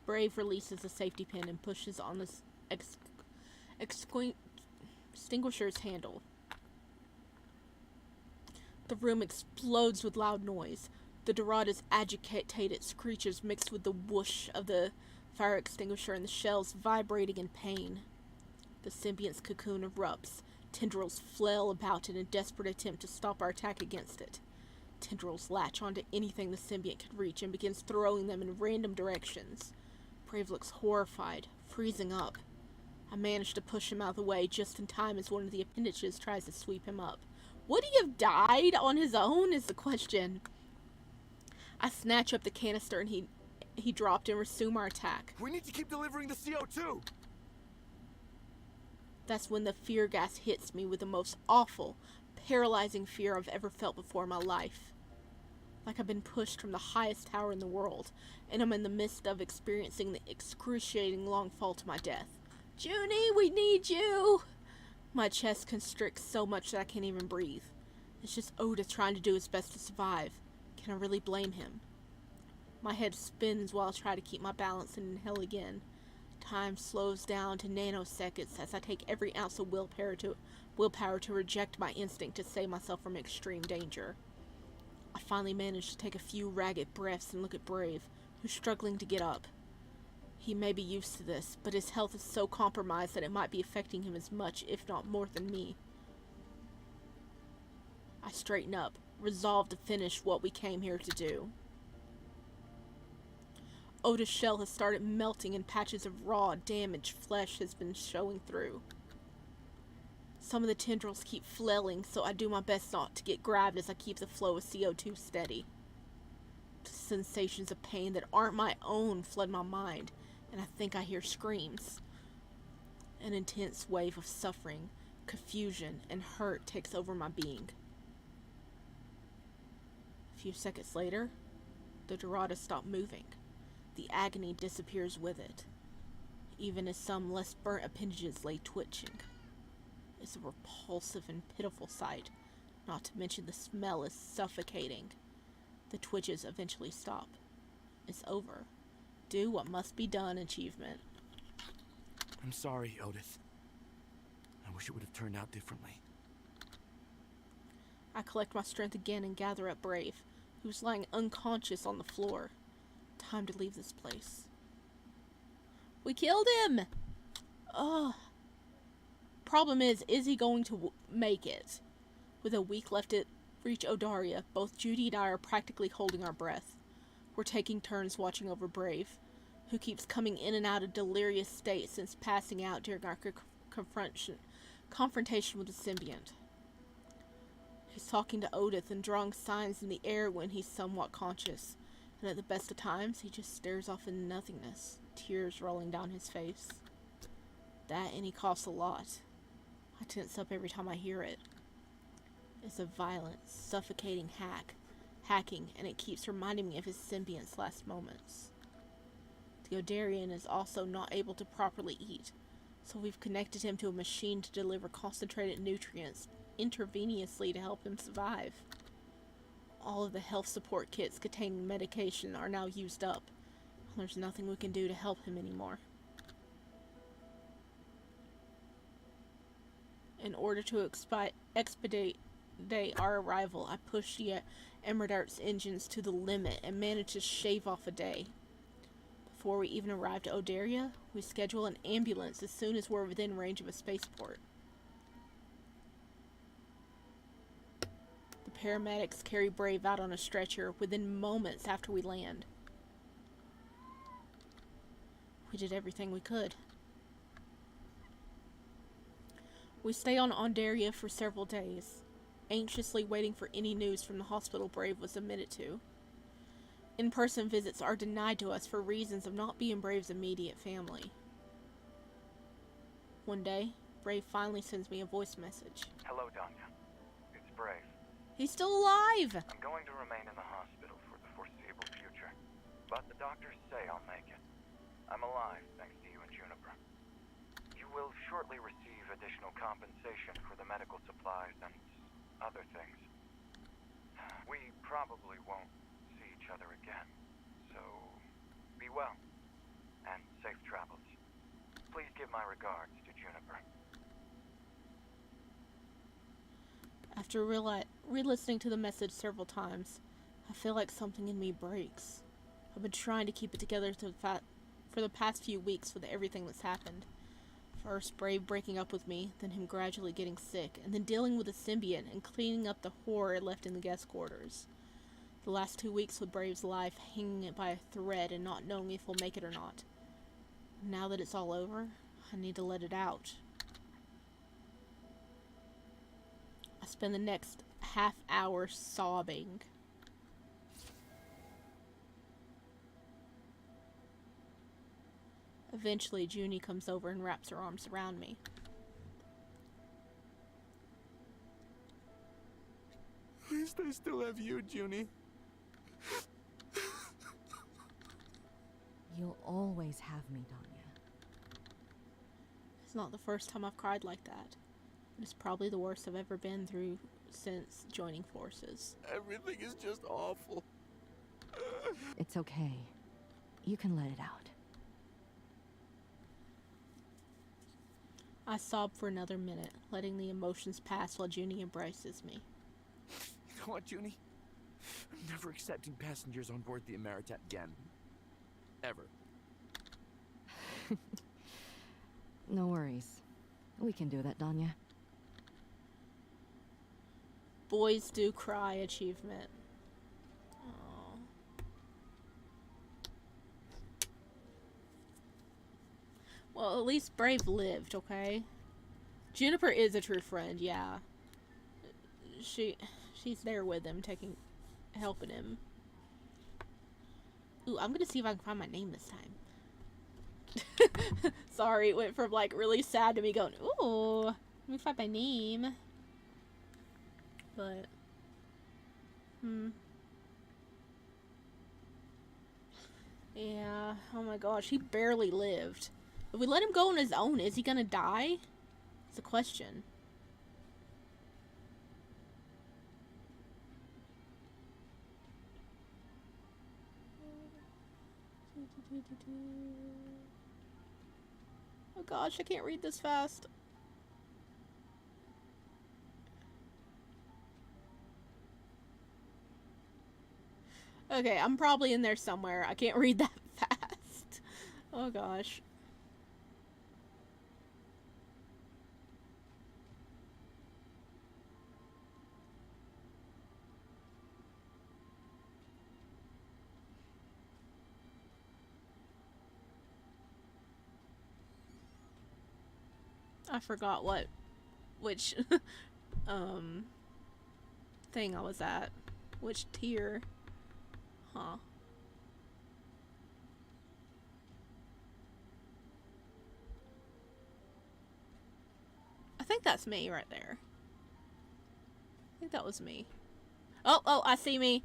Brave releases the safety pin and pushes on the extinguisher's handle. The room explodes with loud noise. The Dorada's agitated screeches mixed with the whoosh of the fire extinguisher and the shells vibrating in pain. The symbiont's cocoon erupts. Tendrils flail about in a desperate attempt to stop our attack against it. Tendrils latch onto anything the symbiont can reach and begins throwing them in random directions. Brave looks horrified, freezing up. I manage to push him out of the way just in time as one of the appendages tries to sweep him up. Would he have died on his own is the question. I snatch up the canister and he dropped and resume our attack. We need to keep delivering the CO2! That's when the fear gas hits me with the most awful, paralyzing fear I've ever felt before in my life. Like I've been pushed from the highest tower in the world, and I'm in the midst of experiencing the excruciating long fall to my death. Junie, we need you! My chest constricts so much that I can't even breathe. It's just Oda trying to do his best to survive. Can I really blame him? My head spins while I try to keep my balance and inhale again. Time slows down to nanoseconds as I take every ounce of willpower to reject my instinct to save myself from extreme danger. I finally manage to take a few ragged breaths and look at Brave, who's struggling to get up. He may be used to this, but his health is so compromised that it might be affecting him as much, if not more, than me. I straighten up, resolved to finish what we came here to do. Oda's shell has started melting and patches of raw, damaged flesh has been showing through. Some of the tendrils keep flailing, so I do my best not to get grabbed as I keep the flow of CO2 steady. The sensations of pain that aren't my own flood my mind, and I think I hear screams. An intense wave of suffering, confusion, and hurt takes over my being. A few seconds later, the Dorada stops moving. The agony disappears with it, even as some less burnt appendages lay twitching. It's a repulsive and pitiful sight, not to mention the smell is suffocating. The twitches eventually stop. It's over. Do what must be done, achievement. I'm sorry, Otis. I wish it would have turned out differently. I collect my strength again and gather up Brave, who's lying unconscious on the floor. Time to leave this place. We killed him! Ugh. Problem is he going to make it? With a week left to reach Odaria, both Judy and I are practically holding our breath. We're taking turns watching over Brave, who keeps coming in and out of delirious state since passing out during our confrontation with the Symbiant. He's talking to Odith and drawing signs in the air when he's somewhat conscious, and at the best of times, he just stares off into nothingness, tears rolling down his face. That and he coughs a lot. I tense up every time I hear it. It's a violent, suffocating hacking, and it keeps reminding me of his symbiont's last moments. The Odarian is also not able to properly eat, so we've connected him to a machine to deliver concentrated nutrients intravenously to help him survive. All of the health support kits containing medication are now used up. There's nothing we can do to help him anymore. In order to expedite our arrival, I pushed the Emerdart's engines to the limit and managed to shave off a day. Before we even arrive to Odaria, we schedule an ambulance as soon as we're within range of a spaceport. The paramedics carry Brave out on a stretcher within moments after we land. We did everything we could. We stay on Odaria for several days, anxiously waiting for any news from the hospital Brave was admitted to. In-person visits are denied to us for reasons of not being Brave's immediate family. One day, Brave finally sends me a voice message. Hello, Danya. It's Brave. He's still alive! I'm going to remain in the hospital for the foreseeable future, but the doctors say I'll make it. I'm alive thanks to you and Juniper. You will shortly receive additional compensation for the medical supplies and other things. We probably won't see each other again, so be well, and safe travels. Please give my regards to Juniper. After re-listening to the message several times, I feel like something in me breaks. I've been trying to keep it together for the past few weeks with everything that's happened. First, Brave breaking up with me, then him gradually getting sick, and then dealing with the Symbiont and cleaning up the horror left in the guest quarters. The last 2 weeks with Brave's life hanging it by a thread and not knowing if we'll make it or not. Now that it's all over, I need to let it out. I spend the next half hour sobbing. Eventually, Junie comes over and wraps her arms around me. At least I still have you, Junie. You'll always have me, Danya. It's not the first time I've cried like that. It's probably the worst I've ever been through since joining forces. Everything is just awful. It's okay. You can let it out. I sob for another minute, letting the emotions pass while Junie embraces me. You know what, Junie? I'm never accepting passengers on board the Ameritat again. Ever. No worries. We can do that, Danya. Boys do cry achievement. Oh. Well, at least Brave lived, okay? Juniper is a true friend, yeah. She's there with him, helping him. Ooh, I'm gonna see if I can find my name this time. Sorry, it went from like really sad to me going, ooh, let me find my name. But, yeah, oh my gosh, he barely lived. If we let him go on his own, is he gonna die? It's a question. Oh gosh, I can't read this fast. Okay, I'm probably in there somewhere. I can't read that fast. Oh gosh. I forgot which thing I was at. Which tier. Huh. I think that's me right there. I think that was me. Oh, I see me.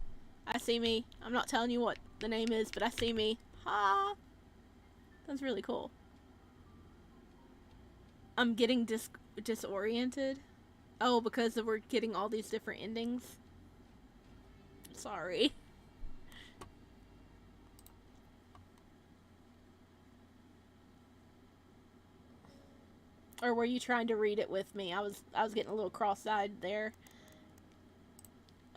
I see me. I'm not telling you what the name is, but I see me. Ha! That's really cool. I'm getting disoriented. Oh, because we're getting all these different endings. Sorry. Or were you trying to read it with me? I was getting a little cross-eyed there.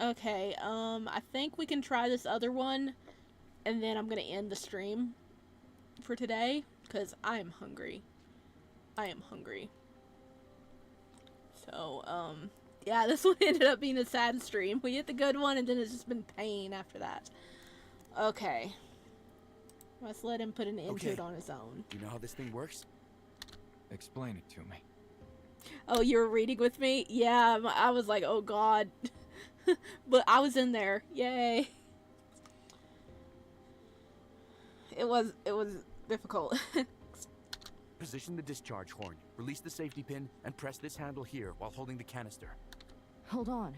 Okay, I think we can try this other one, and then I'm gonna end the stream for today, because I am hungry. I am hungry. So, yeah, this one ended up being a sad stream. We hit the good one, and then it's just been pain after that. Okay. Let's let him put an end to it on his own. You know how this thing works? Explain it to me. Oh, you were reading with me? Yeah, I was like, oh god. But I was in there. Yay. It was difficult. Position the discharge horn, release the safety pin, and press this handle here while holding the canister. Hold on.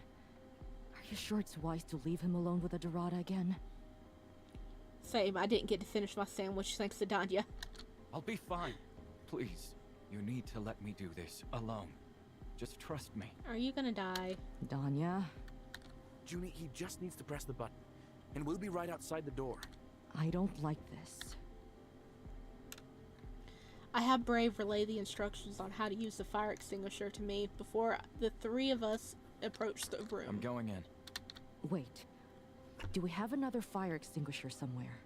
Are you sure it's wise to leave him alone with the Dorada again? Same, I didn't get to finish my sandwich thanks to Danya. I'll be fine. Please, you need to let me do this alone. Just trust me. Are you gonna die? Danya? Junie, he just needs to press the button, and we'll be right outside the door. I don't like this. I have Brave relay the instructions on how to use the fire extinguisher to me before the three of us approach the room. I'm going in. Wait. Do we have another fire extinguisher somewhere?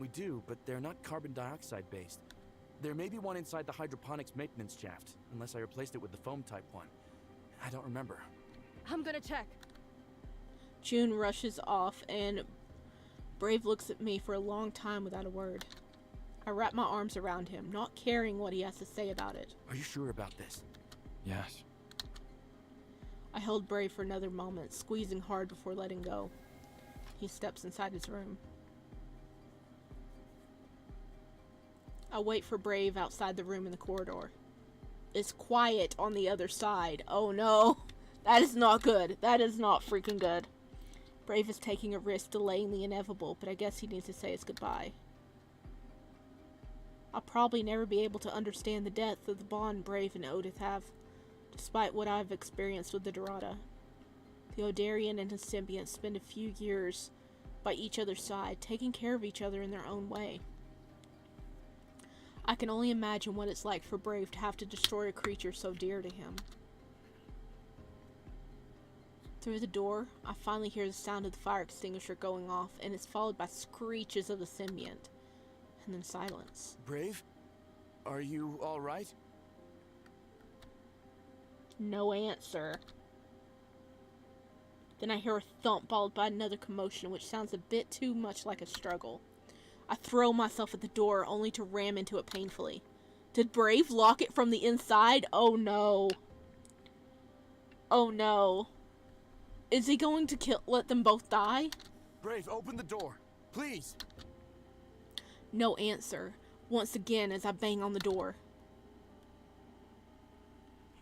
We do, but they're not carbon dioxide based. There may be one inside the hydroponics maintenance shaft, unless I replaced it with the foam type one. I don't remember. I'm gonna check. June rushes off, and Brave looks at me for a long time without a word. I wrap my arms around him, not caring what he has to say about it. Are you sure about this? Yes. I held Brave for another moment, squeezing hard before letting go. He steps inside his room. I wait for Brave outside the room in the corridor. It's quiet on the other side. Oh no! That is not good. That is not freaking good. Brave is taking a risk delaying the inevitable, but I guess he needs to say his goodbye. I'll probably never be able to understand the depth of the bond Brave and Odith have, despite what I've experienced with the Dorada. The Odarian and his Symbiont spend a few years by each other's side, taking care of each other in their own way. I can only imagine what it's like for Brave to have to destroy a creature so dear to him. Through the door, I finally hear the sound of the fire extinguisher going off, and it's followed by screeches of the Symbiont. And then silence. Brave? Are you alright? No answer. Then I hear a thump followed by another commotion, which sounds a bit too much like a struggle. I throw myself at the door, only to ram into it painfully. Did Brave lock it from the inside? Oh no. Oh no. Is he going to let them both die? Brave, open the door. Please. No answer. Once again as I bang on the door.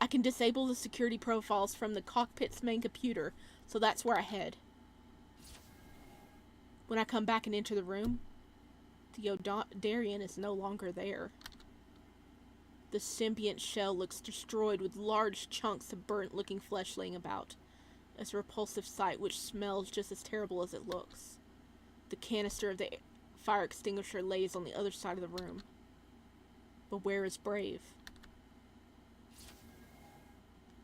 I can disable the security profiles from the cockpit's main computer, so that's where I head. When I come back and enter the room, the Darian is no longer there. The symbiont shell looks destroyed with large chunks of burnt-looking flesh laying about. It's a repulsive sight which smells just as terrible as it looks. The canister of the fire extinguisher lays on the other side of the room. But where is Brave?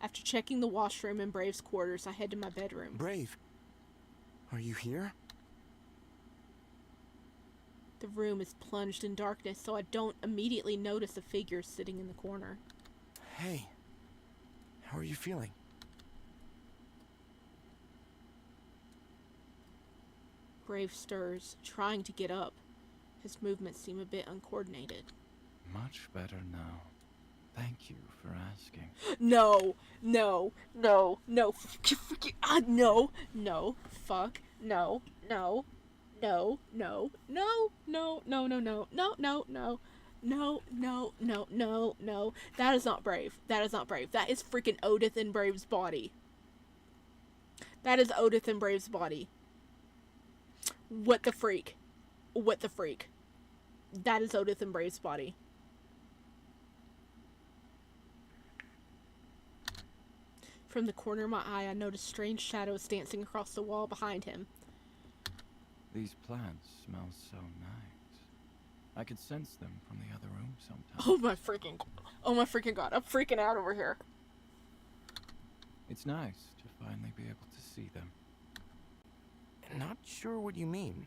After checking the washroom in Brave's quarters, I head to my bedroom. Brave, are you here? The room is plunged in darkness, so I don't immediately notice a figure sitting in the corner. Hey, how are you feeling? Brave stirs, trying to get up. His movements seem a bit uncoordinated. Much better now. Thank you for asking. No, no, no, no, no, no, fuck, no, no, no, no, no, no, no, no, no, no, no, no, no, no, no, no, no. That is not Brave. That is not Brave. That is freaking Odith in Brave's body. That is Odith in Brave's body. What the freak? What the freak? That is Odith in Brave's body. From the corner of my eye, I notice strange shadows dancing across the wall behind him. These plants smell so nice. I could sense them from the other room sometimes. Oh my freaking god. I'm freaking out over here. It's nice to finally be able to see them. Not sure what you mean.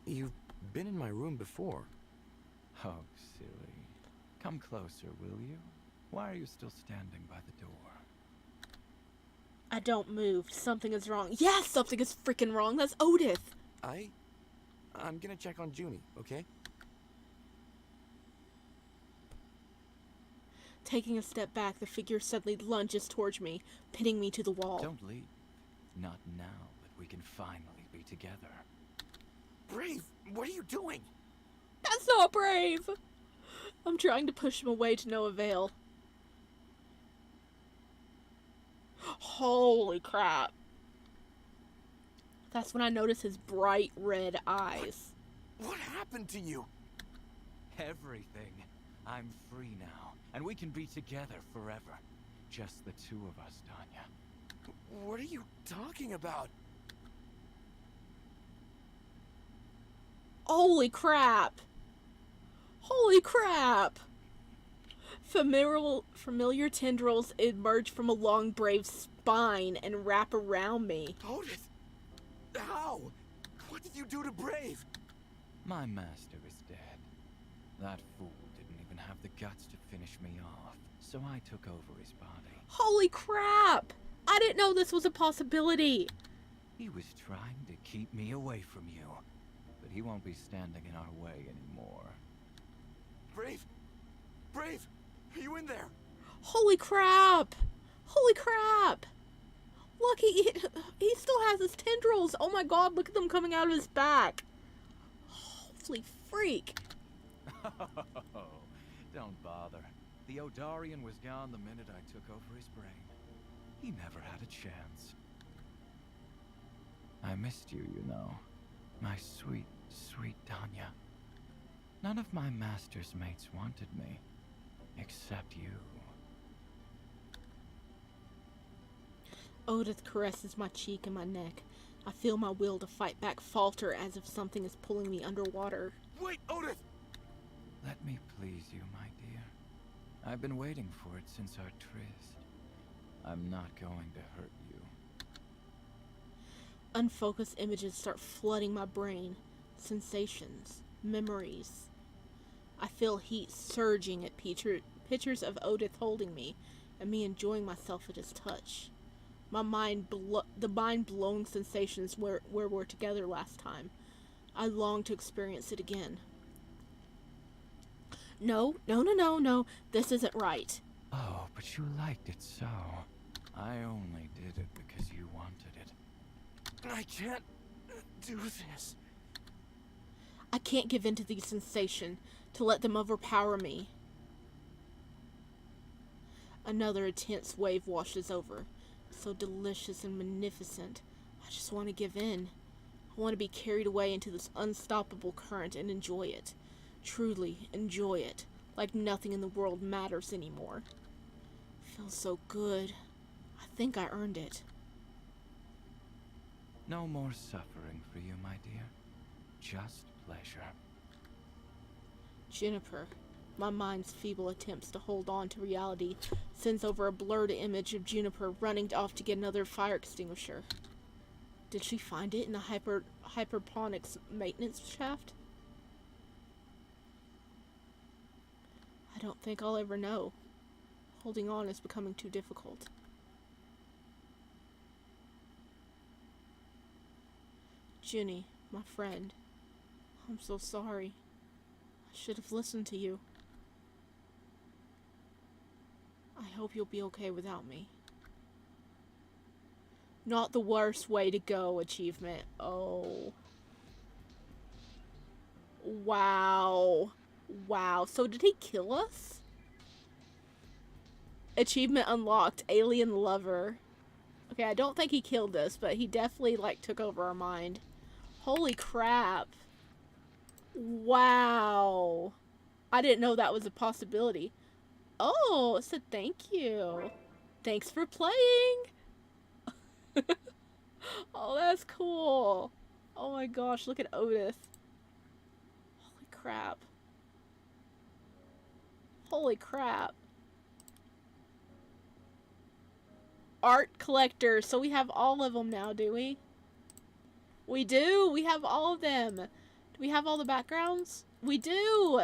You've been in my room before. Oh, silly. Come closer, will you? Why are you still standing by the door? I don't move. Something is wrong. Yes, something is freaking wrong. That's Odith. I'm gonna check on Junie, okay? Taking a step back, the figure suddenly lunges towards me, pinning me to the wall. Don't leave. Not now that we can finally be together. Brave, what are you doing? That's not Brave! I'm trying to push him away to no avail. Holy crap. That's when I notice his bright red eyes. What happened to you? Everything. I'm free now, and we can be together forever. Just the two of us, Danya. What are you talking about? Holy crap! Holy crap! Familiar tendrils emerge from along Brave's spine and wrap around me. Otis! How? What did you do to Brave? My master is dead. That fool didn't even have the guts to finish me off, so I took over his body. Holy crap! I didn't know this was a possibility. He was trying to keep me away from you, but he won't be standing in our way anymore. Brave! Brave! Are you in there? Holy crap! Holy crap! Look, he still has his tendrils. Oh my god, look at them coming out of his back. Holy freak. Don't bother. The Odarian was gone the minute I took over his brain. He never had a chance. I missed you, you know. My sweet, sweet Danya. None of my master's mates wanted me. Except you. Odith caresses my cheek and my neck. I feel my will to fight back falter as if something is pulling me underwater. Wait, Otis! Let me please you, my dear. I've been waiting for it since our tryst. I'm not going to hurt you. Unfocused images start flooding my brain. Sensations. Memories. I feel heat surging at pictures of Odith holding me, and me enjoying myself at his touch. The mind-blowing sensations where we're together last time. I long to experience it again. No. This isn't right. Oh, but you liked it so. I only did it because you wanted it. I can't do this. I can't give in to these sensations, to let them overpower me. Another intense wave washes over. So delicious and magnificent. I just want to give in. I want to be carried away into this unstoppable current and enjoy it. Truly enjoy it. Like nothing in the world matters anymore. Feels so good. I think I earned it. No more suffering for you, my dear. Just pleasure. Juniper, my mind's feeble attempts to hold on to reality sends over a blurred image of Juniper running off to get another fire extinguisher. Did she find it in the hydroponics maintenance shaft? I don't think I'll ever know. Holding on is becoming too difficult. Junie, my friend, I'm so sorry. I should have listened to you. I hope you'll be okay without me. Not the worst way to go achievement. Oh. Wow. Wow. So did he kill us? Achievement unlocked. Alien lover. Okay, I don't think he killed us, but he definitely, like, took over our mind. Holy crap. Wow. I didn't know that was a possibility. Oh, it said thank you. Thanks for playing. Oh, that's cool. Oh my gosh, look at Otis. Holy crap. Holy crap. Art collector. So we have all of them now, do we? We do. We have all of them. Do we have all the backgrounds? We do.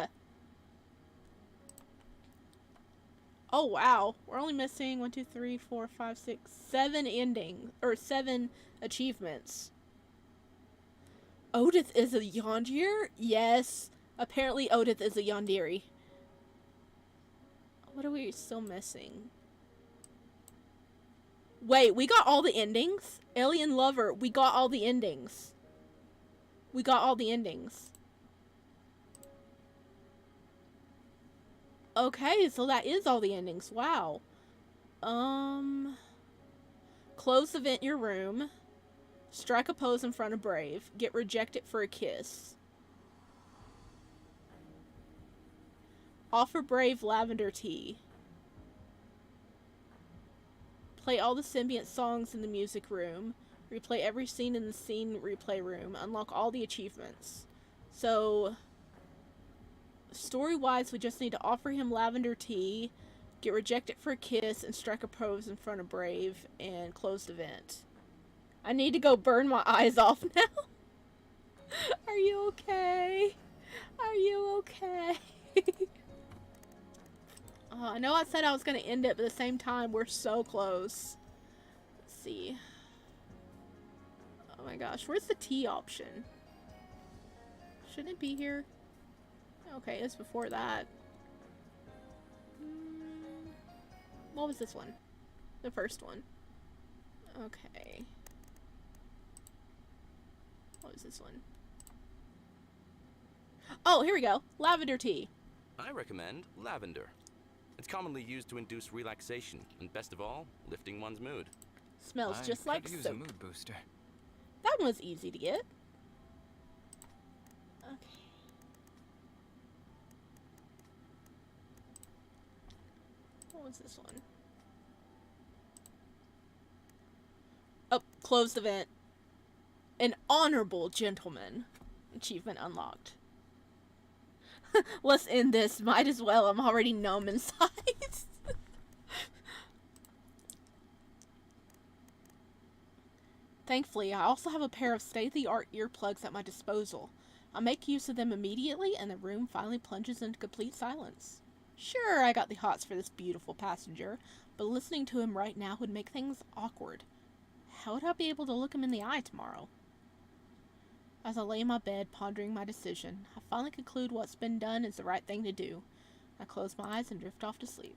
Oh, wow. We're only missing 1, 2, 3, 4, 5, 6, 7 endings. Or 7 achievements. Odith is a Yondir? Yes. Apparently Odith is a Yondiri. What are we still missing? Wait, we got all the endings? Alien Lover, we got all the endings. We got all the endings. Okay, so that is all the endings. Wow. Close the vent in your room. Strike a pose in front of Brave. Get rejected for a kiss. Offer Brave lavender tea. Play all the Symbiant songs in the music room. Replay every scene in the scene replay room. Unlock all the achievements. So, story-wise, we just need to offer him lavender tea, get rejected for a kiss, and strike a pose in front of Brave, and close the vent. I need to go burn my eyes off now. Are you okay? Are you okay? I know I said I was going to end it, but at the same time, we're so close. Let's see. Oh my gosh, where's the tea option? Shouldn't it be here? Okay, it's before that. What was this one? The first one. Okay. What was this one? Oh, here we go. Lavender tea. I recommend lavender. It's commonly used to induce relaxation, and best of all, lifting one's mood. Smells just like use a soap. mood booster. That one was easy to get. Okay. What was this one? Oh, close the vent. An honorable gentleman. Achievement unlocked. Let's end this. Might as well. I'm already numb inside. Thankfully, I also have a pair of state-of-the-art earplugs at my disposal. I make use of them immediately, and the room finally plunges into complete silence. Sure, I got the hots for this beautiful passenger, but listening to him right now would make things awkward. How would I be able to look him in the eye tomorrow? As I lay in my bed, pondering my decision, I finally conclude what's been done is the right thing to do. I close my eyes and drift off to sleep.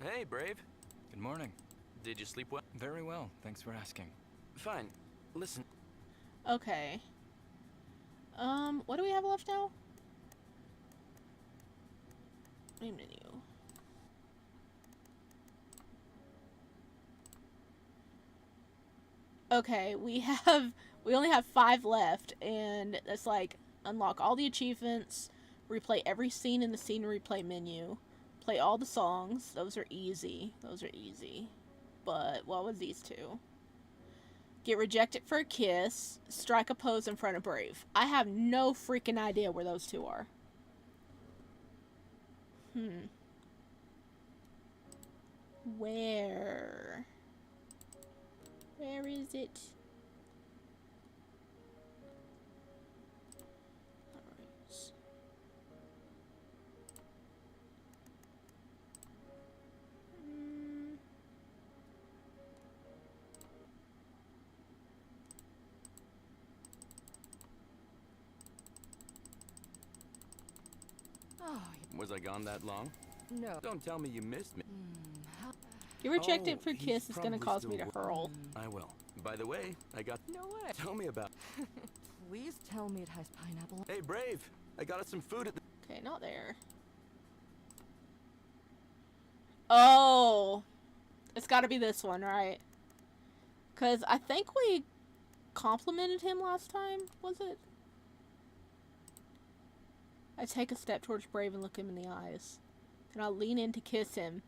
Hey, Brave. Good morning. Did you sleep well? Very well, thanks for asking. Fine. Listen. Okay. What do we have left now? Main menu. Okay, we only have 5 left, and it's like unlock all the achievements, replay every scene in the scene replay menu, play all the songs. Those are easy. But what was these two? Get rejected for a kiss, strike a pose in front of Brave. I have no freaking idea where those two are. Where is it? Alright. Oh, Was I gone that long? no. Don't tell me you missed me. How? Get rejected Oh, for he's kiss is gonna probably cause me still to hurl. I will. By the way, I got... No way. Tell me about... Please tell me it has pineapple. Hey, Brave. I got us some food at the... Okay, not there. Oh! It's gotta be this one, right? Because I think we complimented him last time, was it? I take a step towards Brave and look him in the eyes. Then I lean in to kiss him.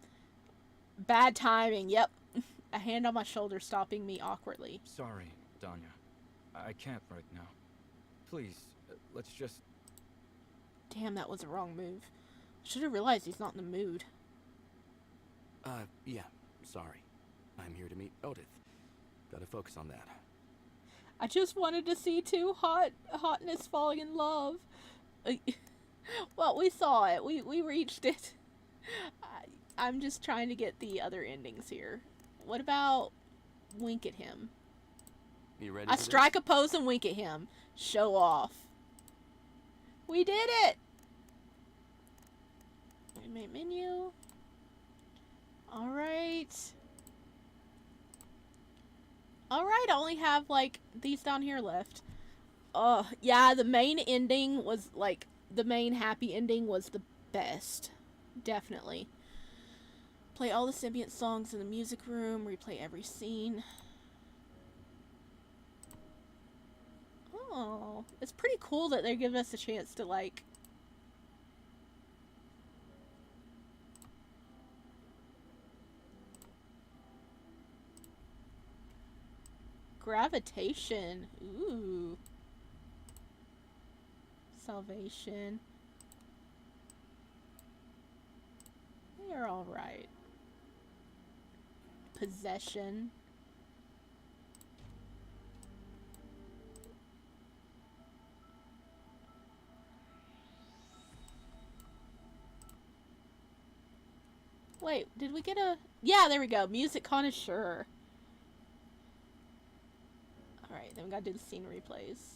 Bad timing, yep. A hand on my shoulder stopping me awkwardly. Sorry, Danya. I can't right now. Please, let's just... Damn, that was the wrong move. Should have realized he's not in the mood. Yeah. Sorry. I'm here to meet Odith. Gotta focus on that. I just wanted to see two hotness falling in love. Well, we saw it. We reached it. I'm just trying to get the other endings here. What about wink at him? You ready I for strike a pose and wink at him. Show off. We did it! Main menu. Alright. Alright, I only have, like, these down here left. Yeah, the main ending was, like, the main happy ending was the best. Definitely. Play all the Symbiant songs in the music room, replay every scene. Oh, it's pretty cool that they're giving us a chance to, like... Gravitation. Ooh. Salvation. They're alright. Possession. Wait, did we get a... Yeah, there we go. Music connoisseur. Alright, then we gotta do the scene replays.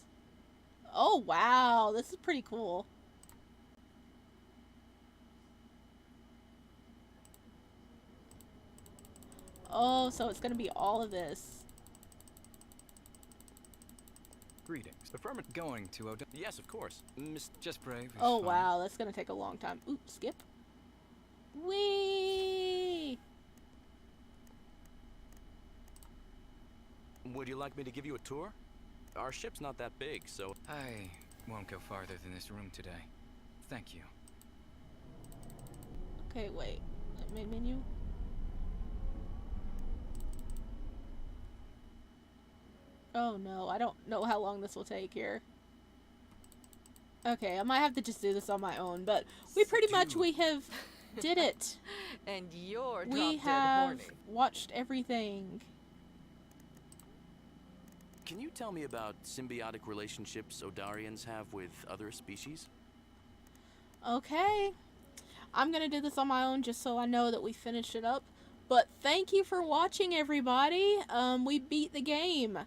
Oh, wow. This is pretty cool. Oh, so it's gonna be all of this. Greetings. Affirmative. Going to Odessa. Yes, of course. Just Brave. is Oh, fine. wow. That's gonna take a long time. Oop, skip. Whee! Would you like me to give you a tour? Our ship's not that big, so... I won't go farther than this room today. Thank you. Okay, wait. Main menu? Oh no, I don't know how long this will take here. Okay, I might have to just do this on my own, but we pretty much, we have did it. And you're We drop dead have horny. watched everything. Can you tell me about symbiotic relationships Odarians have with other species? Okay. I'm gonna do this on my own just so I know that we finished it up. But thank you for watching, everybody. We beat the game.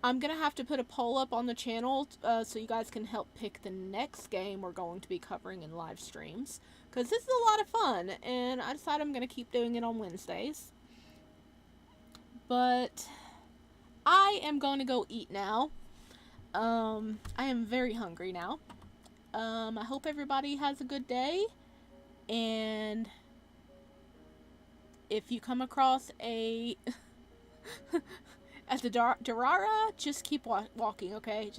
I'm gonna have to put a poll up on the channel so you guys can help pick the next game we're going to be covering in live streams. Because this is a lot of fun, and I decided I'm gonna keep doing it on Wednesdays. But I am going to go eat now. I am very hungry now. I hope everybody has a good day. And if you come across a at the Darara, just keep walking, okay?